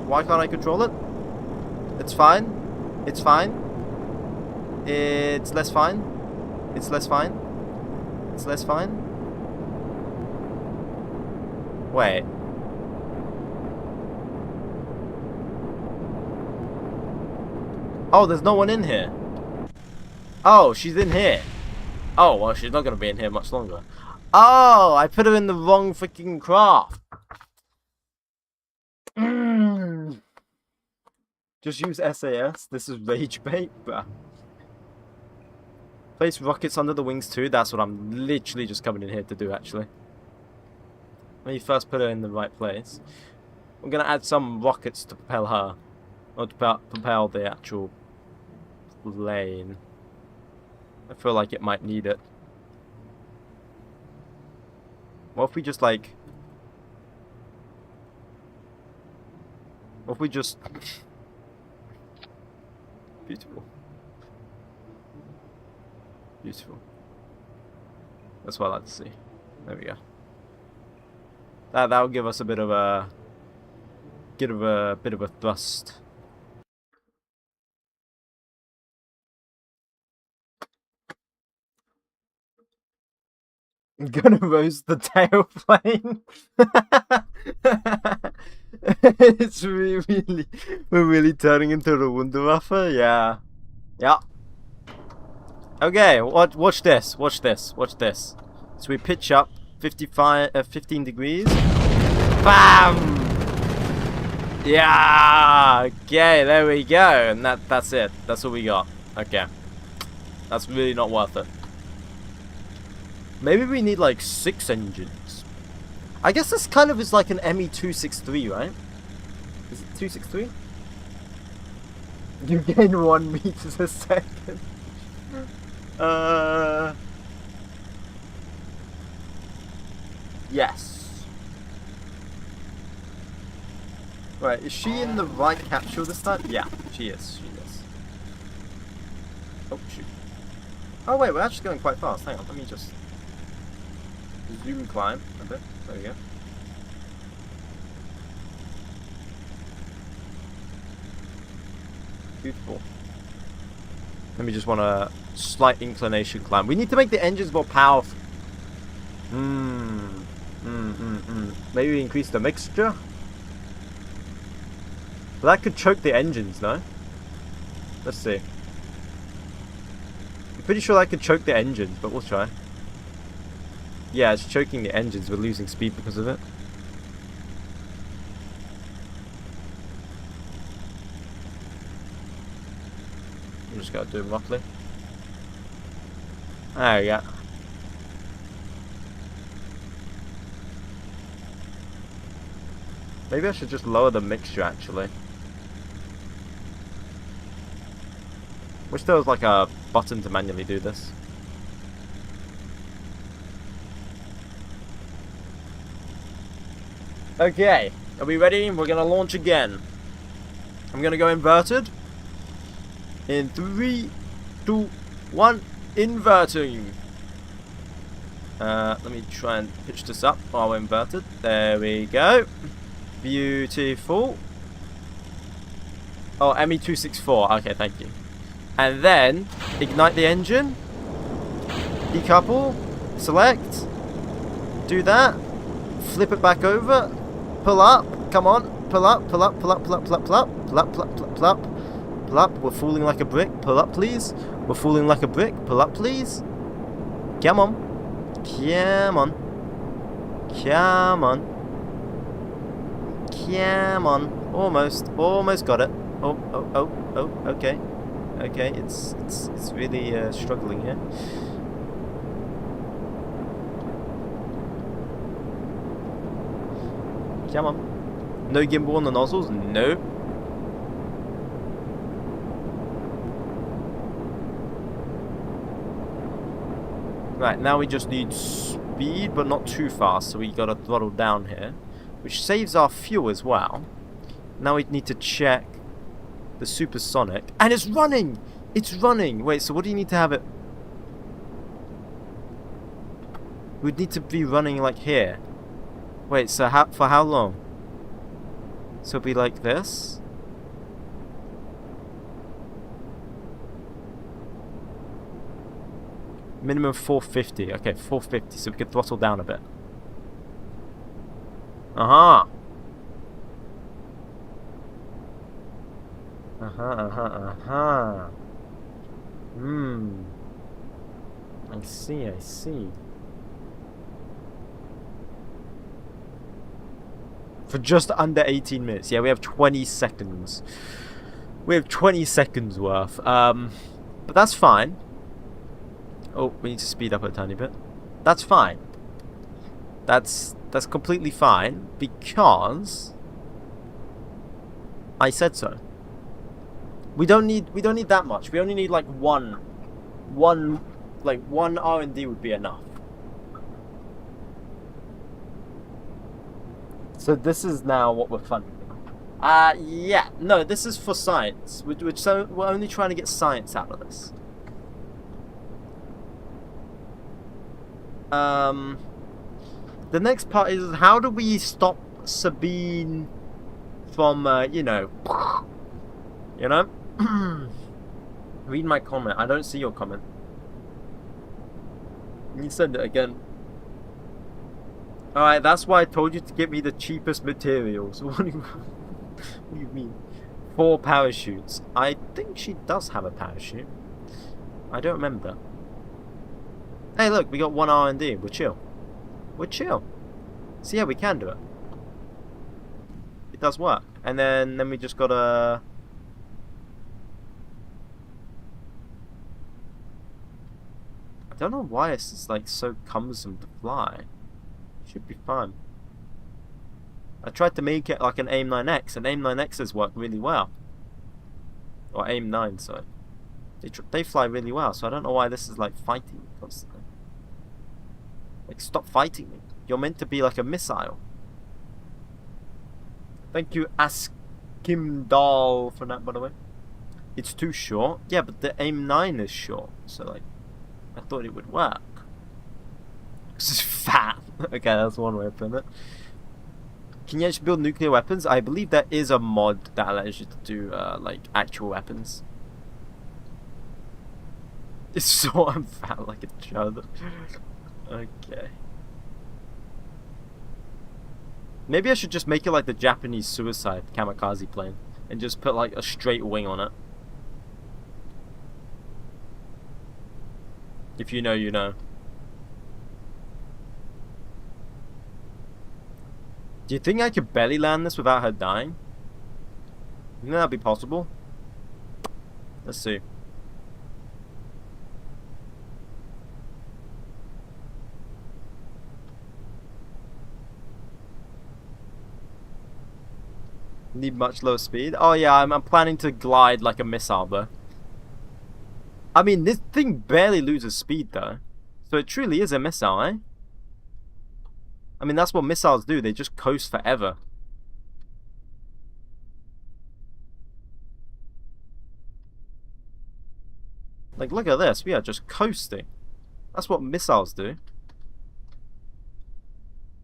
Why can't I control it? It's fine. It's fine. It's less fine. It's less fine. It's less fine. Wait. Oh, there's no one in here. Oh, she's in here. Oh, well, she's not going to be in here much longer. Oh, I put her in the wrong freaking craft. Just use SAS. This is rage bait, bruh. Place rockets under the wings too. That's what I'm literally just coming in here to do, actually. Let me first put her in the right place. I'm going to add some rockets to propel her. Or to propel the actual plane. I feel like it might need it. What if we just like... What if we just... Beautiful. Beautiful. That's what I like to see. There we go. That'll give us a bit of a... bit of a thrust. I'm gonna roast the tailplane. It's really, we're really turning into the Wunderwaffe. Yeah, yeah. Okay, watch this. Watch this. Watch this. So we pitch up 15 degrees. Bam! Yeah. Okay, there we go. And that's it. That's what we got. Okay. That's really not worth it. Maybe we need like 6 engines. I guess this kind of is like an ME263, right? Is it 263? You gain 1 meters a second. Yes. Right, is she in the right capsule this time? Yeah, she is. She is. Oh, shoot. Oh, wait, we're actually going quite fast. Hang on, let me just... zoom climb a bit. There we go. Beautiful. Let me just want a slight inclination climb. We need to make the engines more powerful. Maybe we increase the mixture? But that could choke the engines, no? Let's see. I'm pretty sure that could choke the engines, but we'll try. Yeah, it's choking the engines. We're losing speed because of it. I'm just going to do it roughly. There we go. Maybe I should just lower the mixture, actually. Wish there was like a button to manually do this. Okay, are we ready? We're gonna launch again. I'm gonna go inverted. In 3, 2, 1, inverting. Let me try and pitch this up while we're inverted. There we go. Beautiful. Oh, ME264. Okay, thank you. And then ignite the engine. Decouple. Select. Do that. Flip it back over. Pull up. Come on. Pull up. Pull up. Pull up. Pull up. Pull up. Pull up. Pull up. Pull up. Pull up. Pull up. Pull up. We're falling like a brick. Pull up, please. We're falling like a brick. Pull up, please. Come on. Come on. Come on. Come on. Almost. Almost got it. Oh. Oh. Oh. Oh. Okay. Okay. It's really struggling here. Come on. No gimbal on the nozzles? No. Right, now we just need speed, but not too fast, so we gotta throttle down here. Which saves our fuel as well. Now we need to check the supersonic. And it's running! It's running! Wait, so what do you need to have it? We'd need to be running like here. Wait, so for how long? So it'll be like this? Minimum 450. Okay, 450, so we can throttle down a bit. Uh-huh. I see, I see. For just under 18 minutes. Yeah, we have 20 seconds. We have 20 seconds worth. But that's fine. Oh, we need to speed up a tiny bit. That's fine. That's completely fine because I said so. We don't need that much. We only need like one R&D would be enough. So this is now what we're funding. Yeah, no, this is for science. We're only trying to get science out of this. The next part is how do we stop Sabine from, you know, read my comment. I don't see your comment. You send it again. Alright, that's why I told you to get me the cheapest materials. What do you mean? 4 parachutes. I think she does have a parachute. I don't remember. Hey, look, we got 1 R&D. We're chill. We're chill. So yeah, we can do it. It does work. And then we just gotta... I don't know why it's just like so cumbersome to fly. Should be fine. I tried to make it like an AIM-9X, and AIM-9Xs work really well. Or AIM-9, sorry. They fly really well, so I don't know why this is like fighting me constantly. Like, stop fighting me. You're meant to be like a missile. Thank you, Askimdal, for that, by the way. It's too short. Yeah, but the AIM-9 is short, so like, I thought it would work. This is fat. Okay, that's one way of putting it. Can you actually build nuclear weapons? I believe there is a mod that allows you to do like actual weapons. It's so I'm fat like a child. Okay. Maybe I should just make it like the Japanese suicide kamikaze plane and just put like a straight wing on it. If you know, you know. Do you think I could belly land this without her dying? You think that'd be possible? Let's see. Need much lower speed? Oh yeah, I'm planning to glide like a missile though. I mean, this thing barely loses speed though. So it truly is a missile, eh? I mean, that's what missiles do. They just coast forever. Like, look at this. We are just coasting. That's what missiles do.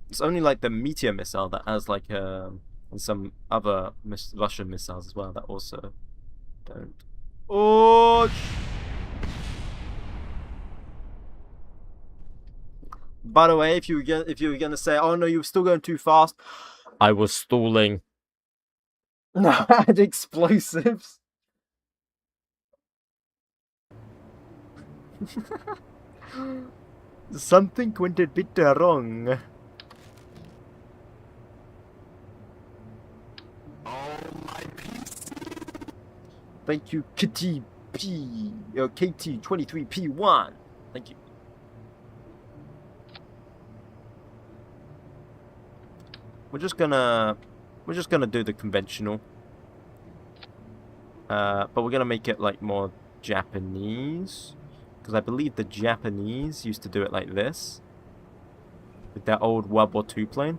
It's only like the Meteor missile that has like and some other Russian missiles as well that also don't. Oh! By the way, if you were gonna say, "Oh no, you were still going too fast," I was stalling. No, I had explosives. Something went a bit wrong. Thank you, KT23P1. Thank you. we're just gonna do the conventional. But we're gonna make it like more Japanese, because I believe the Japanese used to do it like this with their old World War II plane.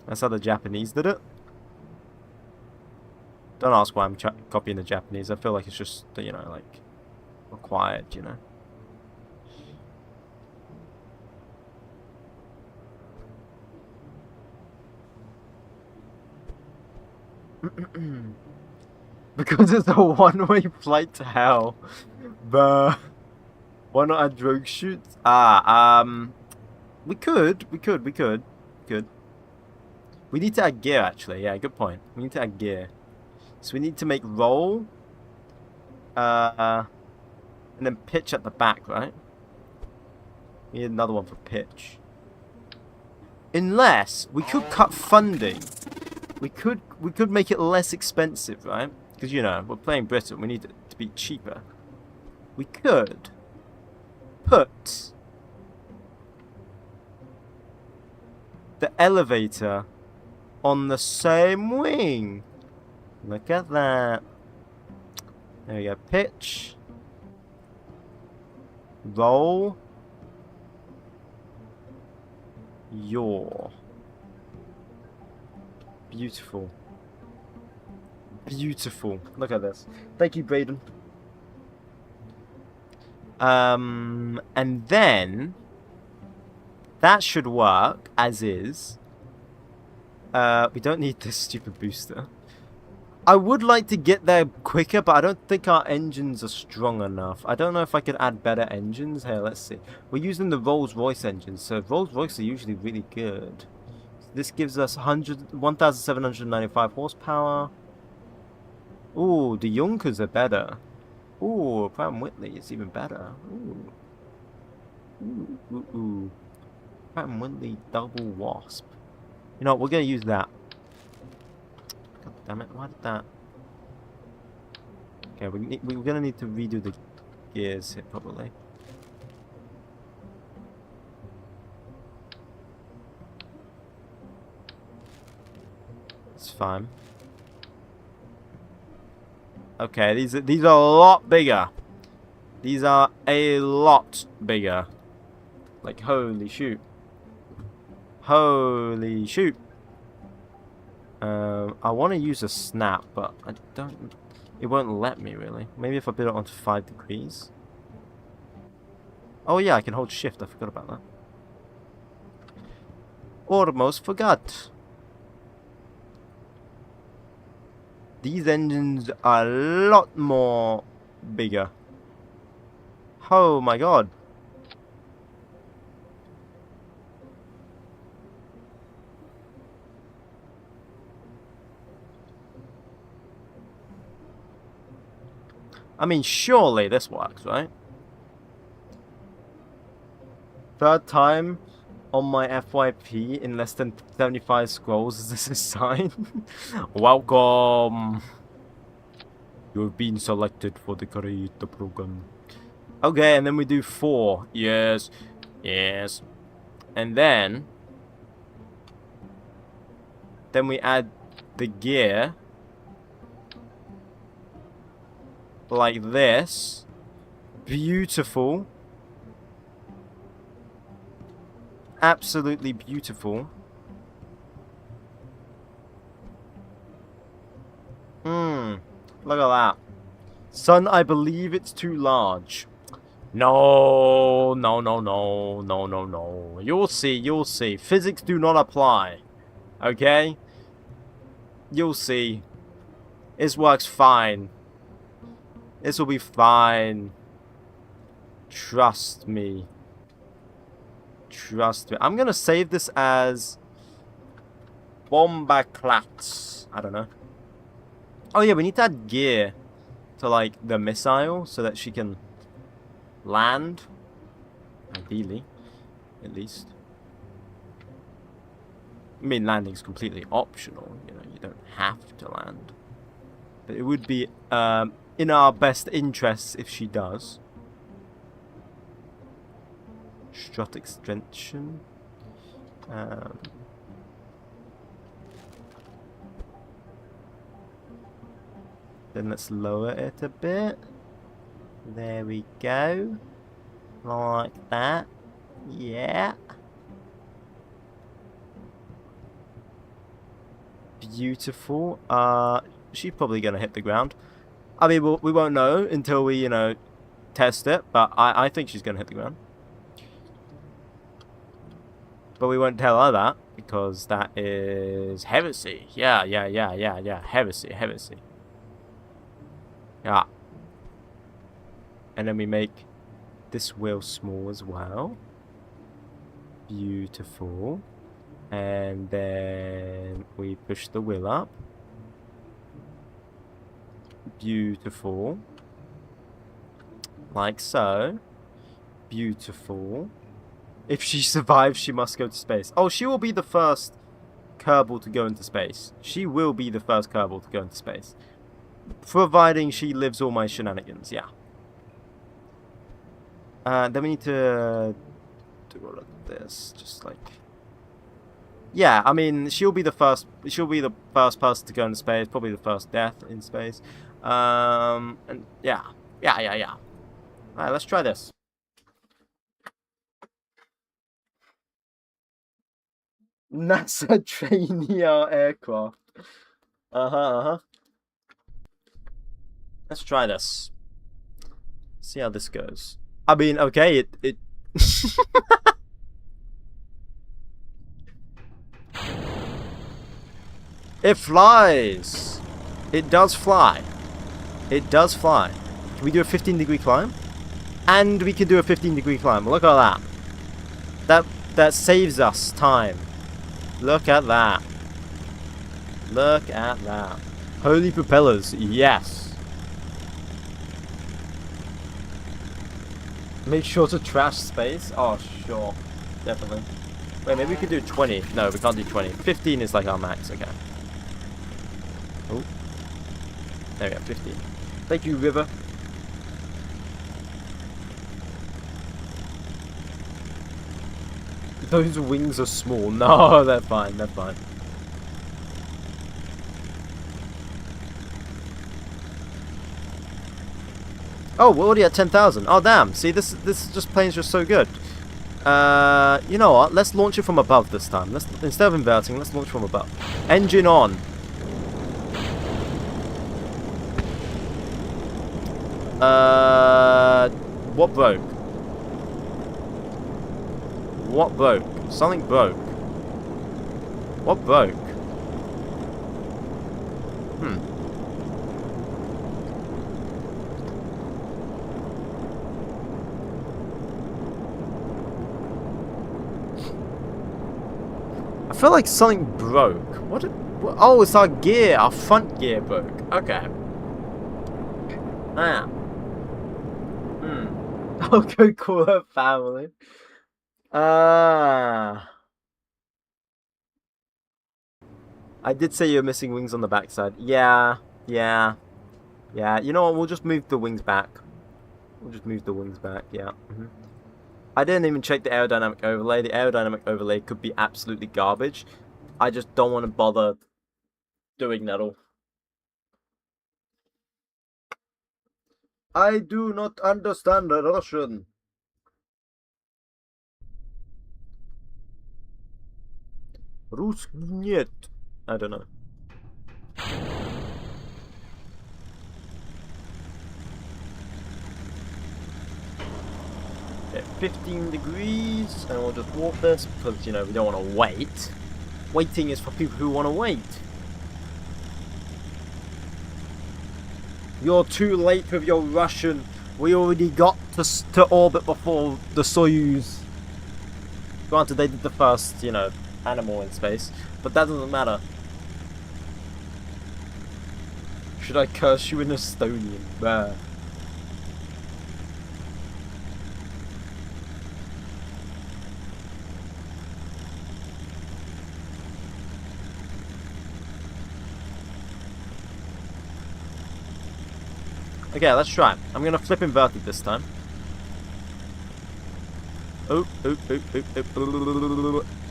That's how the Japanese did it. Don't ask why I'm copying the Japanese. I feel like it's just, you know, like required, you know. Because it's a one-way flight to hell. But why not add drogue shoots? We could. We need to add gear, actually. Yeah, good point. We need to add gear. So we need to make roll. And then pitch at the back, right? We need another one for pitch. Unless we could cut funding. We could make it less expensive, right? Because, you know, we're playing Britain. We need it to be cheaper. We could put the elevator on the same wing. Look at that. There we go. Pitch. Roll. Yaw. Beautiful. Beautiful. Look at this. Thank you, Braden. And then that should work as is. We don't need this stupid booster. I would like to get there quicker, but I don't think our engines are strong enough. I don't know if I could add better engines. Here, let's see. We're using the Rolls-Royce engines, so Rolls-Royce are usually really good. This gives us 1,795 horsepower. Ooh, the Junkers are better. Ooh, Pratt & Whitney is even better. Ooh. Pratt & Whitney double wasp. You know what, we're going to use that. God damn it, why did that... Okay, we're going to need to redo the gears here, probably. It's fine. Okay, these are a lot bigger. These are a lot bigger. Like, holy shoot. Holy shoot. I want to use a snap, but I don't... It won't let me, really. Maybe if I put it onto 5 degrees. Oh, yeah, I can hold shift. I forgot about that. Almost forgot. These engines are a lot more bigger. Oh my god. I mean, surely this works, right? Third time on my FYP in less than 75 scrolls. Is this a sign? Welcome. You've been selected for the creator program. Okay, and then we do 4. Yes. Yes. And then we add the gear. Like this. Beautiful. Absolutely beautiful. Look at that. Son, I believe it's too large. No. You'll see. Physics do not apply. Okay? You'll see. This works fine. This will be fine. Trust me. Trust me. I'm going to save this as Bombaclats. I don't know. Oh yeah, we need to add gear to like the missile so that she can land. Ideally. At least. I mean, landing is completely optional. You know, you don't have to land. But it would be in our best interests if she does. Strut extension. Um, then let's lower it a bit. There we go. Like that. Yeah. Beautiful. She's probably gonna hit the ground. I mean, we won't know until we, you know, test it. But I think she's gonna hit the ground. But we won't tell her that because that is heresy. Yeah. Heresy. Yeah. And then we make this wheel small as well. Beautiful. And then we push the wheel up. Beautiful. Like so. Beautiful. If she survives, she must go to space. Oh, she will be the first Kerbal to go into space. She will be the first Kerbal to go into space. Providing she lives all my shenanigans, yeah. Then we need to do all of this, just like... Yeah, I mean, she'll be the first person to go into space, probably the first death in space. And yeah. Alright, let's try this. NASA trainee aircraft. Let's try this. See how this goes. I mean, okay, it it flies. It does fly. It does fly. Can we do a 15-degree climb? And we can do a 15-degree climb. Look at that. That saves us time. Look at that. Look at that. Holy propellers, yes. Make sure to trash space. Oh, sure. Definitely. Wait, maybe we could do 20. No, we can't do 20. 15 is like our max, okay. Oh. There we go, 15. Thank you, River. Those wings are small. No, they're fine, they're fine. Oh, we're already at 10,000. Oh, damn. See, this just plane's just so good. You know what? Let's launch it from above this time. Instead of inverting, let's launch from above. Engine on. What broke? What broke? Something broke. What broke? I feel like something broke. What? Oh, it's our gear. Our front gear broke. Okay. Ah. I'll go call her family. Ah. I did say you're missing wings on the backside. Yeah. You know what? We'll just move the wings back. Yeah. I didn't even check the aerodynamic overlay. The aerodynamic overlay could be absolutely garbage. I just don't want to bother doing that all. I do not understand Russian. Rus нет. I don't know. Okay, 15 degrees, and we'll just walk this because, you know, we don't want to wait. Waiting is for people who want to wait. You're too late with your Russian. We already got to orbit before the Soyuz. Granted, they did the first, you know, animal in space, but that doesn't matter. Should I curse you in Estonian? Bah. Okay, let's try. I'm gonna flip inverted this time.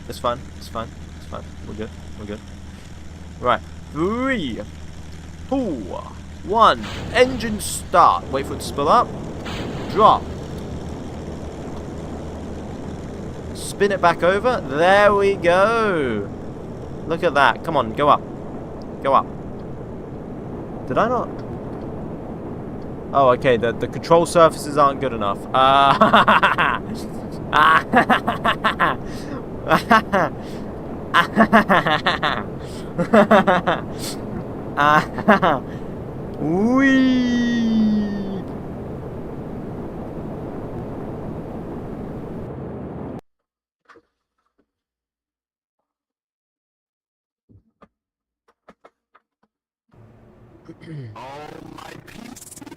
It's fine. It's fine. It's fine. We're good. We're good. Right. 3, 2, 1. Engine start. Wait for it to spill up. Drop. Spin it back over. There we go. Look at that. Come on. Go up. Go up. Did I not? Oh, okay. The control surfaces aren't good enough. Wee.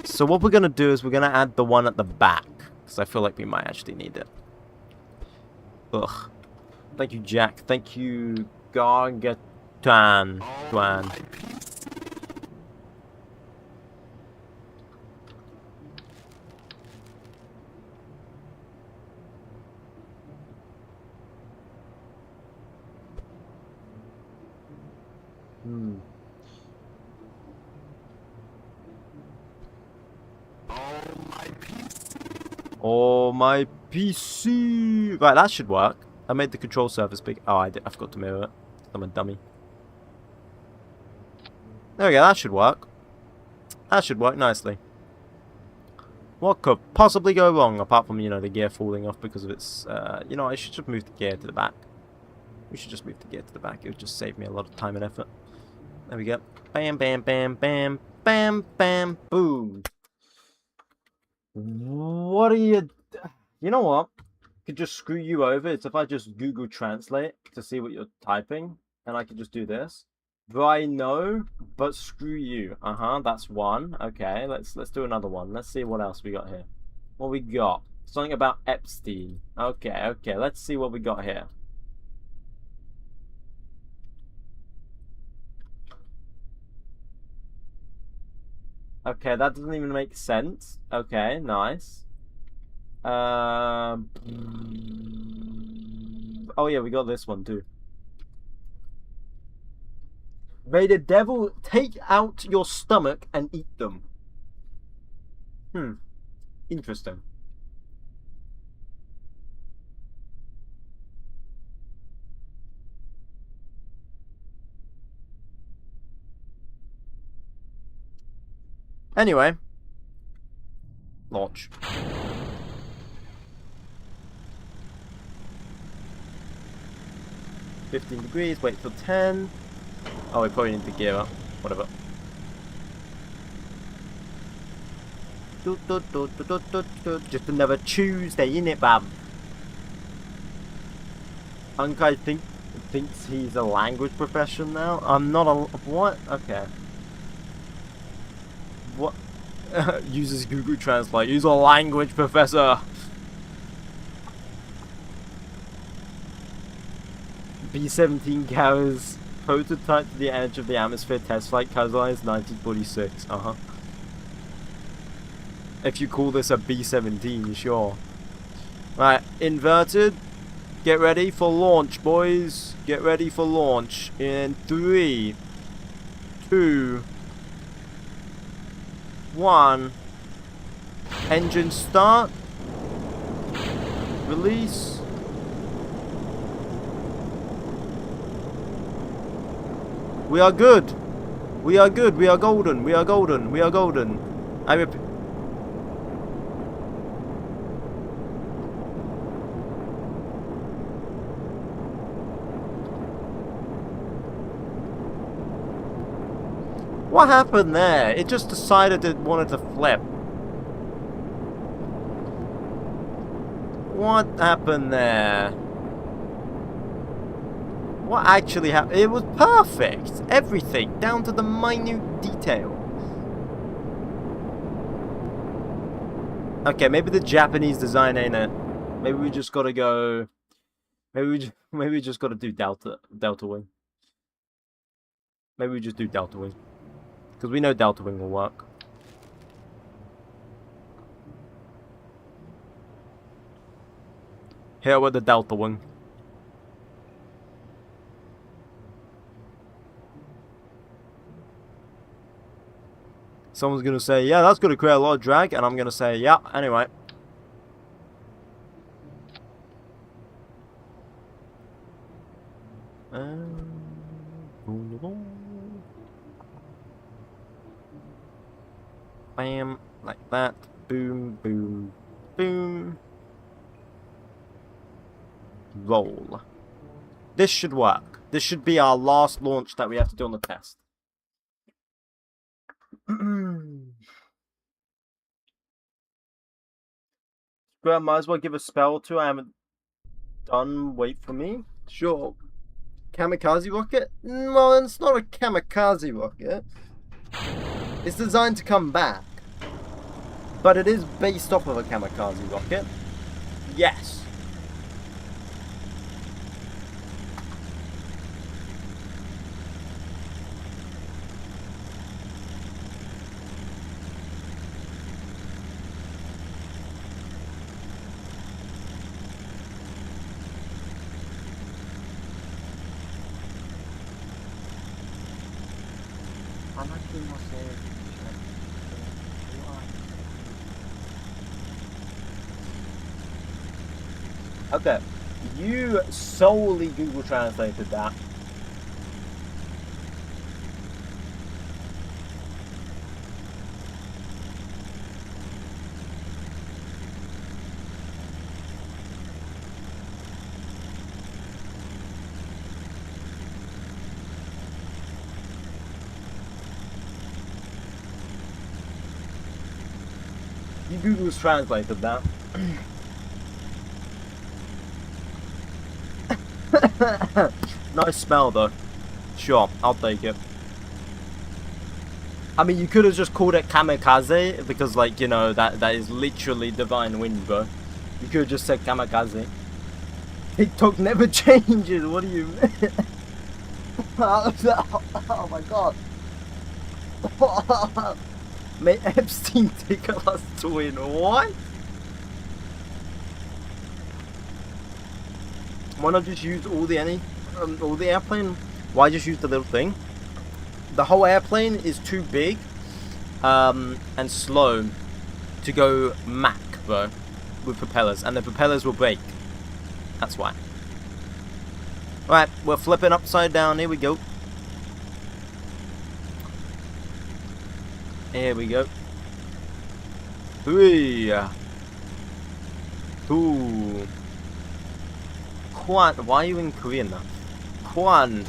So what we're gonna do is we're gonna add the one at the back, because I feel like we might actually need it. Ugh. Thank you, Jack. Thank you, 𝐏𝐫𝐸𝐤𝐚𝐦. Oh, my PC. Right, that should work. I made the control surface big. Oh, I forgot to mirror it. I'm a dummy. There we go. That should work. That should work nicely. What could possibly go wrong, apart from, you know, the gear falling off because of its, you know, I should just move the gear to the back. We should just move the gear to the back. It would just save me a lot of time and effort. There we go. Bam, bam, bam, bam, bam, bam, boom. What are you... You know what? Could just screw you over. It's if I just Google Translate to see what you're typing, and I could just do this. I know, but screw you. That's one. Okay, let's do another one. Let's see what else we got here. What we got? Something about Epstein. Okay, let's see what we got here. Okay, that doesn't even make sense. Okay, nice. Oh yeah, we got this one too. May the devil take out your stomach and eat them. Interesting. Anyway. Launch. $15, wait till 10. Oh, we probably need to gear up. Whatever. Just another Tuesday, innit, bab? Unkai thinks he's a language professor now? I'm not a... What? Okay. What? Uses Google Translate. He's a language professor. B-17 carries prototype to the edge of the atmosphere test flight catalyzed 1946. If you call this a B-17, sure. Right, inverted. Get ready for launch, boys. Get ready for launch in 3, 2, 1. Engine start. Release. We are good. We are good. We are golden. We are golden. We are golden. I repeat. What happened there? It just decided it wanted to flip. What happened there? What actually happened? It was perfect. Everything, down to the minute detail. Okay, maybe the Japanese design ain't it. Maybe we just gotta go. Maybe we just gotta do Delta Wing. Maybe we just do Delta Wing. Because we know Delta Wing will work. Here with the Delta Wing. Someone's gonna say, yeah, that's gonna create a lot of drag, and I'm gonna say, yeah, anyway. Bam, like that. Boom, boom, boom. Roll. This should work. This should be our last launch that we have to do on the test. But I might as well give a spell or two. I haven't done. Wait for me. Sure. Kamikaze rocket? No, it's not a kamikaze rocket. It's designed to come back. But it is based off of a kamikaze rocket. Yes. Okay, you solely Google translated that. You Google's translated that. Nice spell though. Sure, I'll take it. I mean, you could have just called it kamikaze because, like, you know, that is literally divine wind, bro. You could have just said kamikaze. TikTok never changes. What do you mean? Oh my god. May Epstein take us to win. What? Why not just use all the airplane? Why just use the little thing? The whole airplane is too big and slow to go Mach, bro, with propellers, and the propellers will break. That's why. Alright, we're flipping upside down. Here we go. Here we go. 3, 2, 1. Why are you in Korean now? 1.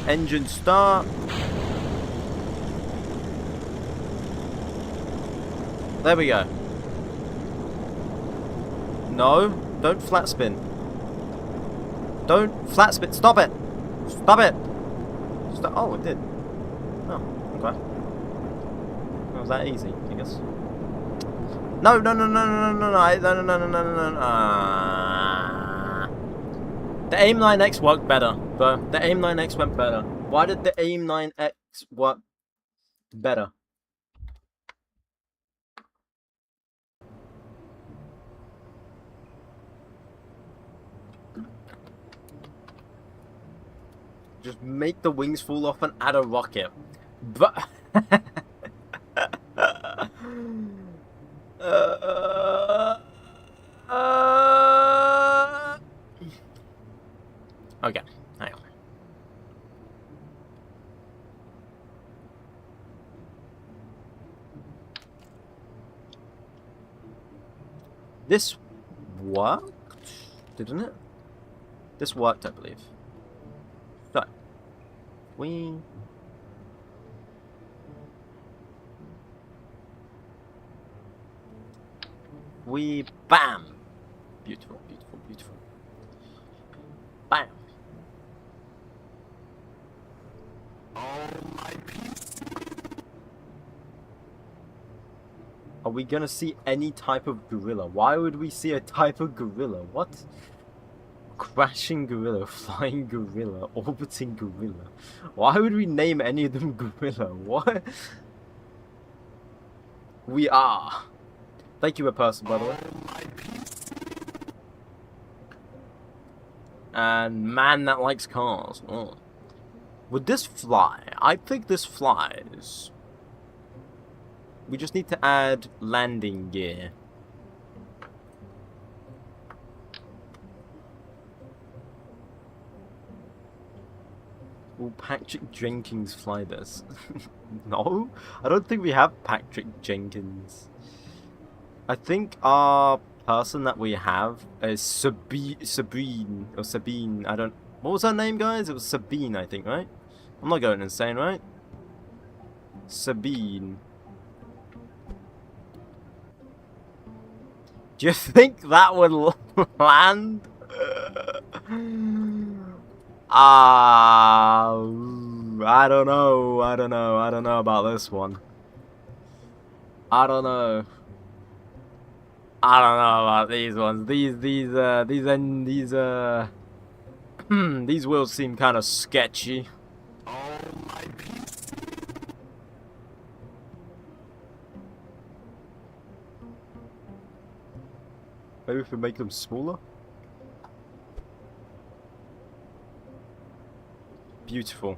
Engine start. There we go. No, don't flat spin. Don't flat spin. Stop it. Stop it. Oh, it did. Oh, okay. It was that easy, I guess. No. The AIM-9X worked better, bro. The AIM-9X went better. Why did the AIM-9X work better? Just make the wings fall off and add a rocket. But okay, hang on. This worked, didn't it? This worked, I believe. So, we bam. Beautiful, beautiful, beautiful. Bam. Are we gonna see any type of gorilla? Why would we see a type of gorilla? What? Crashing gorilla, flying gorilla, orbiting gorilla. Why would we name any of them gorilla? What? We are. Thank you, a person, by the way. And man that likes cars. Oh. Would this fly? I think this flies. We just need to add landing gear. Will Patrick Jenkins fly this? No, I don't think we have Patrick Jenkins. I think our person that we have is Sabine or Sabine. I don't. What was her name, guys? It was Sabine, I think, right? I'm not going insane, right? Sabine. Do you think that would land? I don't know. I don't know. I don't know about this one. I don't know. I don't know about these ones. These wheels seem kind of sketchy. Oh my PC. Maybe if we make them smaller. Beautiful.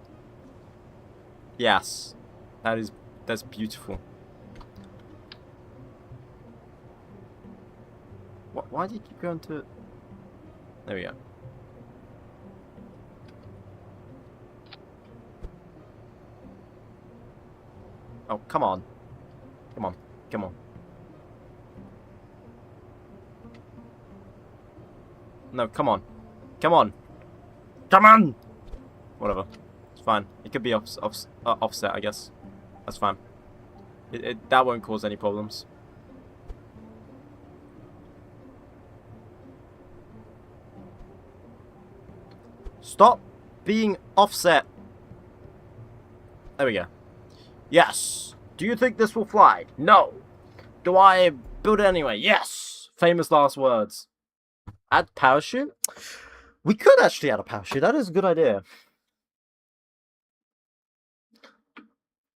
Yes, that's beautiful. Why do you keep going to? There we go. Oh, come on. Come on. Come on. No, come on. Come on. Come on! Whatever. It's fine. It could be offset, I guess. That's fine. That won't cause any problems. Stop being offset. There we go. Yes. Do you think this will fly? No. Do I build it anyway? Yes. Famous last words. Add parachute? We could actually add a parachute. That is a good idea.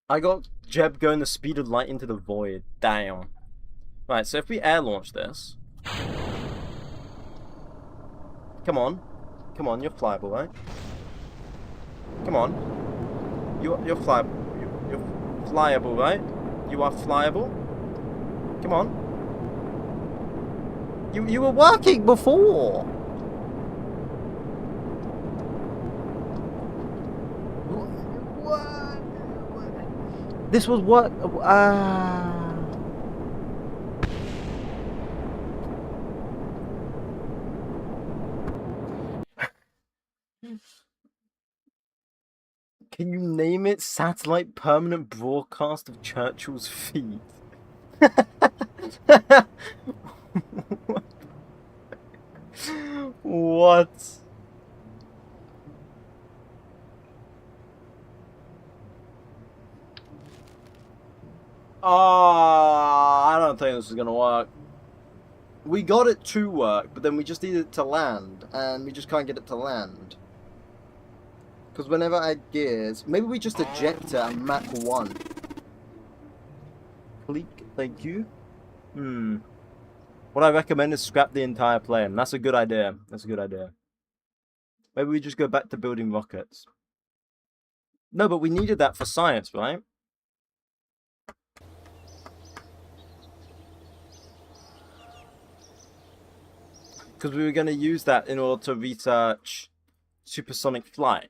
I got Jeb going the speed of light into the void. Damn. Right, so if we air launch this. Come on. Come on, you're flyable, right? Come on. You're flyable. You're flyable, right? You are flyable. Come on. You were working before. What? This was what? Can you name it Satellite Permanent Broadcast of Churchill's Feet? What? Oh, I don't think this is gonna work. We got it to work, but then we just need it to land, and we just can't get it to land. Because whenever I add gears, maybe we just eject it at Mach 1. Click, thank you. What I recommend is scrap the entire plane. That's a good idea. That's a good idea. Maybe we just go back to building rockets. No, but we needed that for science, right? Because we were going to use that in order to research supersonic flight.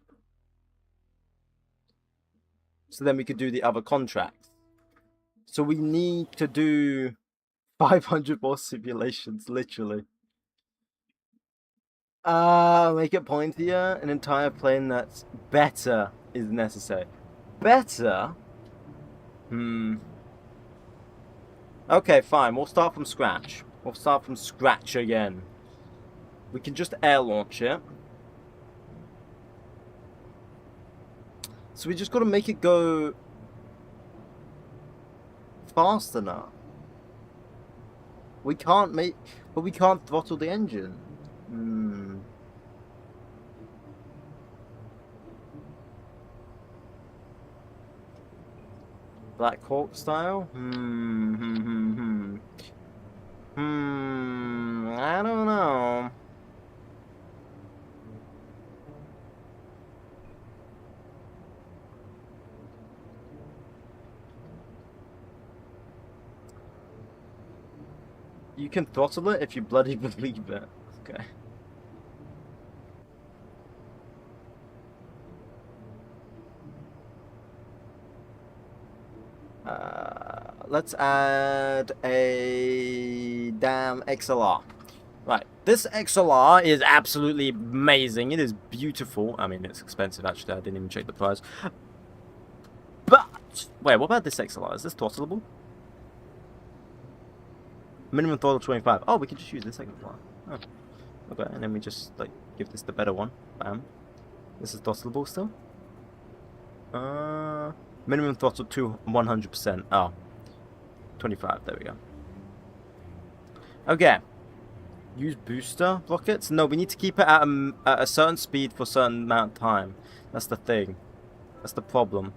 So then we could do the other contracts. So we need to do 500 more simulations, literally. Make it pointier. An entire plane that's better is necessary. Better? Okay, fine. We'll start from scratch. We'll start from scratch again. We can just air launch it. So we just got to make it go fast enough. We can't make, but we can't throttle the engine. Black Hawk style? I don't know. You can throttle it if you bloody believe it. Okay. Let's add a damn XLR. Right, this XLR is absolutely amazing. It is beautiful. I mean, it's expensive actually. I didn't even check the price. But wait, what about this XLR? Is this throttleable? Minimum throttle 25. Oh, we could just use this XLR. Oh. Okay, and then we just like give this the better one. Bam. This is throttleable still. Minimum throttle to 100%. Oh. 25, there we go. Okay. Use booster rockets? No, we need to keep it at a certain speed for a certain amount of time. That's the thing. That's the problem.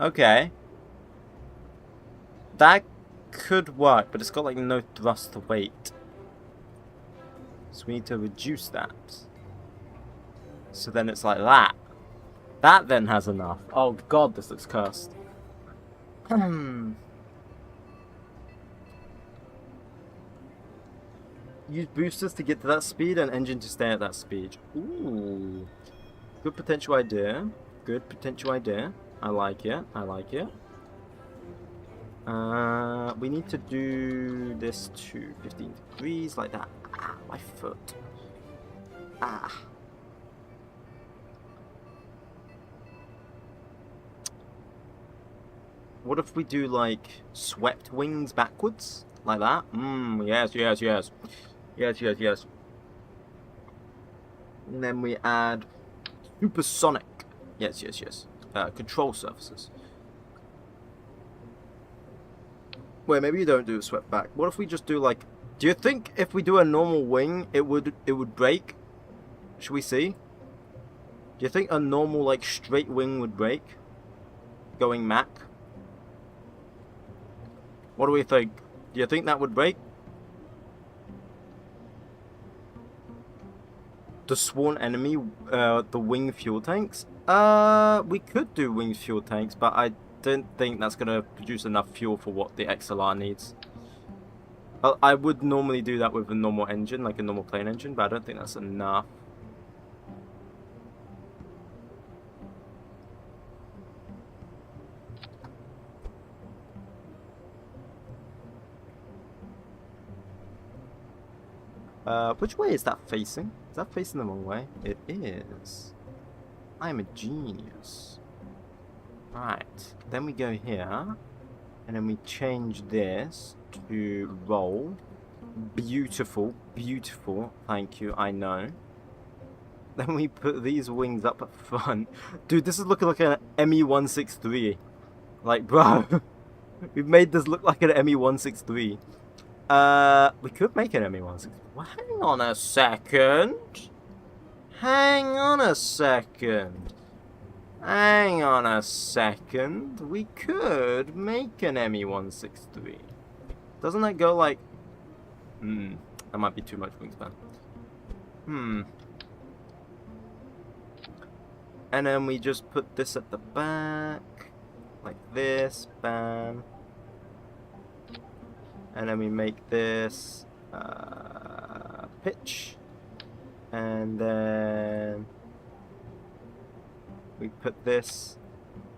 Okay. That could work, but it's got like no thrust to weight. So we need to reduce that. So then it's like that. That then has enough. Oh god, this looks cursed. Use boosters to get to that speed and engine to stay at that speed. Ooh. Good potential idea. Good potential idea. I like it. I like it. We need to do this to 15 degrees like that. Ah, my foot. Ah. What if we do like swept wings backwards? Like that? Yes, yes, yes. Yes, yes, yes. And then we add supersonic. Yes, yes, yes. Control surfaces. Wait, maybe you don't do a swept back. What if we just do like... Do you think if we do a normal wing, it would break? Should we see? Do you think a normal like straight wing would break? Going Mach? What do we think? Do you think that would break? The sworn enemy, the wing fuel tanks? We could do wing fuel tanks, but I don't think that's going to produce enough fuel for what the XLR needs. I would normally do that with a normal engine, like a normal plane engine, but I don't think that's enough. Which way is that facing? Is that facing the wrong way? It is. I am a genius. Right. Then we go here. And then we change this to roll. Beautiful. Beautiful. Thank you. I know. Then we put these wings up at front. Dude, this is looking like an ME-163. Like, bro. We've made this look like an ME-163. We could make an ME-163. Well, hang on a second. Hang on a second. Hang on a second. We could make an ME-163. Doesn't that go like... that might be too much wingspan. And then we just put this at the back. Like this. Bam. And then we make this pitch. And then we put this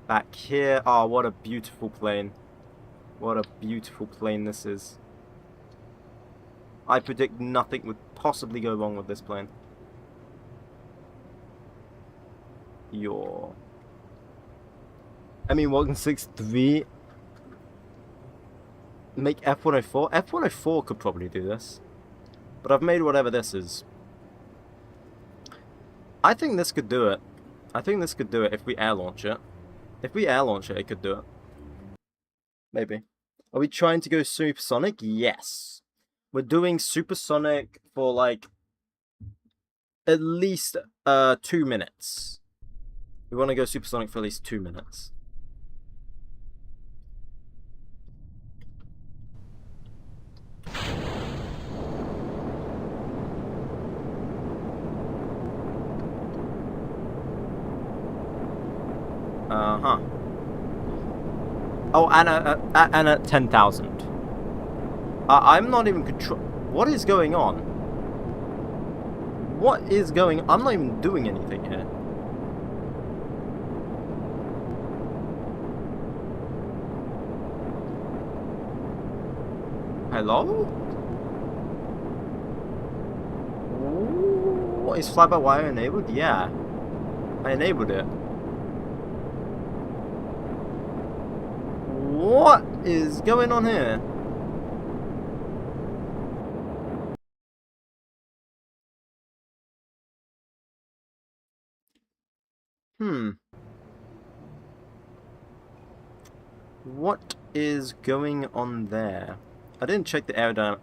back here. Oh, what a beautiful plane. What a beautiful plane this is. I predict nothing would possibly go wrong with this plane. ME-163. Make F-104? F-104 could probably do this. But I've made whatever this is. I think this could do it. I think this could do it if we air launch it. If we air launch it, it could do it. Maybe. Are we trying to go supersonic? Yes. We're doing supersonic for like at least 2 minutes. We want to go supersonic for at least 2 minutes. Oh, and at 10,000. I'm not even control. What is going on? What is going? I'm not even doing anything here. Hello? What is fly-by-wire enabled? Yeah, I enabled it. What is going on here? What is going on there? I didn't check the aerodynamic.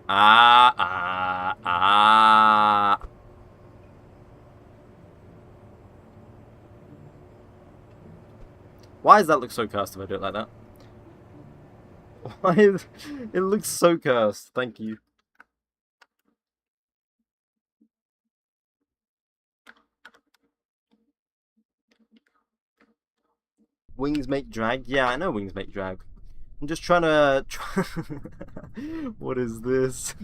Why does that look so cursed if I do it like that? Why is it looks so cursed? Thank you. Wings make drag? Yeah, I know wings make drag. I'm just trying to... What is this?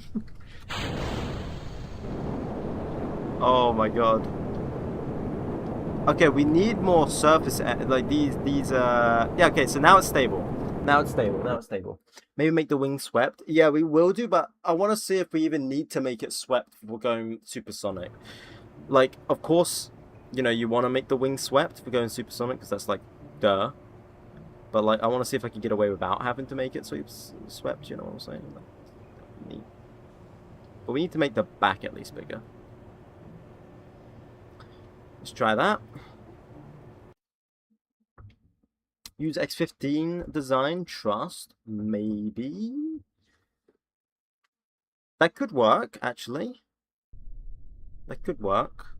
Oh my god. Okay, we need more surface... Like these... Yeah, okay, so now it's stable. Now it's stable. Maybe make the wings swept. Yeah, we will do, but I want to see if we even need to make it swept if we're going supersonic. Like, of course, you know, you want to make the wings swept if we're going supersonic, because that's like, duh. But, like, I want to see if I can get away without having to make it swept, you know what I'm saying? Like, but we need to make the back at least bigger. Let's try that. Use X15 design, trust, maybe. That could work, actually. That could work.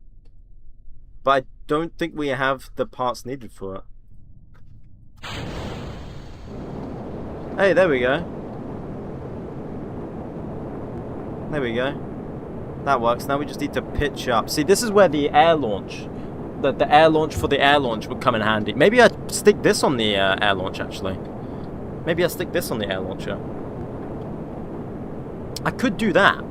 But I don't think we have the parts needed for it. Hey, there we go. There we go. That works. Now we just need to pitch up. See, this is where the air launch, the air launch for the air launch would come in handy. Maybe I stick this on the air launch, actually. Maybe I stick this on the air launcher. I could do that.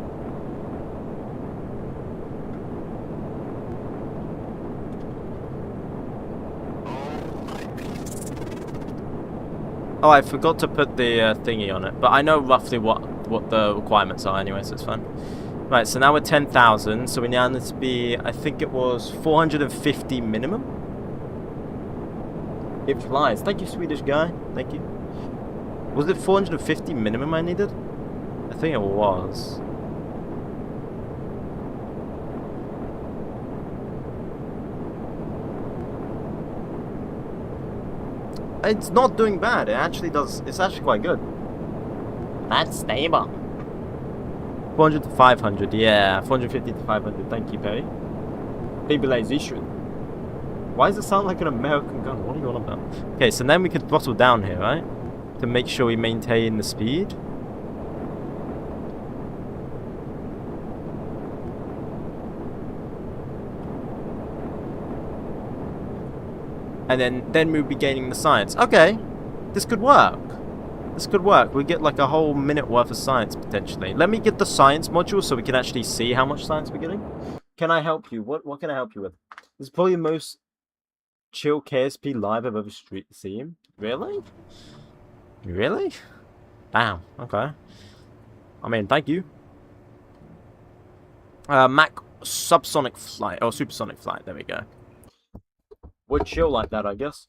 Oh, I forgot to put the thingy on it, but I know roughly what the requirements are anyway, so it's fine. Right, so now we're 10,000, so we now need to be, I think it was 450 minimum. It flies. Thank you, Swedish guy. Thank you. Was it 450 minimum I needed? I think it was. It's not doing bad. It actually does. It's actually quite good. That's stable. 400 to 500. Yeah, 450 to 500. Thank you, Perry. Stabilization. Why does it sound like an American gun? What are you on about? Okay, so then we could throttle down here, right? To make sure we maintain the speed. And then we'll be gaining the science. Okay, this could work. This could work. We get like a whole minute worth of science potentially. Let me get the science module so we can actually see how much science we're getting. Can I help you? What can I help you with? This is probably the most chill KSP live I've ever seen. Really? Really? Damn. Okay. I mean, thank you. Mach subsonic flight or supersonic flight. There we go. We're chill like that, I guess.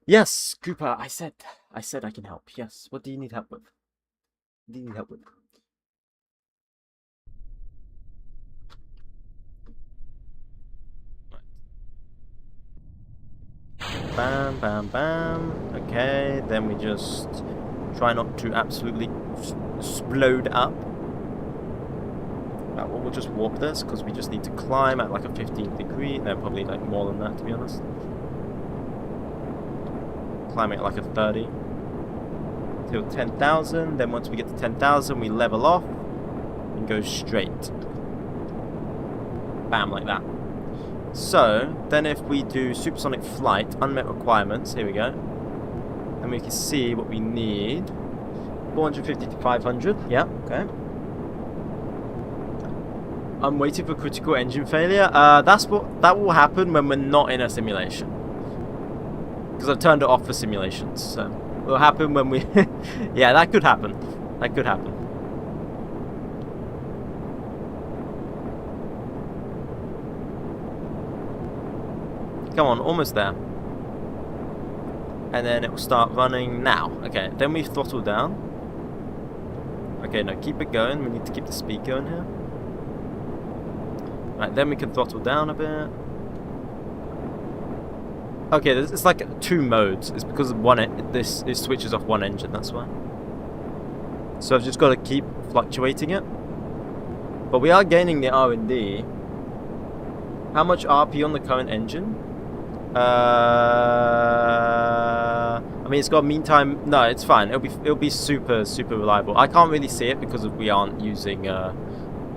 Yes, Cooper, I said I can help. Yes. What do you need help with? What do you need help with? Bam, bam, bam. Okay, then we just try not to absolutely explode up. Right, well, we'll just warp this because we just need to climb at like a 15 degree. No, probably like more than that, to be honest. Climbing at like a 30 till 10,000. Then once we get to 10,000, we level off and go straight. Bam, like that. So then if we do supersonic flight, unmet requirements, here we go. Then and we can see what we need. 450 to 500. Yeah, okay. I'm waiting for critical engine failure. That will happen when we're not in a simulation. Because I've turned it off for simulations. So it'll happen when we... yeah, that could happen. That could happen. Come on, almost there. And then it will start running now. Okay, then we throttle down. Okay, no, keep it going. We need to keep the speed going here. Right, then we can throttle down a bit. Okay, it's like 2 modes. It's because of it switches off one engine, that's why. So I've just got to keep fluctuating it. But we are gaining the R&D. How much RP on the current engine? I mean, it's got meantime. No, it's fine. It'll be super reliable. I can't really see it because we aren't using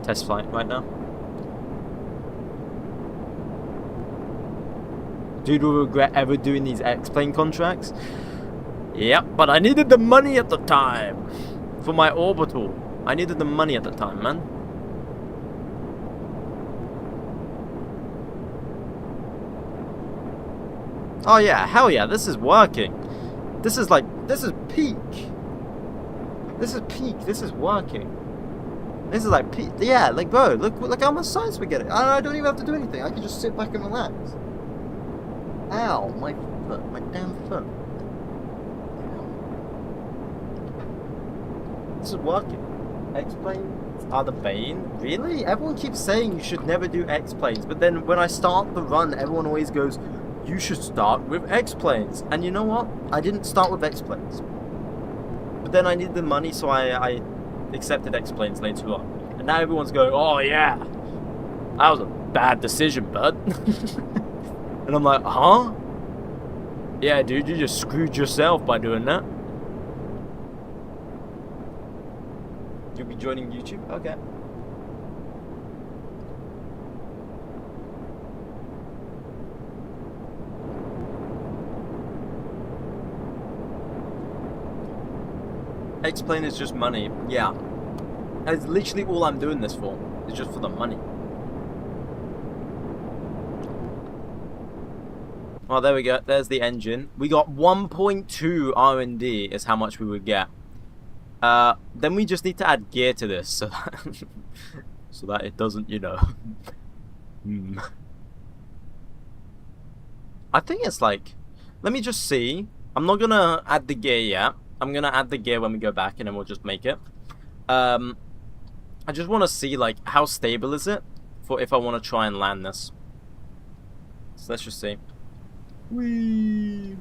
test flight right now. Dude will regret ever doing these X-plane contracts. Yep, but I needed the money at the time for my orbital. I needed the money at the time, man. Oh yeah, hell yeah, this is working. This is peak. This is peak, this is working. This is like peak. Yeah, like bro, look how much science we're getting. I don't even have to do anything. I can just sit back and relax. Ow, my foot, my damn foot. This is working. X-planes are the bane? Really? Everyone keeps saying you should never do X-planes, but then when I start the run, everyone always goes, you should start with X-planes. And you know what? I didn't start with X-planes. But then I needed the money, so I accepted X-planes later on. And now everyone's going, oh yeah, that was a bad decision, bud. And I'm like, huh? Yeah, dude, you just screwed yourself by doing that. You'll be joining YouTube? Okay. X-plane is just money. Yeah. That's literally all I'm doing this for. It's just for the money. Oh, there we go. There's the engine. We got 1.2 R&D is how much we would get. Then we just need to add gear to this so that, so that it doesn't, you know. I think it's like, let me just see. I'm not gonna add the gear yet. I'm gonna add the gear when we go back, and then we'll just make it. I just want to see like how stable is it for if I want to try and land this. So let's just see. Whee!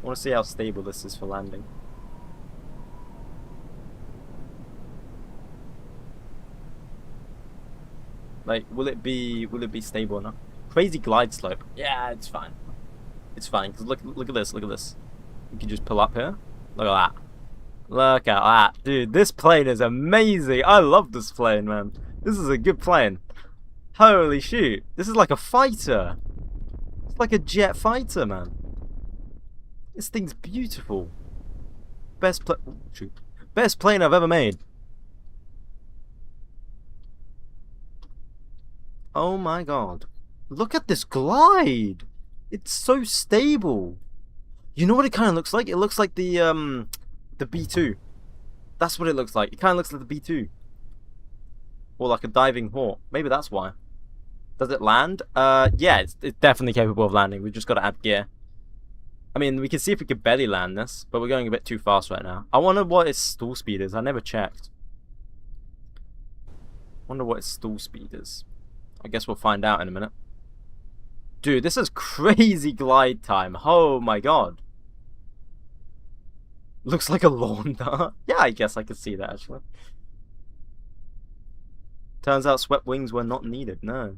I want to see how stable this is for landing. Like, will it be stable enough? Crazy glide slope. Yeah, it's fine. It's fine. Cause look at this. Look at this. You can just pull up here. Look at that. Look at that, dude. This plane is amazing. I love this plane, man. This is a good plane. Holy shoot! This is like a fighter. It's like a jet fighter, man. This thing's beautiful. Best plane I've ever made. Oh my god. Look at this glide. It's so stable. You know what it kind of looks like? It looks like the B2. That's what it looks like. It kind of looks like the B2. Or like a diving hawk. Maybe that's why. Does it land? Yeah, it's definitely capable of landing. We've just got to add gear. I mean, we can see if we could belly land this, but we're going a bit too fast right now. I wonder what its stall speed is. I never checked. Wonder what its stall speed is. I guess we'll find out in a minute. Dude, this is crazy glide time. Oh my god. Looks like a lawn dart. Yeah, I guess I could see that actually. Turns out swept wings were not needed. No.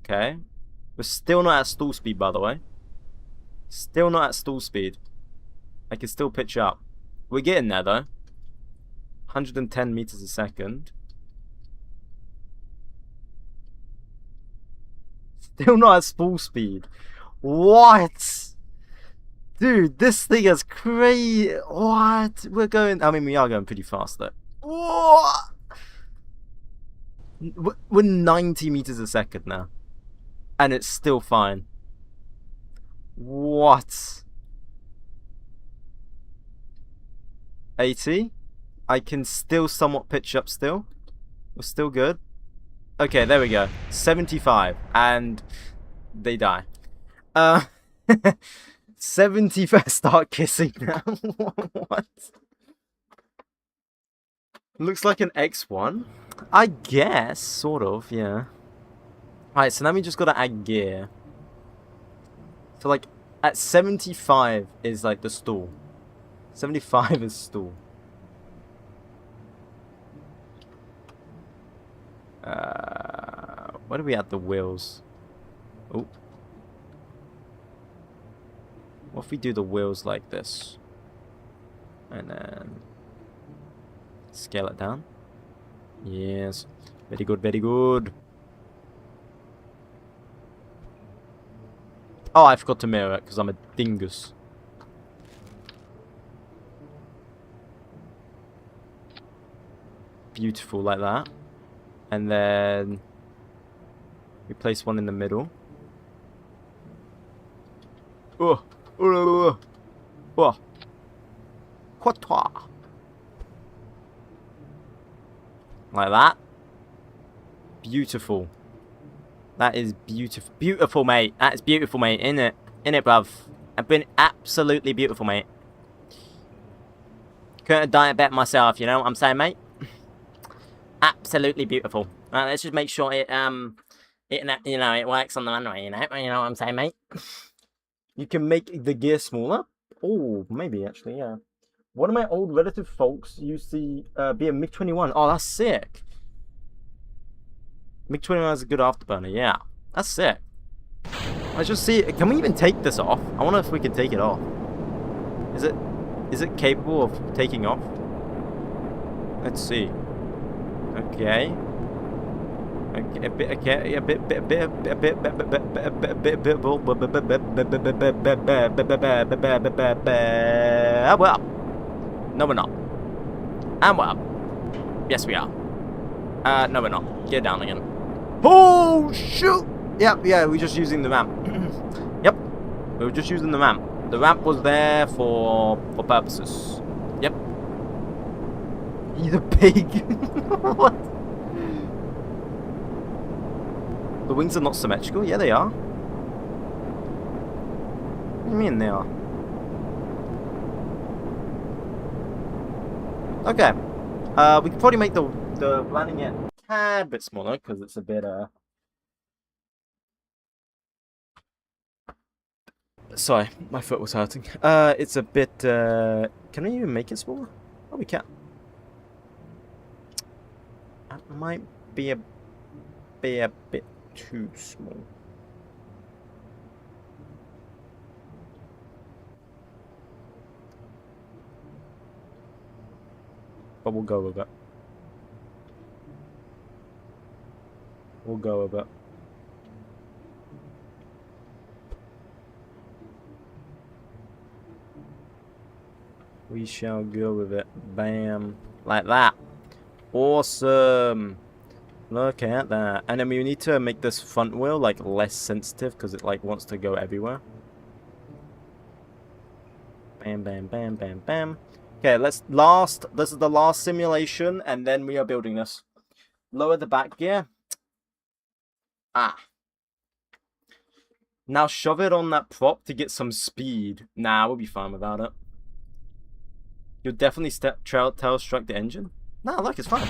Okay. We're still not at stall speed, by the way. Still not at stall speed. I can still pitch up. We're getting there though. 110 meters a second. Still not at full speed. What? Dude, this thing is crazy. What? We're going... I mean, we are going pretty fast, though. What? We're 90 meters a second now. And it's still fine. What? 80? I can still somewhat pitch up still. We're still good. Okay, there we go. 75. And they die. 75. Start kissing now. What? Looks like an X1. I guess, sort of, yeah. Alright, so now we just gotta add gear. So like, at 75 is like the stall. 75 is stall. What are we at the wheels? Oh. What if we do the wheels like this? And then scale it down. Yes. Very good, very good. Oh, I forgot to mirror it because I'm a dingus. Beautiful, like that. And then we place one in the middle. Oh. Oh. Quatois. Like that. Beautiful. That is beautiful. Beautiful, mate. That is beautiful, mate. Innit? Innit, bruv? I've been absolutely beautiful, mate. Couldn't have done it better myself, you know what I'm saying, mate? Absolutely beautiful. Let's just make sure it, you know, it works on the runway, you know what I'm saying, mate? You can make the gear smaller. Oh, maybe, actually, yeah. One of my old relative folks used to be a MiG-21. Oh, that's sick. MiG-21 is a good afterburner, yeah. That's sick. Let's just see. Can we even take this off? I wonder if we can take it off. Is it capable of taking off? Let's see. Okay. Okay, a bit, okay, a bit, well. No, we're not. And we're up. Yes, we are. No, we're not. Get down again. Oh, shoot! Yep, yeah, we're just using the ramp. Yep, we were just using the ramp. The ramp was there for purposes. Yep. He's a pig. What? The wings are not symmetrical? Yeah, they are. What do you mean they are? Okay. We could probably make the landing gear a tad bit smaller because it's a bit sorry, my foot was hurting. It's a bit can we even make it smaller? Oh, we can. That might be a bit too small. But we'll go with it. We'll go with it. We shall go with it. Bam. Like that. Awesome. Look at that. And then we need to make this front wheel like less sensitive because it like wants to go everywhere. Bam, bam, bam, bam, bam. Okay, this is the last simulation, and then we are building this. Lower the back gear. Ah. Now shove it on that prop to get some speed. Nah, we'll be fine without it. You'll definitely tail strike the engine? Nah, look, it's fine.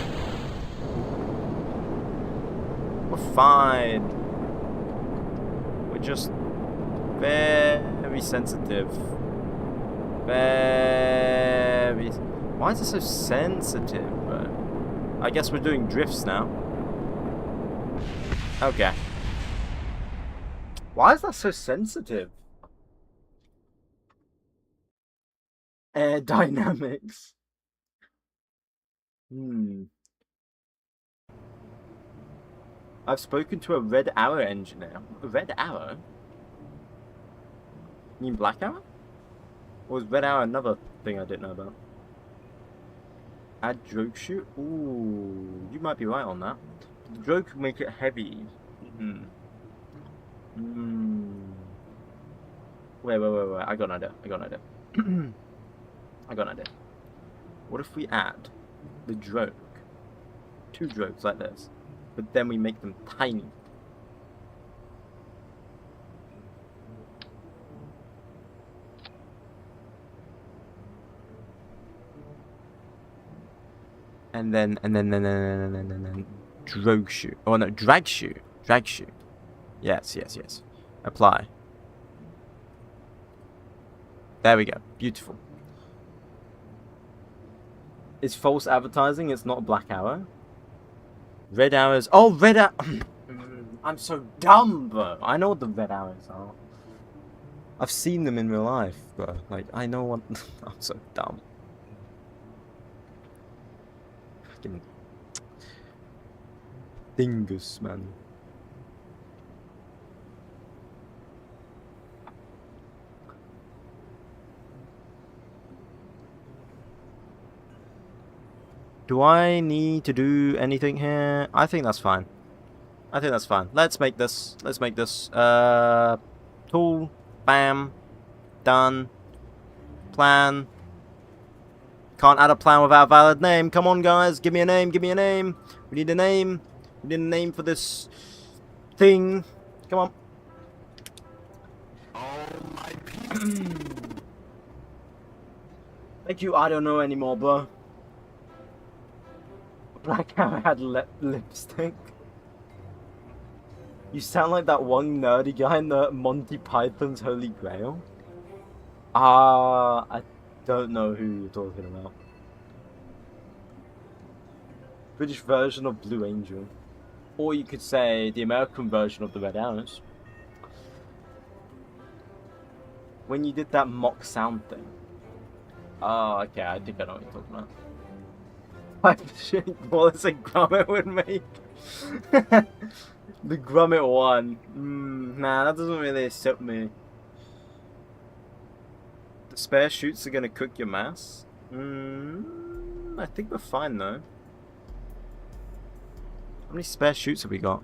We're fine. We're just very sensitive. Very... Why is it so sensitive? I guess we're doing drifts now. Okay. Why is that so sensitive? Aerodynamics. I've spoken to a Red Arrow engineer. Red Arrow? You mean Black Arrow? Was red arrow another thing I didn't know about? Add joke shoot? Ooh, you might be right on that. The joke make it heavy. Hmm. Hmm. Wait. I got an idea. I got an idea. What if we add the joke? 2 jokes like this, but then we make them tiny. And then drag shoe. Oh no, drag shoe. Drag shoe. Yes. Apply. There we go. Beautiful. It's false advertising. It's not a black arrow. Red arrows. Oh, red arrow. I'm so dumb, bro. I know what the red arrows are. I've seen them in real life, bro. Like, I know what... I'm so dumb. Fucking... dingus, man. Do I need to do anything here? I think that's fine. Let's make this. Tool. Bam. Done. Plan. Can't add a plan without a valid name. Come on, guys. Give me a name. We need a name. For this thing. Come on. Thank you. I don't know anymore, bro. Black Arrow had lipstick. You sound like that one nerdy guy in the Monty Python's Holy Grail. I don't know who you're talking about. British version of Blue Angel. Or you could say the American version of the Red Arrows. When you did that mock sound thing. Oh, okay, I think I know what you're talking about. Wallace and Gromit would make. The Gromit one. Nah, that doesn't really suit me. The spare shoots are gonna cook your mass. I think we're fine though. How many spare shoots have we got?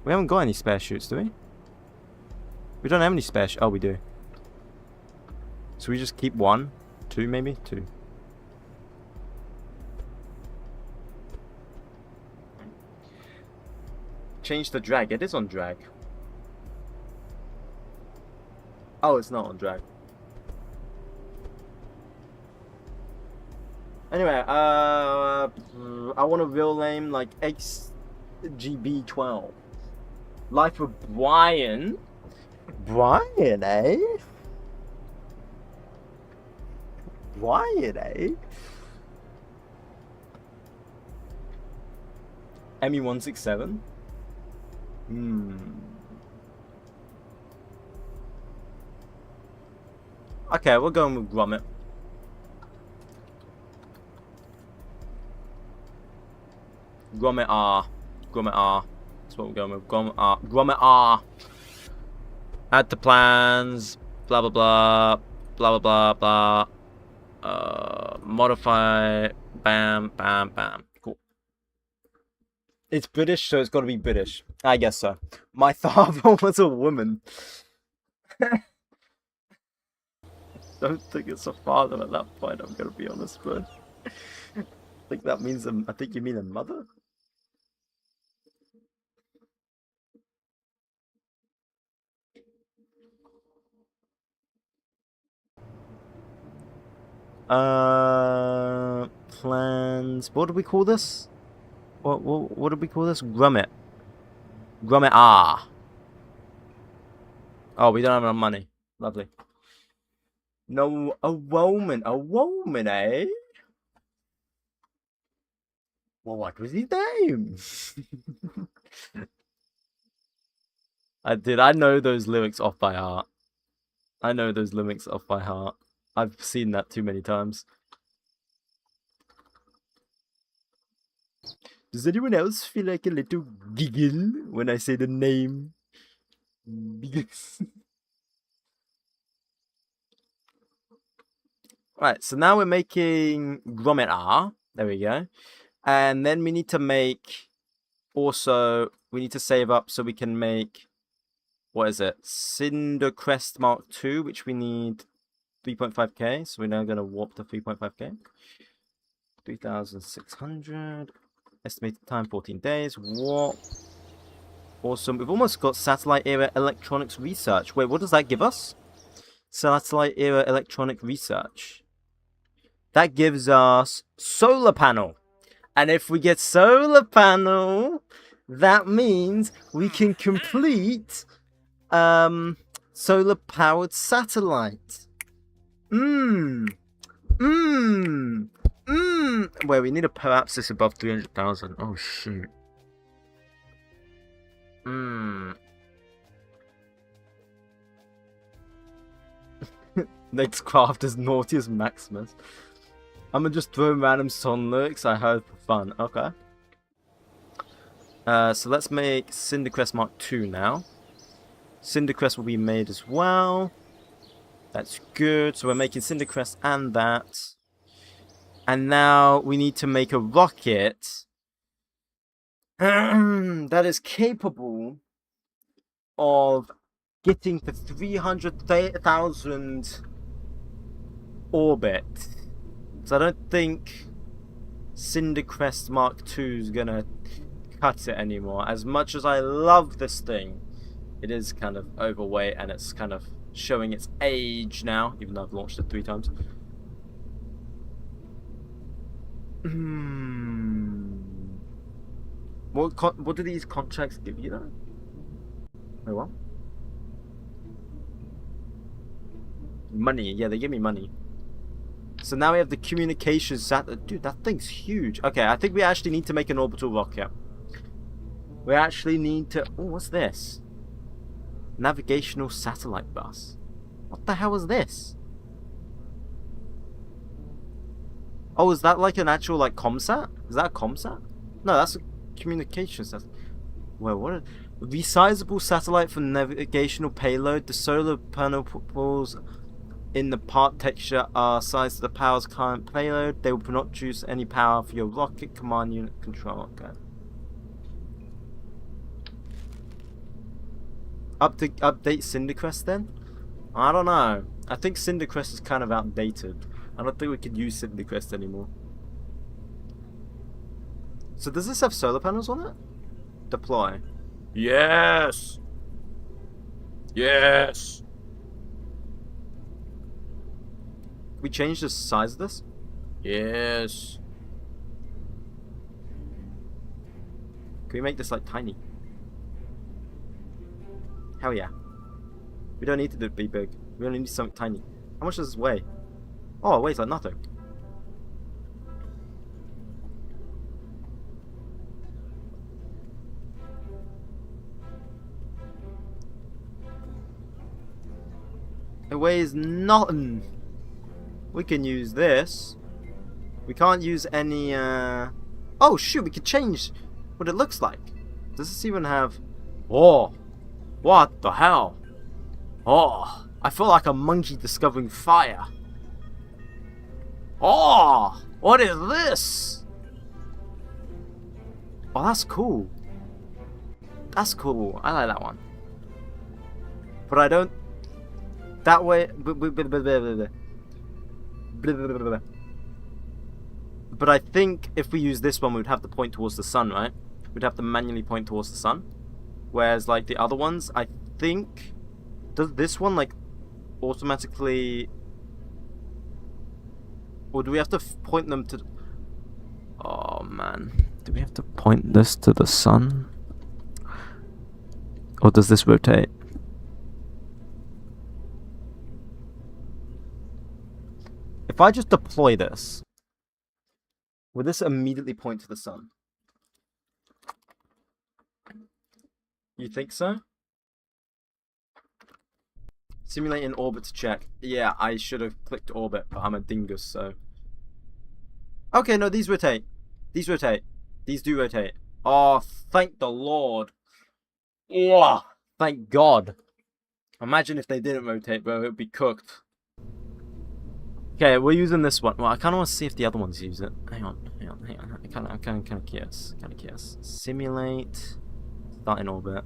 We haven't got any spare shoots, do we? We don't have any spare oh, we do. So we just keep 1? 2 maybe? 2. Change the drag. It is on drag. Oh, it's not on drag. Anyway, I want a real name like XGB12. Life of Brian. Brian, eh? ME167. Okay, we're going with Gromit. Gromit R. That's what we're going with. Gromit R. Add the plans. Blah blah blah. Blah blah blah blah. Modify. Bam. Cool. It's British, so it's got to be British. I guess so. My father was a woman. Don't think it's a father at that point, I'm gonna be honest, bro. I think that means I think you mean a mother? Plans. What do we call this? What do we call this? Gromit. Gromit R. Oh, we don't have enough money. Lovely. No, a woman, eh? Well, what was his name? I know those lyrics off by heart. I've seen that too many times. Does anyone else feel like a little giggle when I say the name? Right, so now we're making Gromet. There we go. And then we need to make... Also, we need to save up so we can make... What is it? Cindercrest Mark II, which we need 3.5k. So we're now going to warp to 3.5k. 3,600. Estimated time 14 days. Warp. Awesome. We've almost got satellite era electronics research. Wait, what does that give us? Satellite era electronic research. That gives us solar panel. And if we get solar panel, that means we can complete solar powered satellite. Wait, we need to perhaps this above 300,000. Oh shoot. Next craft is naughty as Maximus. I'm gonna just throw random sun lurks I heard for fun. Okay. So let's make Cindercrest Mark II now. Cindercrest will be made as well. That's good. So we're making Cindercrest and that. And now we need to make a rocket that is capable of getting to 300,000 orbit. So I don't think Cindercrest Mark II is gonna cut it anymore. As much as I love this thing, it is kind of overweight and it's kind of showing its age now, even though I've launched it 3 times. What do these contracts give you though? Wait, what? Money. Yeah, they give me money. So now we have the communications satellite. Dude, that thing's huge. Okay, I think we actually need to make an orbital rocket. We actually need to... Oh, what's this? Navigational satellite bus. What the hell is this? Oh, is that like an actual like ComSat? Is that a ComSat? No, that's a communications satellite. Well, what? Resizable satellite for navigational payload. The solar panel pulls in the part texture are sized to the power's current payload. They will not produce any power for your rocket command unit control. Okay. Update Cindercrest then? I don't know. I think Cindercrest is kind of outdated. I don't think we could use Cindercrest anymore. So does this have solar panels on it? Deploy. Yes! Yes! Can we change the size of this? Yes. Can we make this like tiny? Hell yeah. We don't need to be big. We only need something tiny. How much does this weigh? Oh, it weighs like nothing. It weighs nothing. We can use this. We can't use any, Oh, shoot, we could change what it looks like. Does this even have... Oh! What the hell? Oh! I feel like a monkey discovering fire. Oh! What is this? Oh, that's cool. That's cool. I like that one. But I don't... That way... But I think if we use this one, we'd have to point towards the sun, right? We'd have to manually point towards the sun. Whereas, like, the other ones, I think... Does this one, like, automatically... Or do we have to point them to... Oh, man. Do we have to point this to the sun? Or does this rotate? If I just deploy this, will this immediately point to the sun? You think so? Simulate an orbit to check. Yeah, I should have clicked orbit, but I'm a dingus, so... Okay, no, these rotate. These rotate. These do rotate. Oh, thank the Lord. Yeah, thank God. Imagine if they didn't rotate, bro. It would be cooked. Okay, we're using this one. Well, I kind of want to see if the other ones use it. Hang on. I'm kind of curious. Simulate. Start in orbit.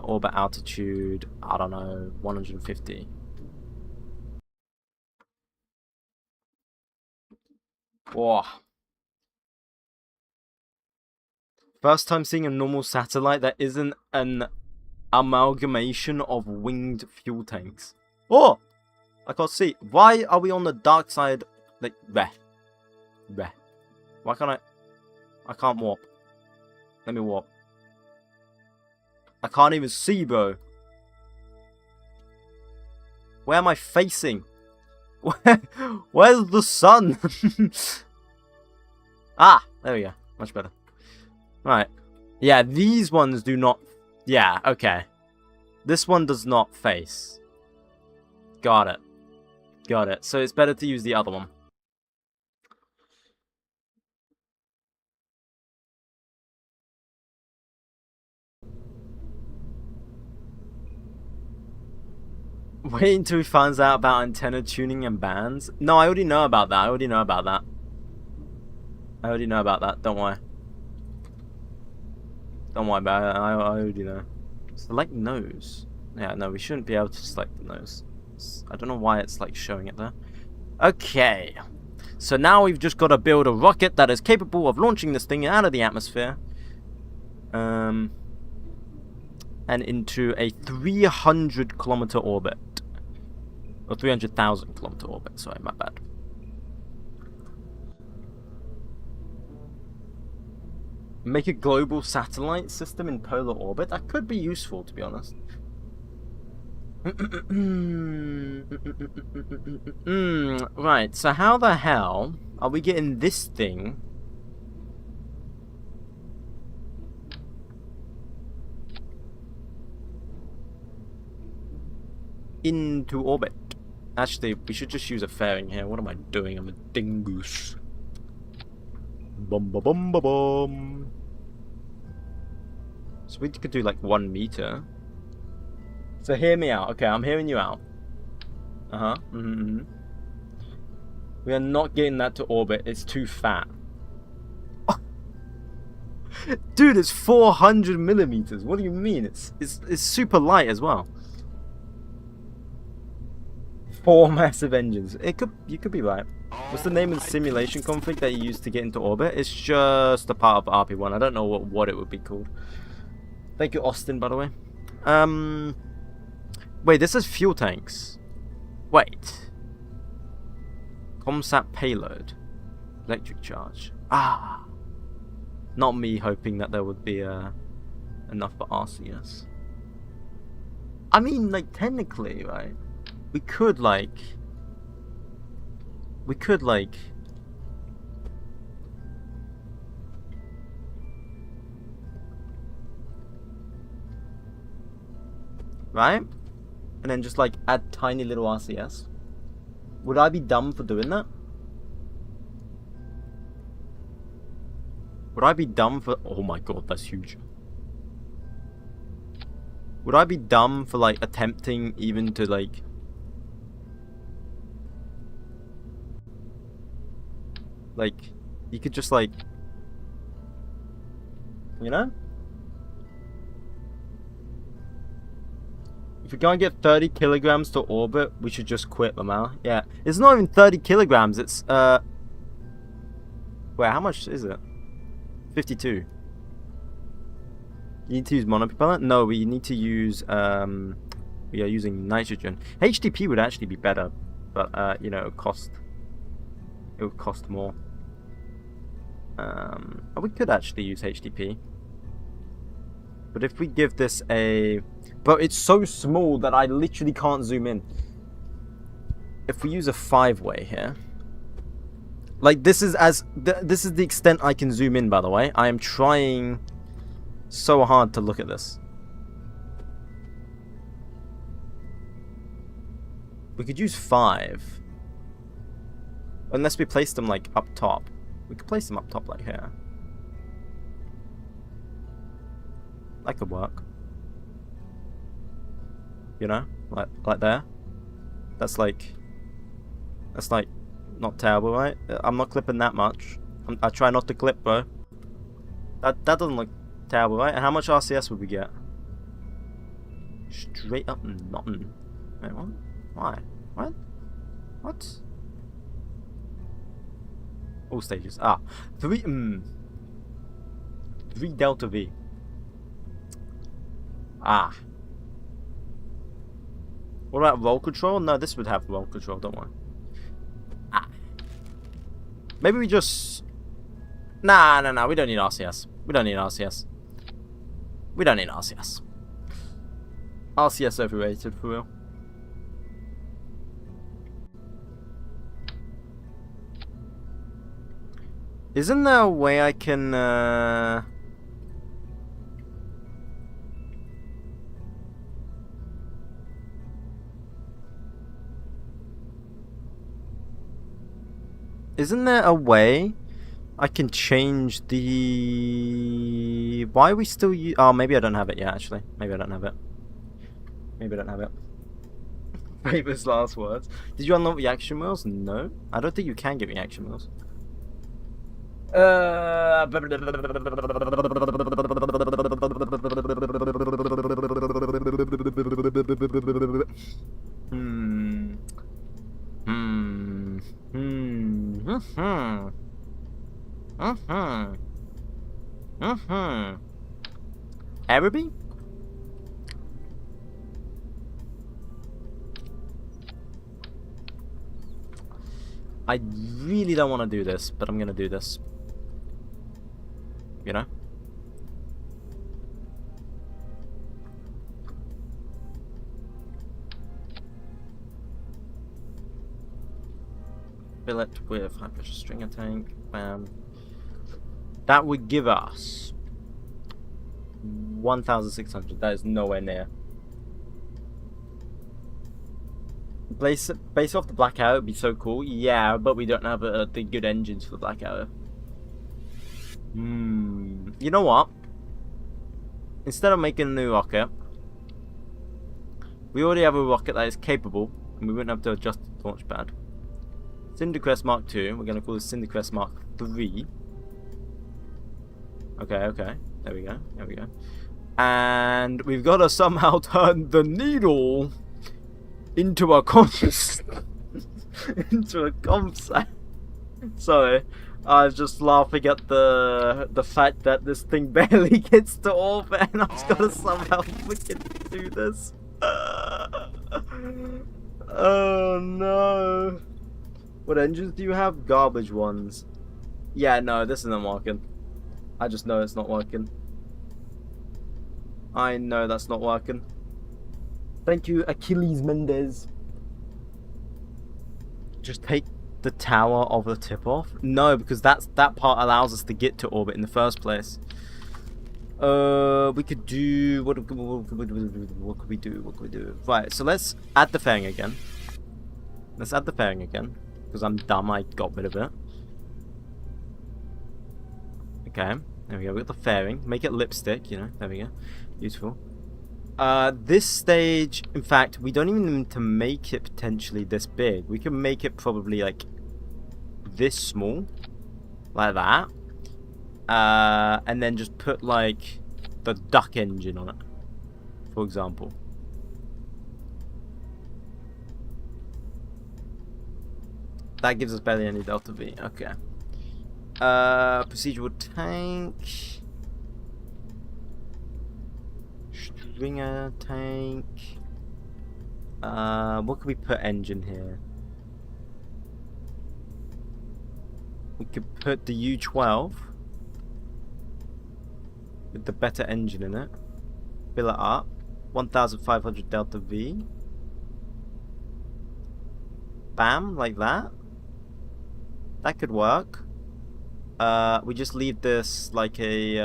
Orbit altitude, I don't know, 150. Whoa. First time seeing a normal satellite that isn't an amalgamation of winged fuel tanks. Oh! I can't see. Why are we on the dark side? Like, bleh. Why can't I can't warp. Let me warp. I can't even see, bro. Where am I facing? Where's the sun? Ah, there we go. Much better. Right. Yeah, these ones do not... Yeah, okay. This one does not face. Got it. So it's better to use the other one. Wait until he finds out about antenna tuning and bands. No, I already know about that. I already know about that. Don't worry. Don't worry about it. I already know. Select nose. Yeah, no, we shouldn't be able to select the nose. I don't know why it's like showing it there. Okay. So now we've just got to build a rocket that is capable of launching this thing out of the atmosphere. And into a 300-kilometer orbit. Or 300,000-kilometer orbit. Sorry, my bad. Make a global satellite system in polar orbit? That could be useful, to be honest. Right, so how the hell are we getting this thing into orbit? Actually, we should just use a fairing here. What am I doing? I'm a dingoose. Bum ba bum ba bum. So we could do like 1 meter. So hear me out. Okay, I'm hearing you out. We are not getting that to orbit. It's too fat. Dude, it's 400 millimeters. What do you mean? It's super light as well. 4 massive engines. You could be right. What's the name of the simulation config that you use to get into orbit? It's just a part of RP1. I don't know what it would be called. Thank you, Austin, by the way. Wait, this is fuel tanks. Wait. Comsat payload. Electric charge. Ah. Not me hoping that there would be enough for RCS. I mean, like, technically, right? We could, like... Right? And then just, like, add tiny little RCS. Would I be dumb for doing that? Would I be dumb for... Oh my god, that's huge. Would I be dumb for, like, attempting even to, like... Like, you could just, like... You know? If we can't get 30 kilograms to orbit, we should just quit, Lamar. Yeah. It's not even 30 kilograms, it's, Wait, how much is it? 52. You need to use monopropellant? No, we need to use, we are using nitrogen. HTP would actually be better, but, you know, it would cost more. We could actually use HTP. But if we give this a... But it's so small that I literally can't zoom in. If we use a 5-way here... Like, this is this is the extent I can zoom in, by the way. I am trying so hard to look at this. We could use 5. Unless we place them, like, up top. We could place them up top, like here. That could work. You know? Like there. That's like... That's like not terrible, right? I'm not clipping that much. I try not to clip, bro. That doesn't look terrible, right? And how much RCS would we get? Straight up nothing. Wait, what? Why? What? What? All stages. Ah, 3 delta V. Ah. What about roll control? No, this would have roll control, don't worry. Ah. Maybe we just... Nah, we don't need RCS. We don't need RCS. We don't need RCS. RCS overrated, for real. Isn't there a way I can, Isn't there a way I can change the... Why are we still oh, maybe I don't have it yet, actually. Maybe I don't have it. Maybe I don't have it. Famous last words. Did you unlock reaction wheels? No. I don't think you can get reaction wheels. Araby? I really don't want to do this, but I'm gonna do this. You know? Fill it with high pressure stringer tank. Bam. That would give us 1,600. That is nowhere near. Base off the Black Arrow would be so cool. Yeah, but we don't have the good engines for the Black Arrow. You know what? Instead of making a new rocket, we already have a rocket that is capable, and we wouldn't have to adjust the launch pad. Cindercrest Mark II. We're gonna call this Cindercrest Mark III. Okay. There we go. And we've got to somehow turn the needle into a compass. Into a compass. Sorry, I was just laughing at the fact that this thing barely gets to orbit, and I've got to somehow freaking do this. Oh no! What engines do you have? Garbage ones. Yeah, no, this isn't working. I just know it's not working. I know that's not working. Thank you, 𝐒𝐫𝐴𝐠𝐫𝐚𝐦. Just take the tower of the tip off? No, because that part allows us to get to orbit in the first place. We could do... What could we do? Right, so let's add the fairing again. Because I'm dumb, I got rid of it. Okay, there we go. We got the fairing. Make it lipstick, you know. There we go. Beautiful. This stage, in fact, we don't even need to make it potentially this big. We can make it probably like this small, like that, and then just put like the duck engine on it, for example. That gives us barely any delta V. Okay. Procedural tank. Stringer tank. What could we put engine here? We could put the U12 with the better engine in it. Fill it up. 1,500 delta V. Bam, like that. That could work. We just leave this like a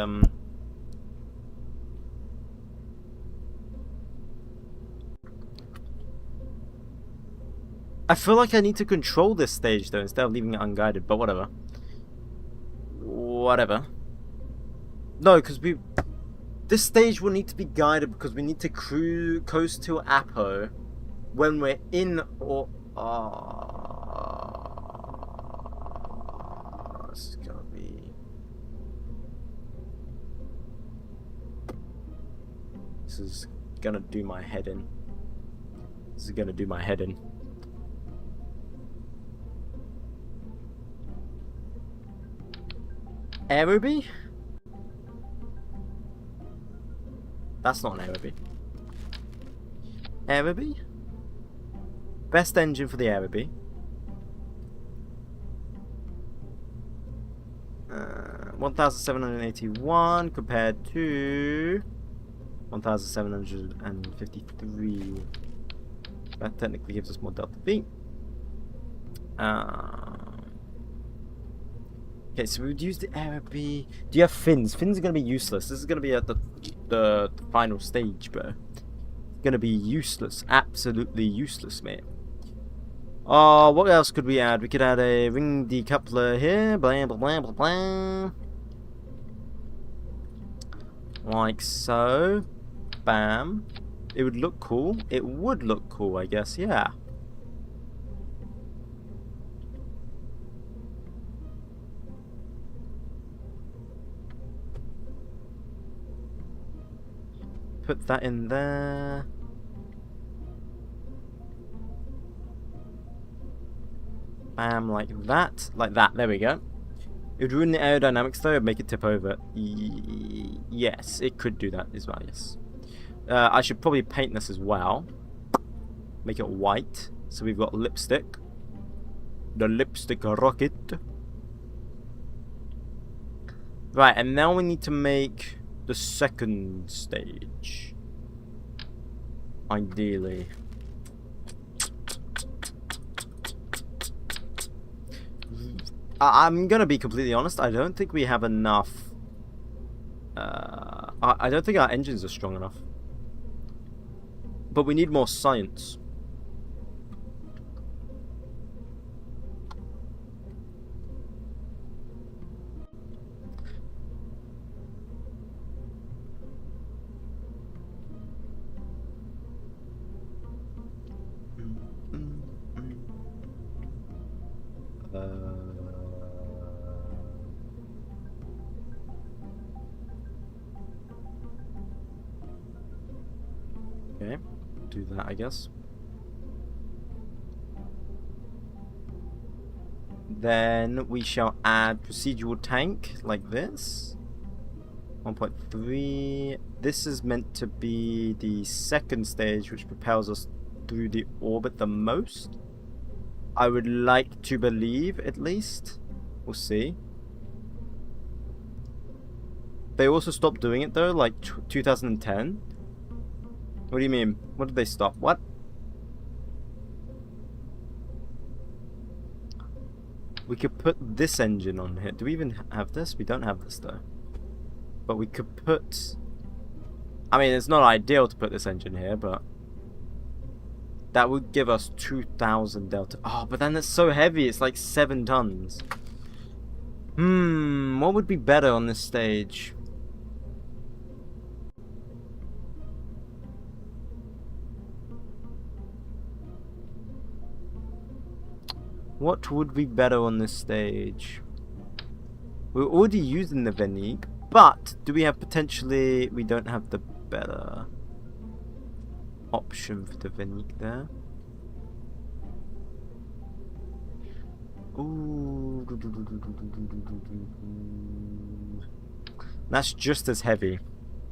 I feel like I need to control this stage though instead of leaving it unguided, but whatever. Whatever. No, because this stage will need to be guided because we need to coast to Apo when we're in or this is gonna be. This is gonna do my head in. This is gonna do my head in. Aerobee? That's not an Aerobee. Aerobee? Best engine for the Aerobee. 1,781 compared to 1,753. That technically gives us more delta V. Okay, so we would use the Aerobee. Do you have fins? Fins are gonna be useless. This is gonna be at the final stage, bro. It's gonna be useless, absolutely useless, mate. Oh, what else could we add? We could add a ring decoupler here. Blah blah blah blah blah. Like so. Bam. It would look cool. It would look cool, I guess. Yeah. Put that in there. Bam, like that. Like that. There we go. It would ruin the aerodynamics though and make it tip over. Yes, it could do that as well, yes. I should probably paint this as well. Make it white. So we've got lipstick. The lipstick rocket. Right, and now we need to make the second stage. Ideally. I'm gonna be completely honest, I don't think we have enough. I don't think our engines are strong enough. But we need more science. Okay, do that, I guess. Then we shall add procedural tank like this. 1.3. This is meant to be the second stage, which propels us through the orbit the most. I would like to believe, at least. We'll see. They also stopped doing it though, like 2010. What do you mean? What did they stop? What? We could put this engine on here. Do we even have this? We don't have this though. But we could put... I mean, it's not ideal to put this engine here, but... that would give us 2,000 delta. Oh, but then it's so heavy. It's like 7 tons. What would be better on this stage? What would be better on this stage? We're already using the 𝐊𝐿𝐼𝐼, but do we have potentially... we don't have the better option for the 𝐊𝐼𝐼 there. Ooh. That's just as heavy,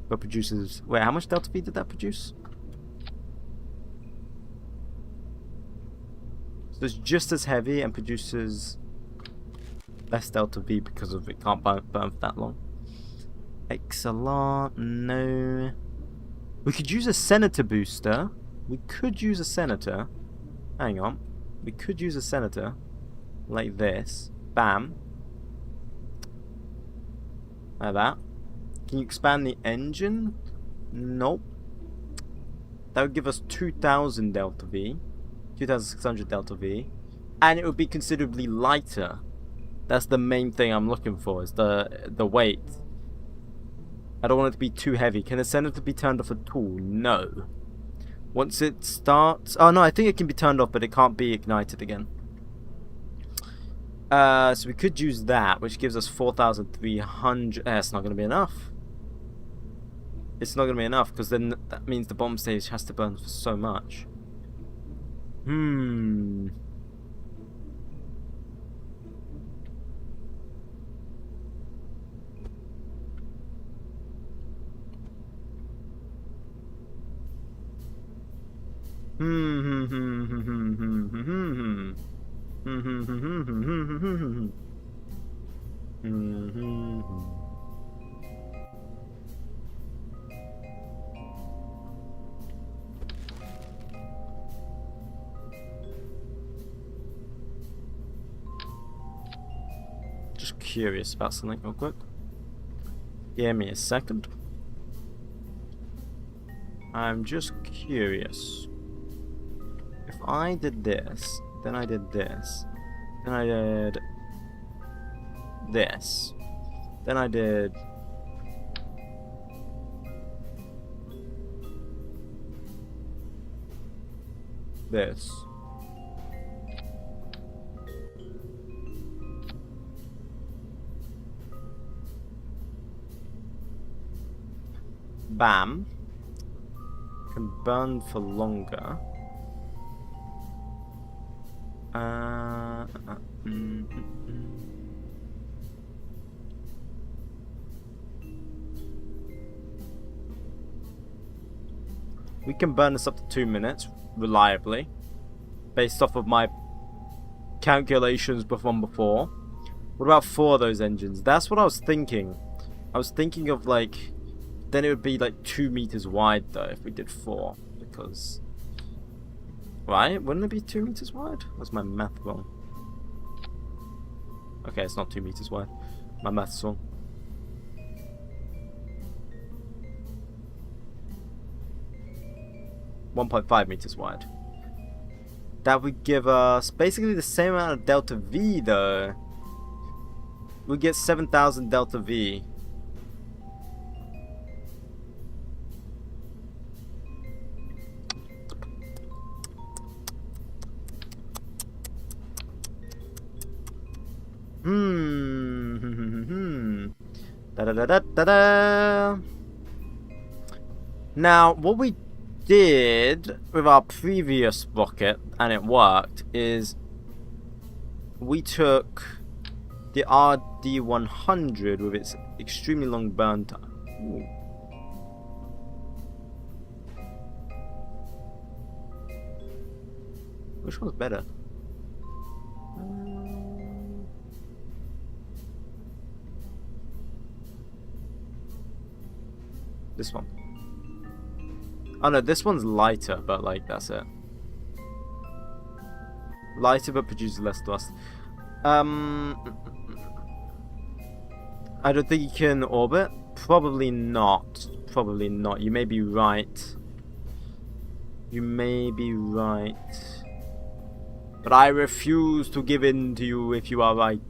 but produces... wait, how much delta V did that produce? So it's just as heavy and produces less delta V because of it can't burn for that long. Excellent. No. We could use a senator booster. We could use a senator. Hang on. We could use a senator. Like this. Bam. Like that. Can you expand the engine? Nope. That would give us 2,000 delta V. 2,600 delta V. And it would be considerably lighter. That's the main thing I'm looking for, is the weight. I don't want it to be too heavy. Can the senator be turned off at all? No. Once it starts... oh no, I think it can be turned off, but it can't be ignited again. So we could use that, which gives us 4,300. It's not going to be enough. It's not going to be enough, because then that means the bomb stage has to burn for so much. Just curious about something real quick. Give me a second. I'm just curious. If I did this, then I did this, then I did this, then I did this. Bam. Can burn for longer. We can burn this up to 2 minutes reliably, based off of my calculations from before. What about 4 of those engines? That's what I was thinking. I was thinking of like, then it would be like 2 meters wide though if we did 4, because right? Wouldn't it be 2 meters wide? Was my math wrong? Okay, it's not 2 meters wide. My math's wrong. $1.5 meters wide. That would give us basically the same amount of delta V though. We get 7,000 delta V. Da da da da da da. Now, what we did with our previous rocket, and it worked, is we took the RD100 with its extremely long burn time. Ooh. Which one's better? This one. Oh no, this one's lighter, but like that's it. Lighter but produces less thrust. I don't think you can orbit. Probably not. Probably not. You may be right. You may be right. But I refuse to give in to you if you are right.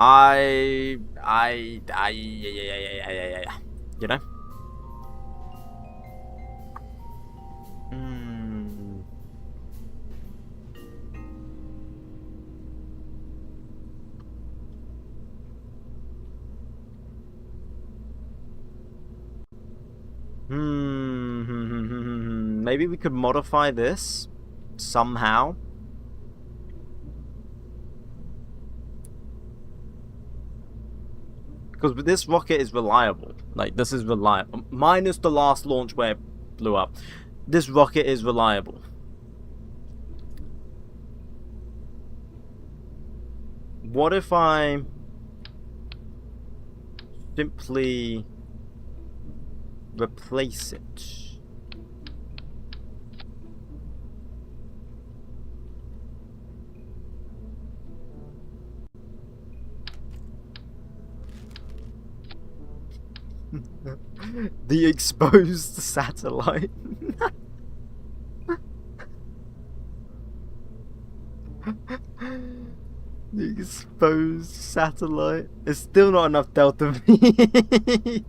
Yeah. You know? Maybe we could modify this somehow. Because this rocket is reliable. Like, this is reliable. Minus the last launch where it blew up. This rocket is reliable. What if I simply replace it? The exposed satellite. The exposed satellite. It's still not enough delta V.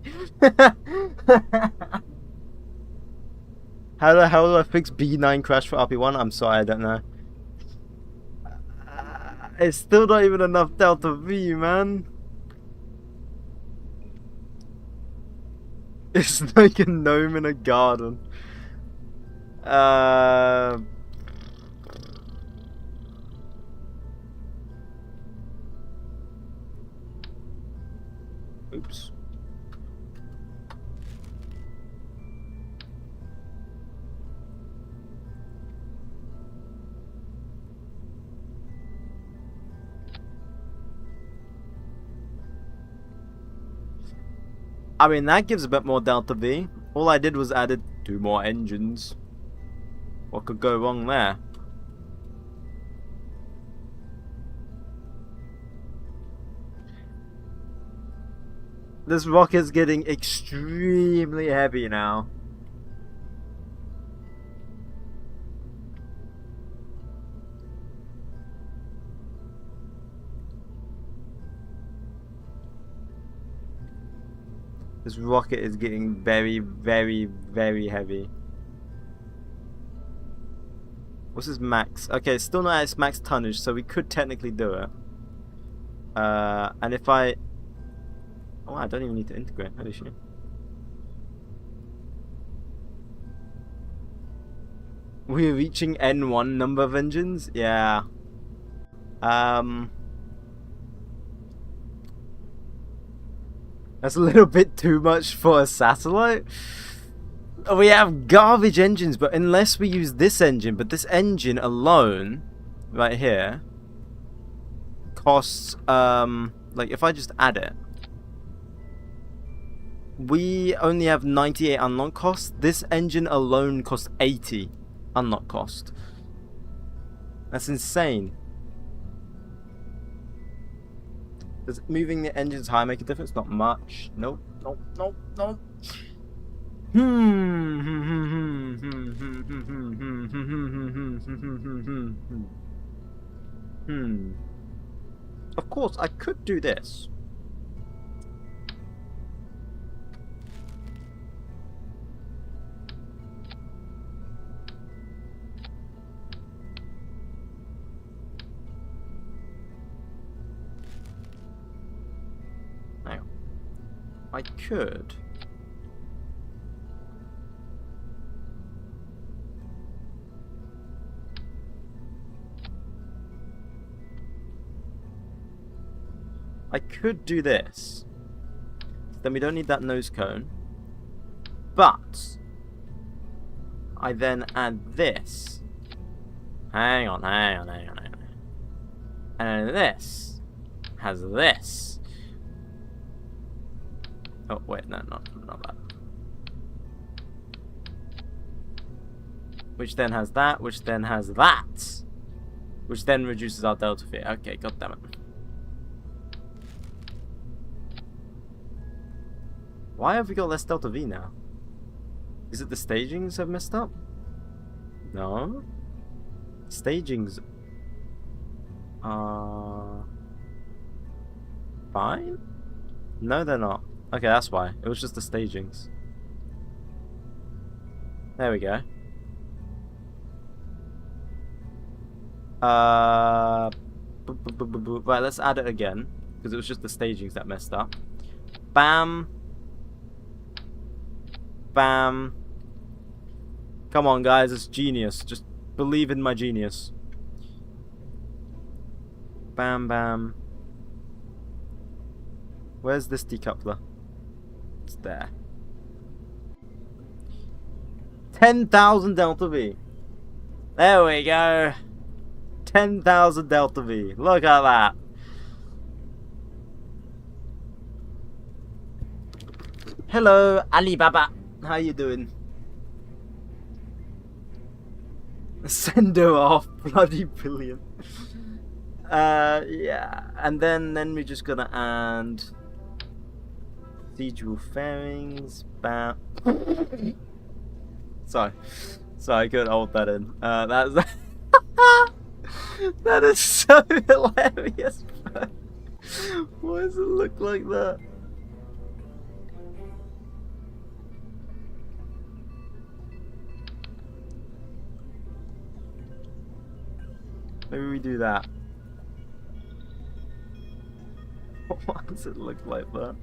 How the hell do I fix B9 crash for RP1? I'm sorry, I don't know. It's still not even enough delta V, man. It's like a gnome in a garden. Oops. I mean, that gives a bit more delta V. All I did was added 2 more engines. What could go wrong there? This rocket's getting extremely heavy now. This rocket is getting very, very, very heavy. What's his max? Okay, it's still not at its max tonnage, so we could technically do it. And if I... Oh, I don't even need to integrate. Holy shit. We're reaching N1 number of engines? Yeah. That's a little bit too much for a satellite. We have garbage engines, but unless we use this engine, but this engine alone, right here, costs, like if I just add it, we only have 98 unlock cost. This engine alone costs 80 unlock cost. That's insane. Does moving the engines higher make a difference? Not much. Nope. Nope. Nope. Nope. Of course, I could do this. Now, I could. I could do this. Then we don't need that nose cone. But I then add this. Hang on. And this has this. Oh wait, no, not that. Which then has that, which then has that. Which then reduces our delta V. Okay, goddammit. Why have we got less delta V now? Is it the stagings have messed up? No. Stagings are fine? No, they're not. Okay, that's why. It was just the stagings. There we go. Right, let's add it again. Because it was just the stagings that messed up. Bam. Bam. Come on, guys, it's genius. Just believe in my genius. Bam, bam. Where's this decoupler? It's there. 10,000 delta V. There we go. 10,000 delta V. Look at that. Hello, Alibaba. How you doing? Send her off, bloody brilliant. Yeah, and then we're just gonna add cathedral fairings. Bam. Sorry, I couldn't hold that in. That's that is so hilarious. Why does it look like that? Maybe we do that. Why does it look like that?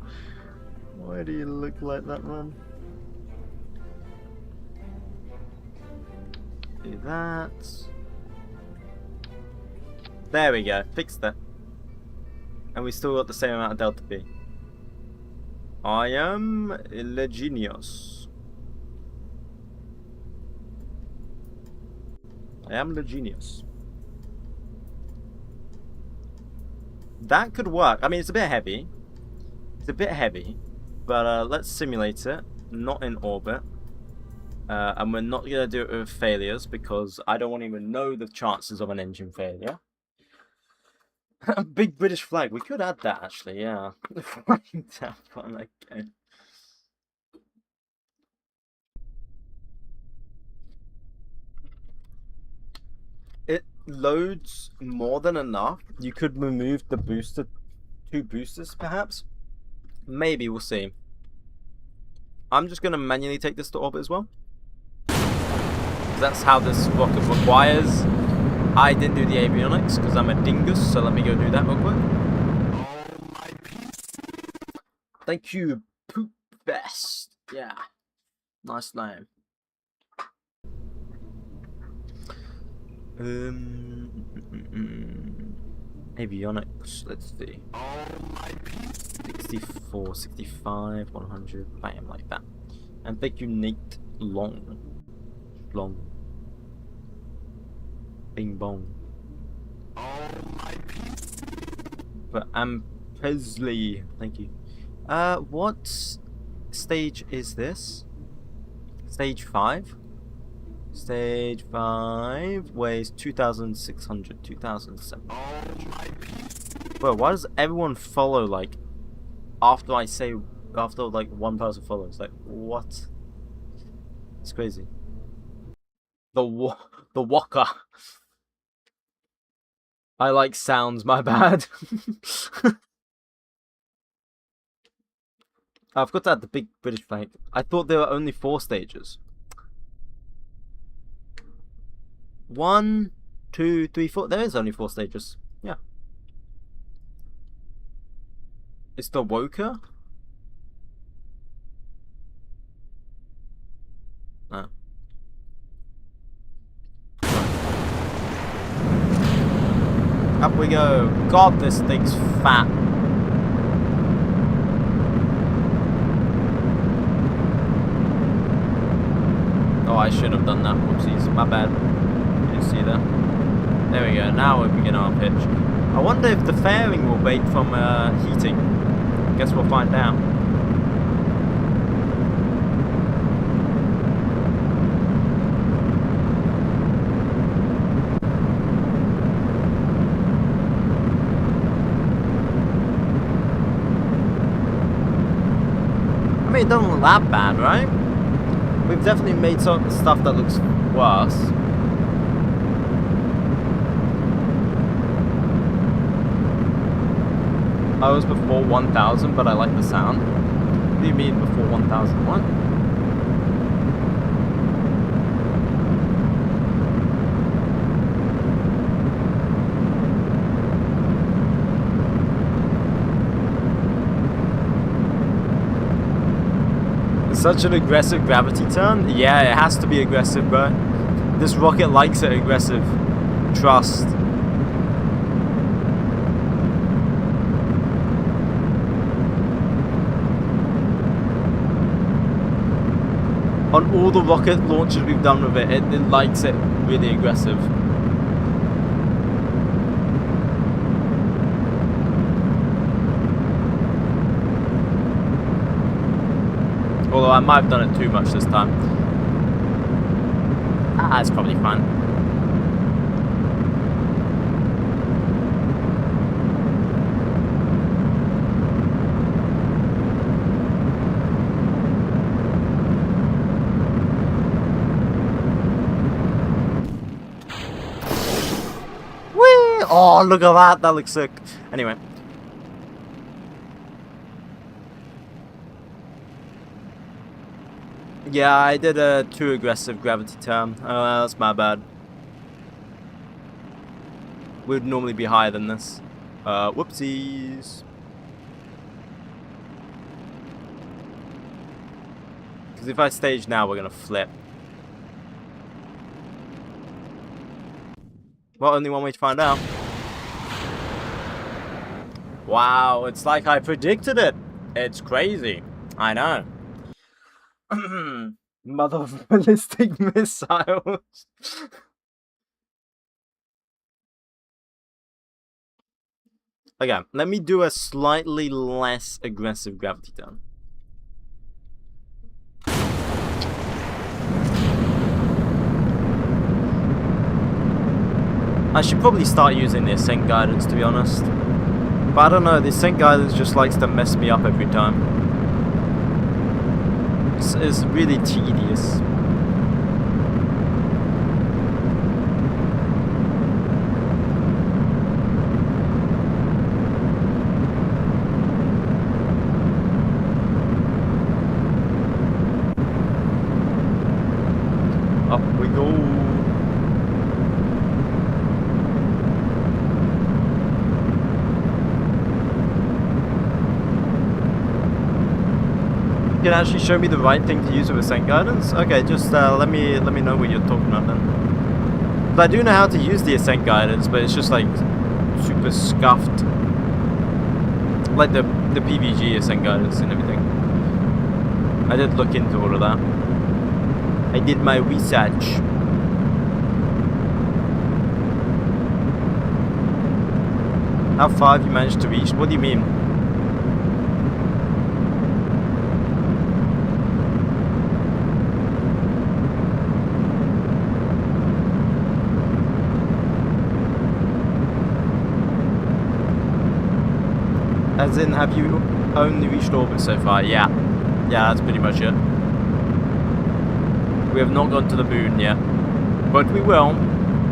Why do you look like that, man? Do that. There we go. Fixed that. And we still got the same amount of delta P. I am a genius. I am the genius. That could work. I mean, it's a bit heavy. It's a bit heavy. But let's simulate it. Not in orbit. And we're not going to do it with failures because I don't want to even know the chances of an engine failure. A big British flag. We could add that actually, yeah. Okay. It loads more than enough. You could remove the booster, 2 boosters perhaps. Maybe, we'll see. I'm just going to manually take this to orbit as well. That's how this rocket requires. I didn't do the avionics because I'm a dingus, so let me go do that real quick. Thank you, Poop Best. Yeah, nice name. Avionics, let's see. 64, 65, 100, bam, like that. And thank you, Nate Long. Bing bong. But Presley, thank you. What stage is this? Stage 5? Stage 5 weighs 2,600, 2,700. Bro, why does everyone follow, like, after I say, after, like, one person follows? Like, what? It's crazy. The Walker. I like sounds, my bad. I've got to add the big British flag. I thought there were only 4 stages. 1, 2, 3, 4. There is only 4 stages. Yeah. It's the Woker? No. Up we go. God, this thing's fat. Oh, I should have done that. Whoopsies. My bad. You didn't see that. There we go. Now we begin our pitch. I wonder if the fairing will break from heating. Guess we'll find out. I mean, it doesn't look that bad, right? We've definitely made some stuff that looks worse. I was before 1,000, but I like the sound. What do you mean before 1,001? Such an aggressive gravity turn? Yeah, it has to be aggressive, bro. This rocket likes it aggressive. Trust. On all the rocket launches we've done with it, it likes it really aggressive. Although I might have done it too much this time. Ah, it's probably fine. Whee! Oh, look at that. That looks sick. Anyway. Yeah, I did a too aggressive gravity turn. Oh, that's my bad. Would normally be higher than this. Whoopsies. Because if I stage now, we're gonna flip. Well, only one way to find out. Wow, it's like I predicted it. It's crazy. I know. Mother of ballistic missiles. Okay, let me do a slightly less aggressive gravity turn. I should probably start using the ascent guidance, to be honest. But I don't know, the ascent guidance just likes to mess me up every time. It's really tedious. Up we go. You can actually show me the right thing to use with ascent guidance? Okay, just let me know what you're talking about then. But I do know how to use the ascent guidance, but it's just like super scuffed. Like the PVG ascent guidance and everything. I did look into all of that. I did my research. How far have you managed to reach? What do you mean? As in, have you only reached orbit so far? Yeah. Yeah, that's pretty much it. We have not gone to the moon yet. But we will.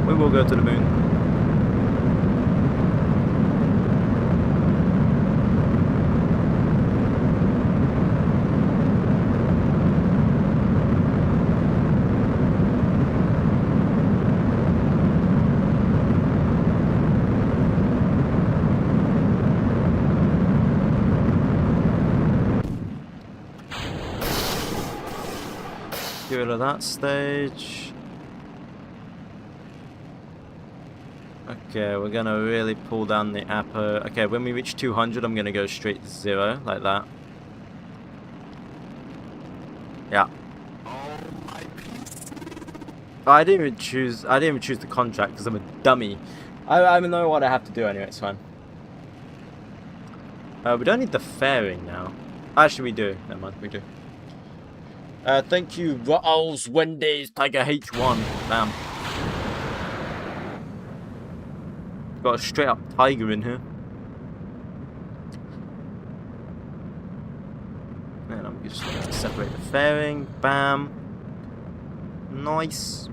We will go to the moon. Get rid of that stage. Okay, we're gonna really pull down the Apo. Okay, when we reach 200, I'm gonna go straight to 0, like that. Yeah. I didn't even choose the contract because I'm a dummy. I know what I have to do anyway, it's fine. We don't need the fairing now. Actually, we do. Never mind, we do. Thank you, Rolls Wendy's 𝐒𝐫𝐸1. Bam. Got a straight up tiger in here. And I'm just going to separate the fairing. Bam. Nice.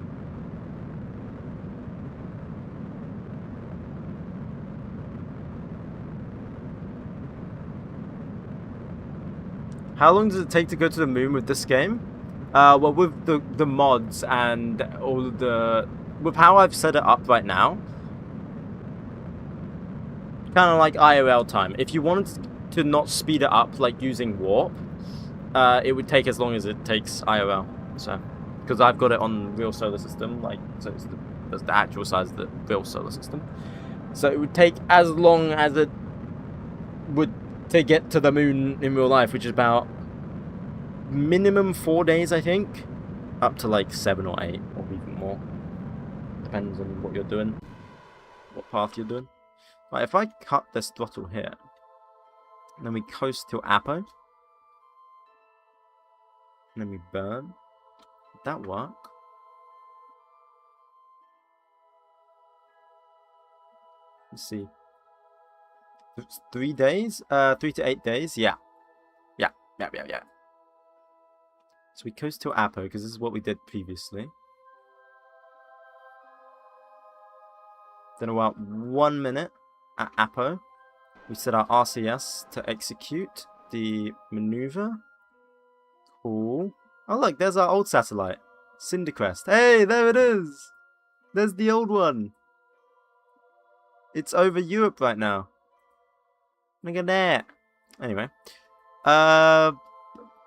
How long does it take to go to the moon with this game? Well, with the mods and all the... With how I've set it up right now, kind of like IRL time. If you wanted to not speed it up, like using warp, it would take as long as it takes IRL. So, because I've got it on real solar system, like, so it's the actual size of the real solar system. So it would take as long as it would to get to the moon in real life, which is about minimum 4 days, I think, up to like 7 or 8 or even more. Depends on what you're doing, what path you're doing. Right, if I cut this throttle here, and then we coast to Apo, and then we burn, would that work? Let's see. It's 3 days? 3 to 8 days? Yeah. Yeah. So we coast to Apo, because this is what we did previously. Then about 1 minute at Apo, we set our RCS to execute the maneuver. Cool. Oh look, there's our old satellite. Cindercrest. Hey, there it is! There's the old one. It's over Europe right now. Look at that. Anyway.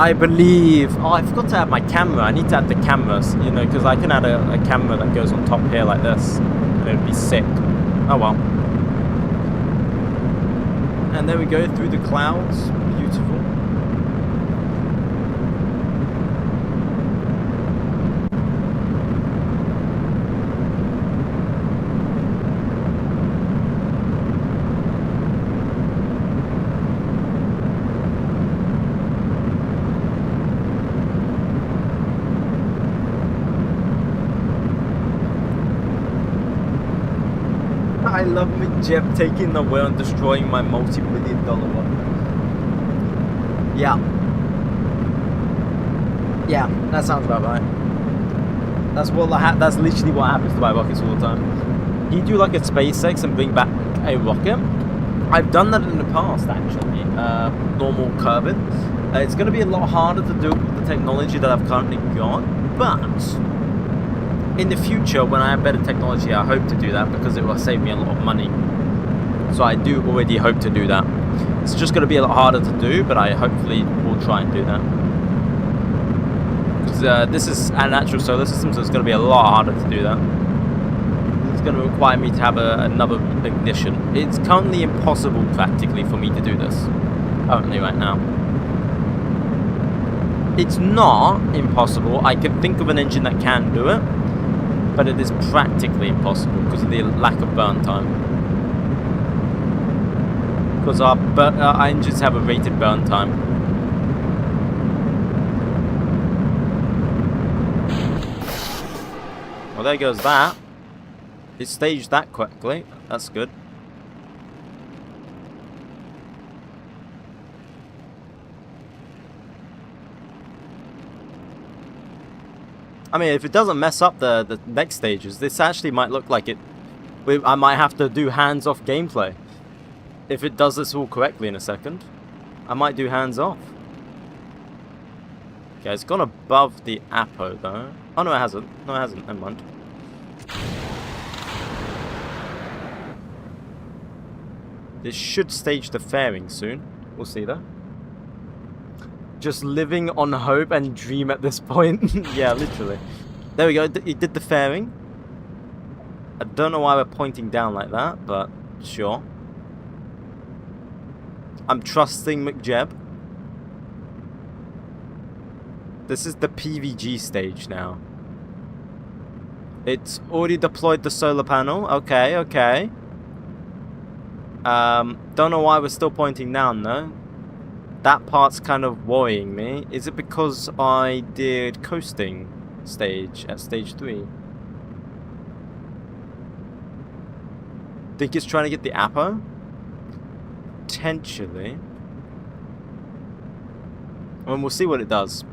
I believe... Oh, I forgot to add my camera. I need to add the cameras, you know, because I can add a camera that goes on top here like this. And it would be sick. Oh, well. And there we go, through the clouds. Beautiful. I love 𝐒𝐫 taking the wheel and destroying my multi-million-dollar one. Yeah. Yeah, that sounds about right. That's literally what happens to my rockets all the time. You do like a SpaceX and bring back a rocket. I've done that in the past, actually. Normal curving. It's going to be a lot harder to do with the technology that I've currently got, but in the future, when I have better technology, I hope to do that because it will save me a lot of money. So I do already hope to do that. It's just going to be a lot harder to do, but I hopefully will try and do that. Because this is an actual solar system, so it's going to be a lot harder to do that. It's going to require me to have another ignition. It's currently impossible, practically, for me to do this. Currently, right now. It's not impossible. I can think of an engine that can do it. But it is practically impossible because of the lack of burn time. Because our engines have a rated burn time. Well, there goes that. It staged that quickly. That's good. I mean, if it doesn't mess up the next stages, this actually might look like it. I might have to do hands-off gameplay. If it does this all correctly in a second, I might do hands-off. Okay, it's gone above the Apo, though. Oh, no, it hasn't. No, it hasn't. Never mind. This should stage the fairing soon. We'll see, though. Just living on hope and dream at this point. Yeah, literally. There we go. He did the fairing. I don't know why we're pointing down like that, but sure. I'm trusting 𝐒𝐫. This is the PVG stage now. It's already deployed the solar panel. Okay, okay. Don't know why we're still pointing down though. That part's kind of worrying me. Is it because I did coasting stage at stage 3? Think it's trying to get the Apo? Potentially. And we'll see what it does.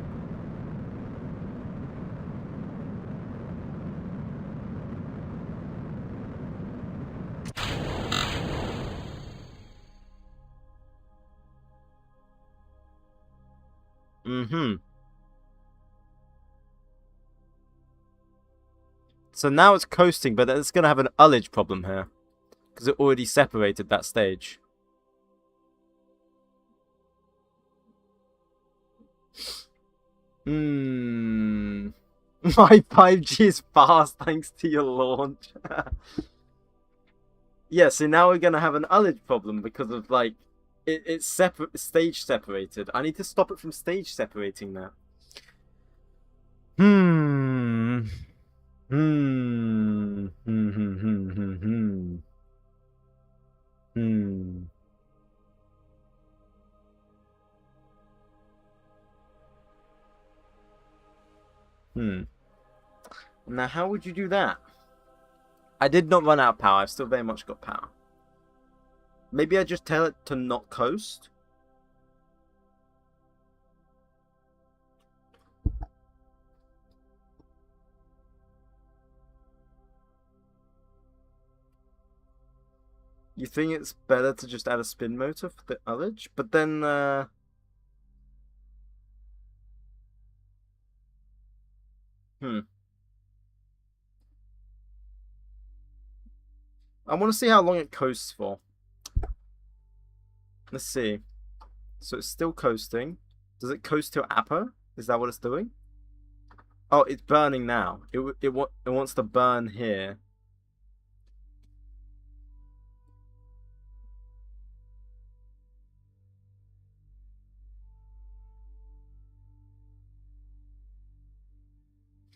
So now it's coasting, but it's going to have an ullage problem here. Because it already separated that stage. My 5G is fast thanks to your launch. Yeah, so now we're going to have an ullage problem because of, like, it's stage separated. I need to stop it from stage separating that. Now, how would you do that? I did not run out of power. I've still very much got power. Maybe I just tell it to not coast? You think it's better to just add a spin motor for the ullage? But then, I want to see how long it coasts for. Let's see. So it's still coasting. Does it coast to Apo? Is that what it's doing? Oh, it's burning now. It wants to burn here.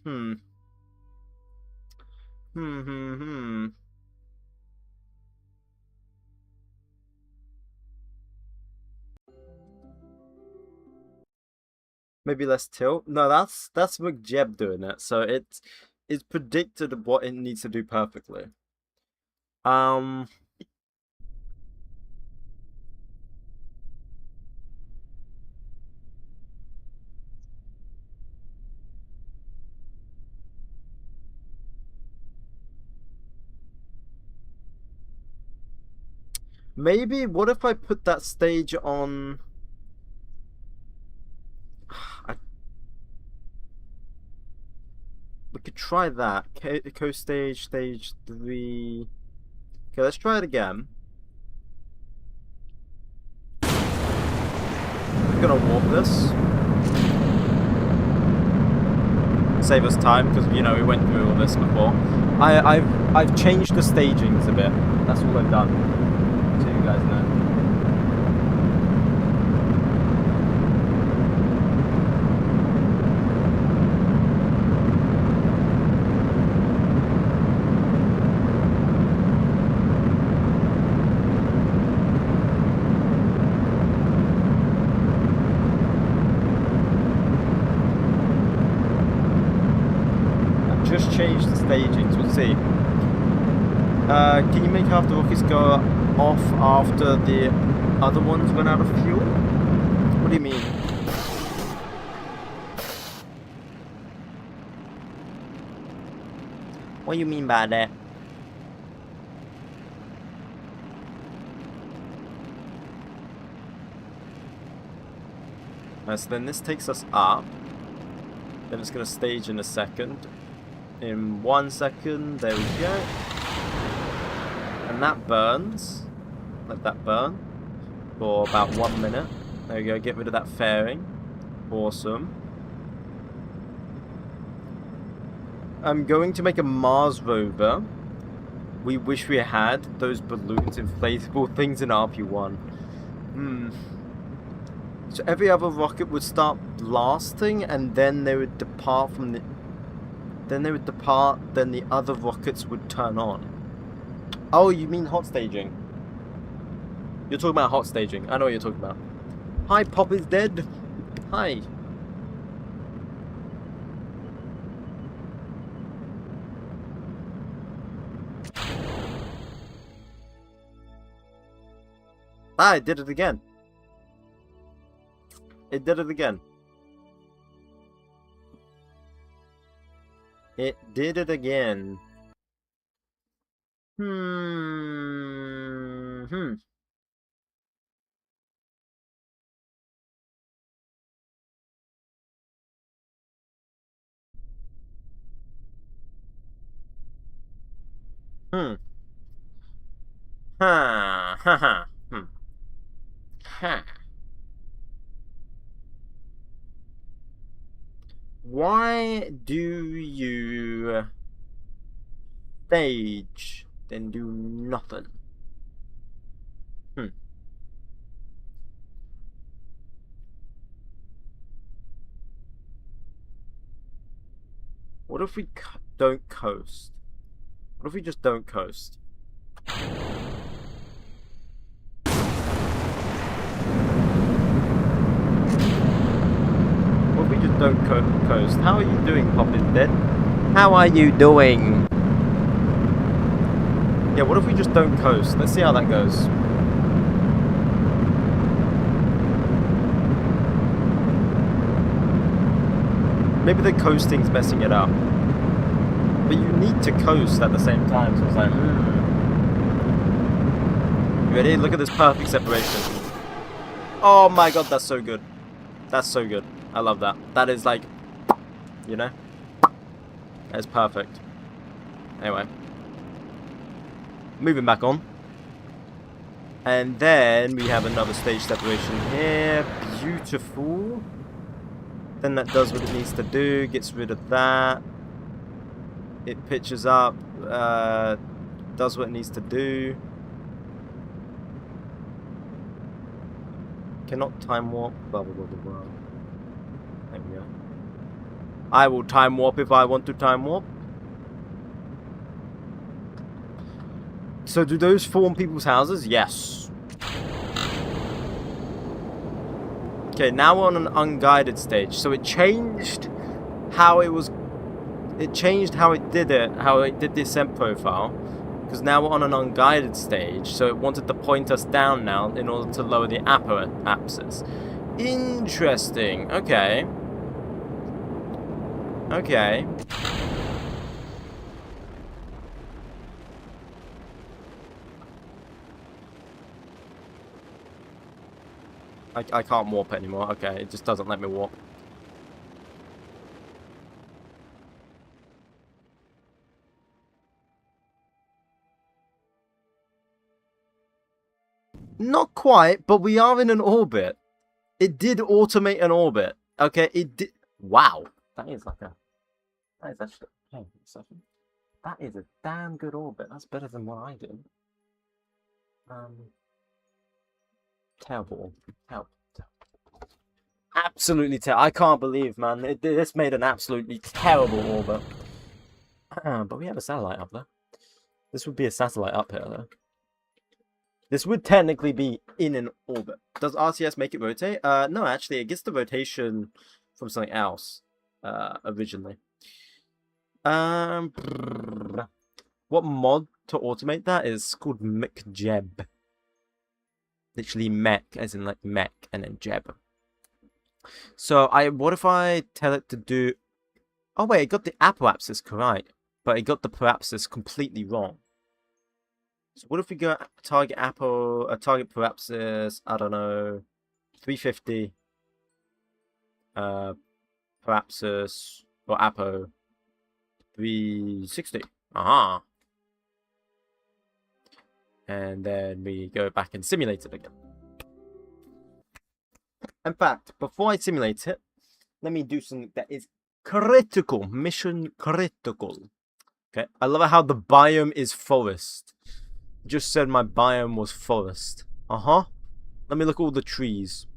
Hmm. Hmm. Maybe less tilt. No, that's 𝐒𝐫𝐸 doing it. So it's predicted what it needs to do perfectly. Maybe what if I put that stage on? We could try that. Co-stage, stage 3. Okay, let's try it again. I'm gonna warp this. Save us time, because you know we went through all this before. I've changed the stagings a bit. That's all I've done. So you guys know. Just change the stagings. We'll see. Can you make half the rockets go off after the other ones run out of fuel? What do you mean? What do you mean by that? So then this takes us up. Then it's going to stage in a second. In 1 second, there we go. And that burns. Let that burn for about 1 minute. There we go, get rid of that fairing. Awesome. I'm going to make a Mars rover. We wish we had those balloons, inflatable things in RP1. So every other rocket would start blasting and then they would depart from the... Then they would depart, then the other rockets would turn on. Oh, you mean hot staging? You're talking about hot staging. I know what you're talking about. Hi, Pop is dead. Hi. Ah, it did it again. It did it again. It did it again. Ha ha ha. Ha. Why do you stage then do nothing? What if we don't coast? What if we just don't coast? What if we just don't coast? How are you doing, Pop is dead? How are you doing? Yeah, what if we just don't coast? Let's see how that goes. Maybe the coasting's messing it up. But you need to coast at the same time, so it's like... You ready? Look at this perfect separation. Oh my god, that's so good. That's so good. I love that. That is like... You know? That is perfect. Anyway. Moving back on. And then we have another stage separation here. Beautiful. Then that does what it needs to do. Gets rid of that. It pitches up. Does what it needs to do. Cannot time warp. Blah, blah, blah, blah, blah. There we go. I will time warp if I want to time warp. So do those form people's houses? Yes. Okay, now we're on an unguided stage. So it changed how it was. It changed how it did it. How it did the ascent profile. Because now we're on an unguided stage. So it wanted to point us down now in order to lower the apsis. Interesting. Okay. Okay. I can't warp anymore. Okay, it just doesn't let me warp. Not quite, but we are in an orbit. It did automate an orbit. Okay, it did. Wow. That is like a... That is actually... Hang on a second. That is a damn good orbit. That's better than what I did. Terrible. Terrible. Absolutely terrible. I can't believe, man. This made an absolutely terrible orbit. But we have a satellite up there. This would be a satellite up here, though. This would technically be in an orbit. Does RCS make it rotate? No, actually, it gets the rotation from something else originally. What mod to automate that is called 𝐒𝐫𝐽. Literally mech, as in like mech, and then jeb. So what if I tell it to do? Oh wait, it got the apoapsis correct, but it got the proapsis completely wrong. So what if we go target proapsis? I don't know, 350. Proapsis or apo 360. Aha. And then we go back and simulate it again. In fact, before I simulate it, let me do something that is critical. Mission critical. Okay, I love how the biome is forest. Just said my biome was forest. Let me look at all the trees.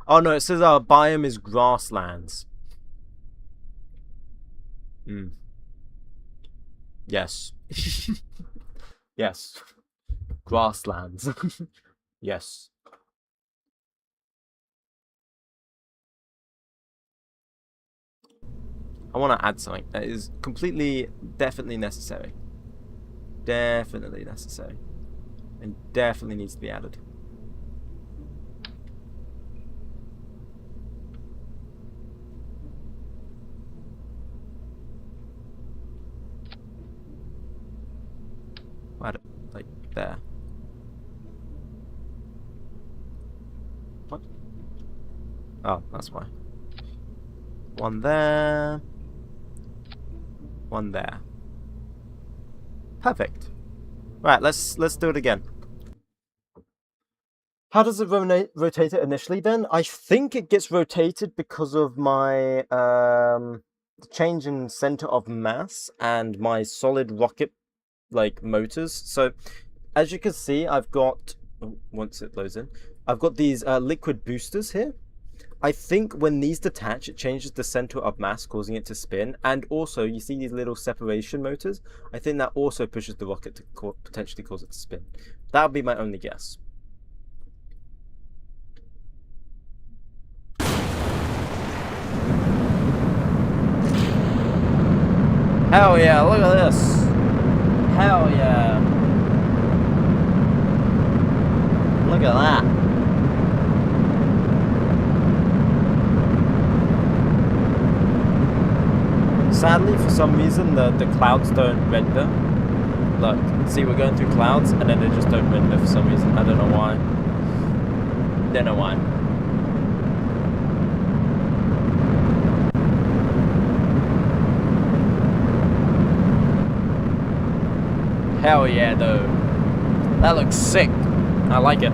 Oh no, it says our biome is grasslands. Yes. Yes. Grasslands. Yes. I want to add something that is completely, definitely necessary. Definitely necessary. And definitely needs to be added. Add it, like, there. What? Oh, that's why. One there. One there. Perfect. Right, let's do it again. How does it rotate it initially then? I think it gets rotated because of my change in center of mass and my solid rocket like motors. So as you can see, I've got, once it loads in, I've got these liquid boosters here. I think when these detach, it changes the center of mass, causing it to spin. And also, you see these little separation motors? I think that also pushes the rocket to potentially cause it to spin. That would be my only guess. Hell yeah, look at this. Hell yeah. Look at that. Sadly, for some reason, the clouds don't render. Look, see, we're going through clouds, and then they just don't render for some reason. I don't know why. Don't know why. Hell yeah, though. That looks sick. I like it.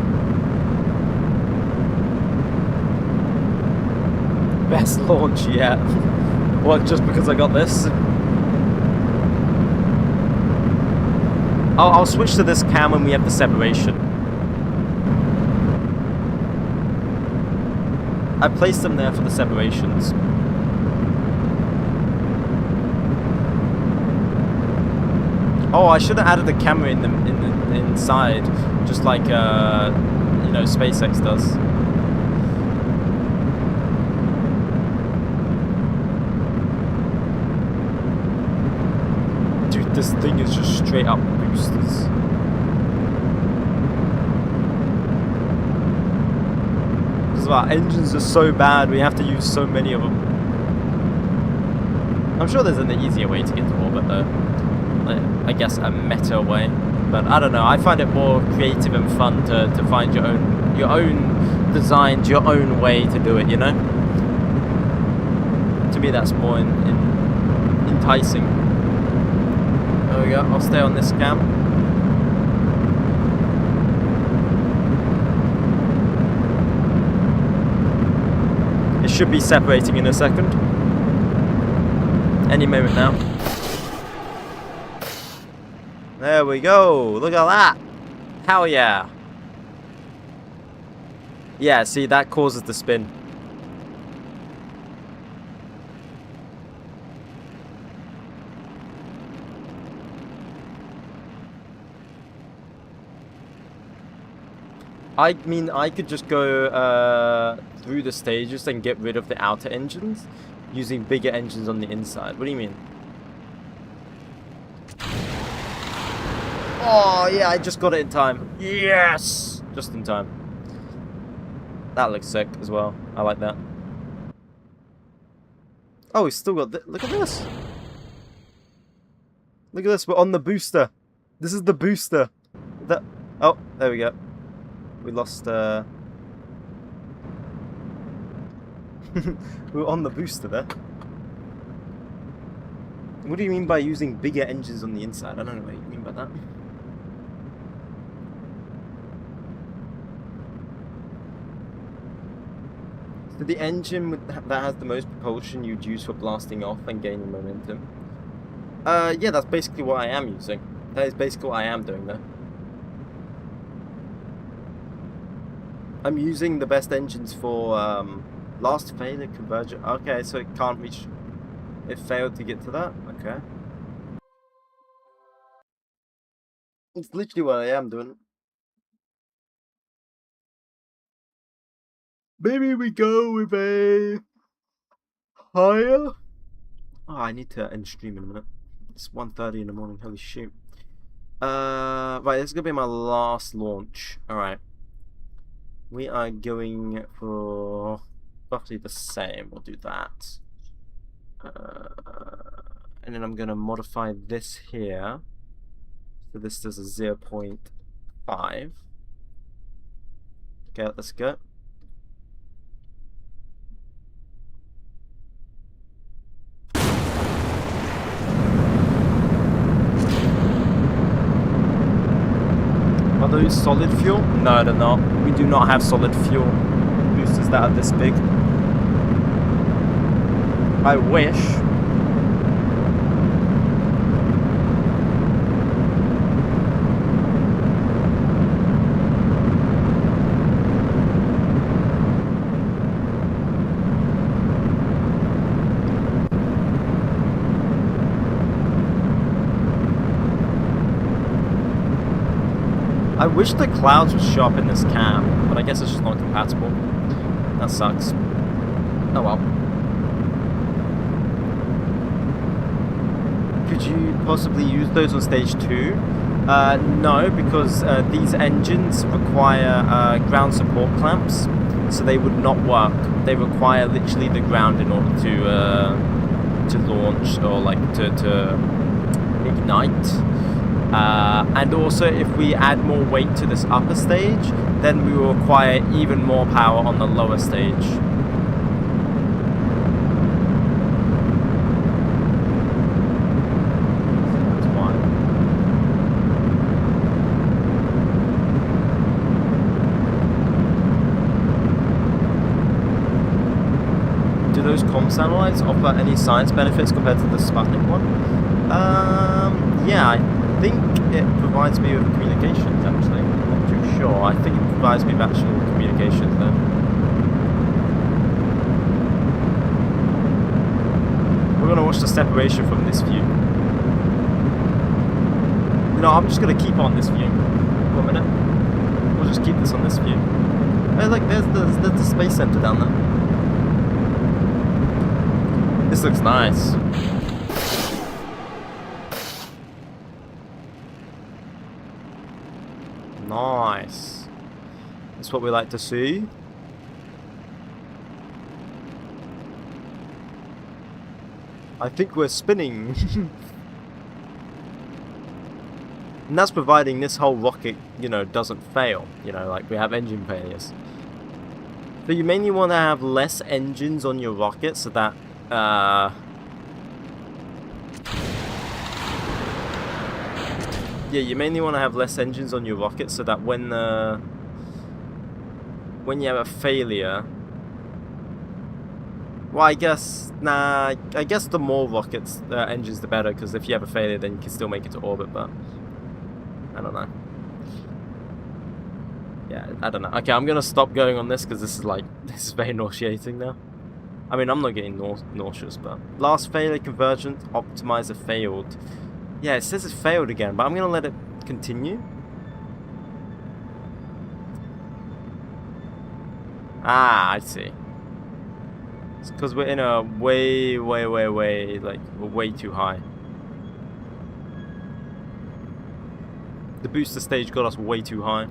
Best launch yet. What, just because I got this? I'll switch to this cam when we have the separation. I placed them there for the separations. Oh, I should have added the camera in the inside, just like you know, SpaceX does. Dude, this thing is just straight up boosters. Because our engines are so bad, we have to use so many of them. I'm sure there's an easier way to get to orbit though. I guess a meta way, but I don't know. I find it more creative and fun to find your own designs, your own way to do it. You know, to me that's more enticing. There we go. I'll stay on this cam. It should be separating in a second. Any moment now. There we go. Look at that. Hell yeah. Yeah, see, that causes the spin. I mean, I could just go through the stages and get rid of the outer engines using bigger engines on the inside. What do you mean? Oh, yeah, I just got it in time. Yes! Just in time. That looks sick as well. I like that. Oh, we still got... Look at this. Look at this. We're on the booster. This is the booster. Oh, there we go. We lost... We're on the booster there. What do you mean by using bigger engines on the inside? I don't know what you mean by that. So the engine that has the most propulsion you'd use for blasting off and gaining momentum. Yeah, that's basically what I am using. That is basically what I am doing there. I'm using the best engines for last failure conversion. Okay, so it can't reach. It failed to get to that. Okay. It's literally what I am doing. Maybe we go with a higher. Oh, I need to end stream in a minute. It's 1:30 in the morning. Holy shoot. Right, this is gonna be my last launch. All right. We are going for roughly the same. We'll do that. And then I'm gonna modify this here. So this does a 0.5. Okay, let's go. Are those solid fuel? No, they're not. We do not have solid fuel boosters that are this big. I wish. I wish the clouds would show up in this cam, but I guess it's just not compatible. That sucks. Oh well. Could you possibly use those on stage 2? No, because these engines require ground support clamps, so they would not work. They require literally the ground in order to launch or like to ignite. And also, if we add more weight to this upper stage, then we will require even more power on the lower stage. So that's why. satellites offer any science benefits compared to the Sputnik one? Yeah, I think it provides me with communications, actually. I'm not too sure. I think it provides me with actual communications, though. We're going to watch the separation from this view. You know, I'm just going to keep on this view for a minute. We'll just keep this on this view. Hey, look, there's the space center down there. This looks nice. Nice. That's what we like to see. I think we're spinning. And that's providing this whole rocket, you know, doesn't fail. You know, like we have engine failures. So you mainly want to have less engines on your rocket so that yeah, you mainly want to have less engines on your rocket so that when you have a failure, well, I guess the more rockets engines the better, because if you have a failure then you can still make it to orbit, but I don't know. Yeah, I don't know. Okay, I'm gonna stop going on this because this is very nauseating now. I mean, I'm not getting nauseous, but last failure convergent optimizer failed. Yeah, it says it failed again, but I'm gonna let it continue. Ah, I see. It's because we're in a way, like, we're way too high. The booster stage got us way too high.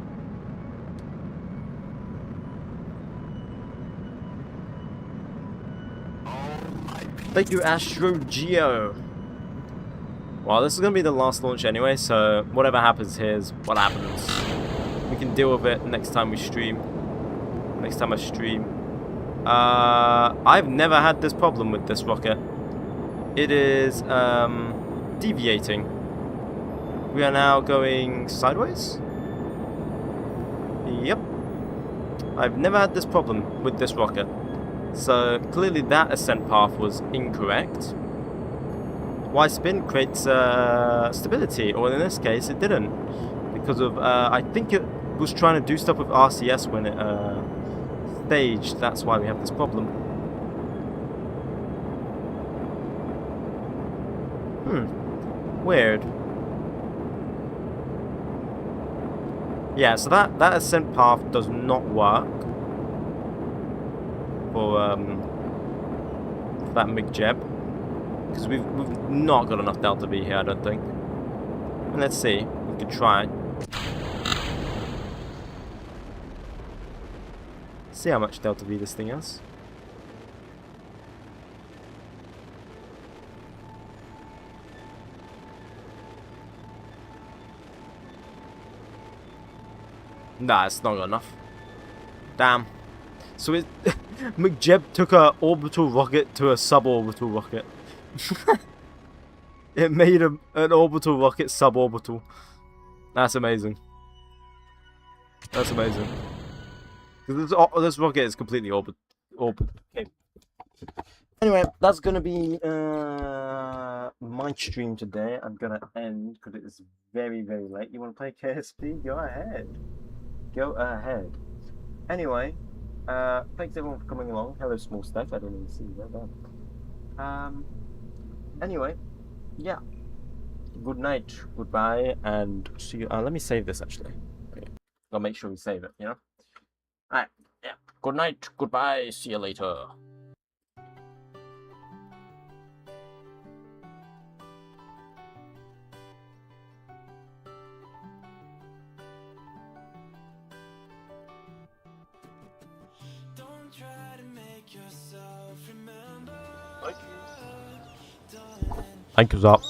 Thank you, Astro Geo. Well, this is going to be the last launch anyway, so whatever happens here is what happens. We can deal with it next time we stream. Next time I stream. I've never had this problem with this rocket. It is deviating. We are now going sideways. Yep. I've never had this problem with this rocket. So clearly that ascent path was incorrect. Y spin creates stability, or in this case it didn't, because of I think it was trying to do stuff with RCS when it staged. That's why we have this problem. Weird. Yeah, so that ascent path does not work for that 𝐒𝐫𝐸. Because we've not got enough delta V here, I don't think. And let's see, we could try. See how much delta V this thing has. Nah, it's not got enough. Damn. So it 𝐒𝐫𝐸 took a orbital rocket to a suborbital rocket. It made an orbital rocket suborbital. That's amazing. That's amazing. This rocket is completely orbit. Okay. Anyway, that's gonna be my stream today. I'm gonna end because it is very late. You want to play KSP? Go ahead. Go ahead. Anyway, thanks everyone for coming along. Hello, small stuff. I didn't even see you. Well done. Anyway, yeah. Good night, goodbye, and see you. Let me save this actually. Okay. I'll make sure we save it, you know? Alright, yeah. Good night, goodbye, see you later. Don't try to make yourself remember. Thank you, Zop.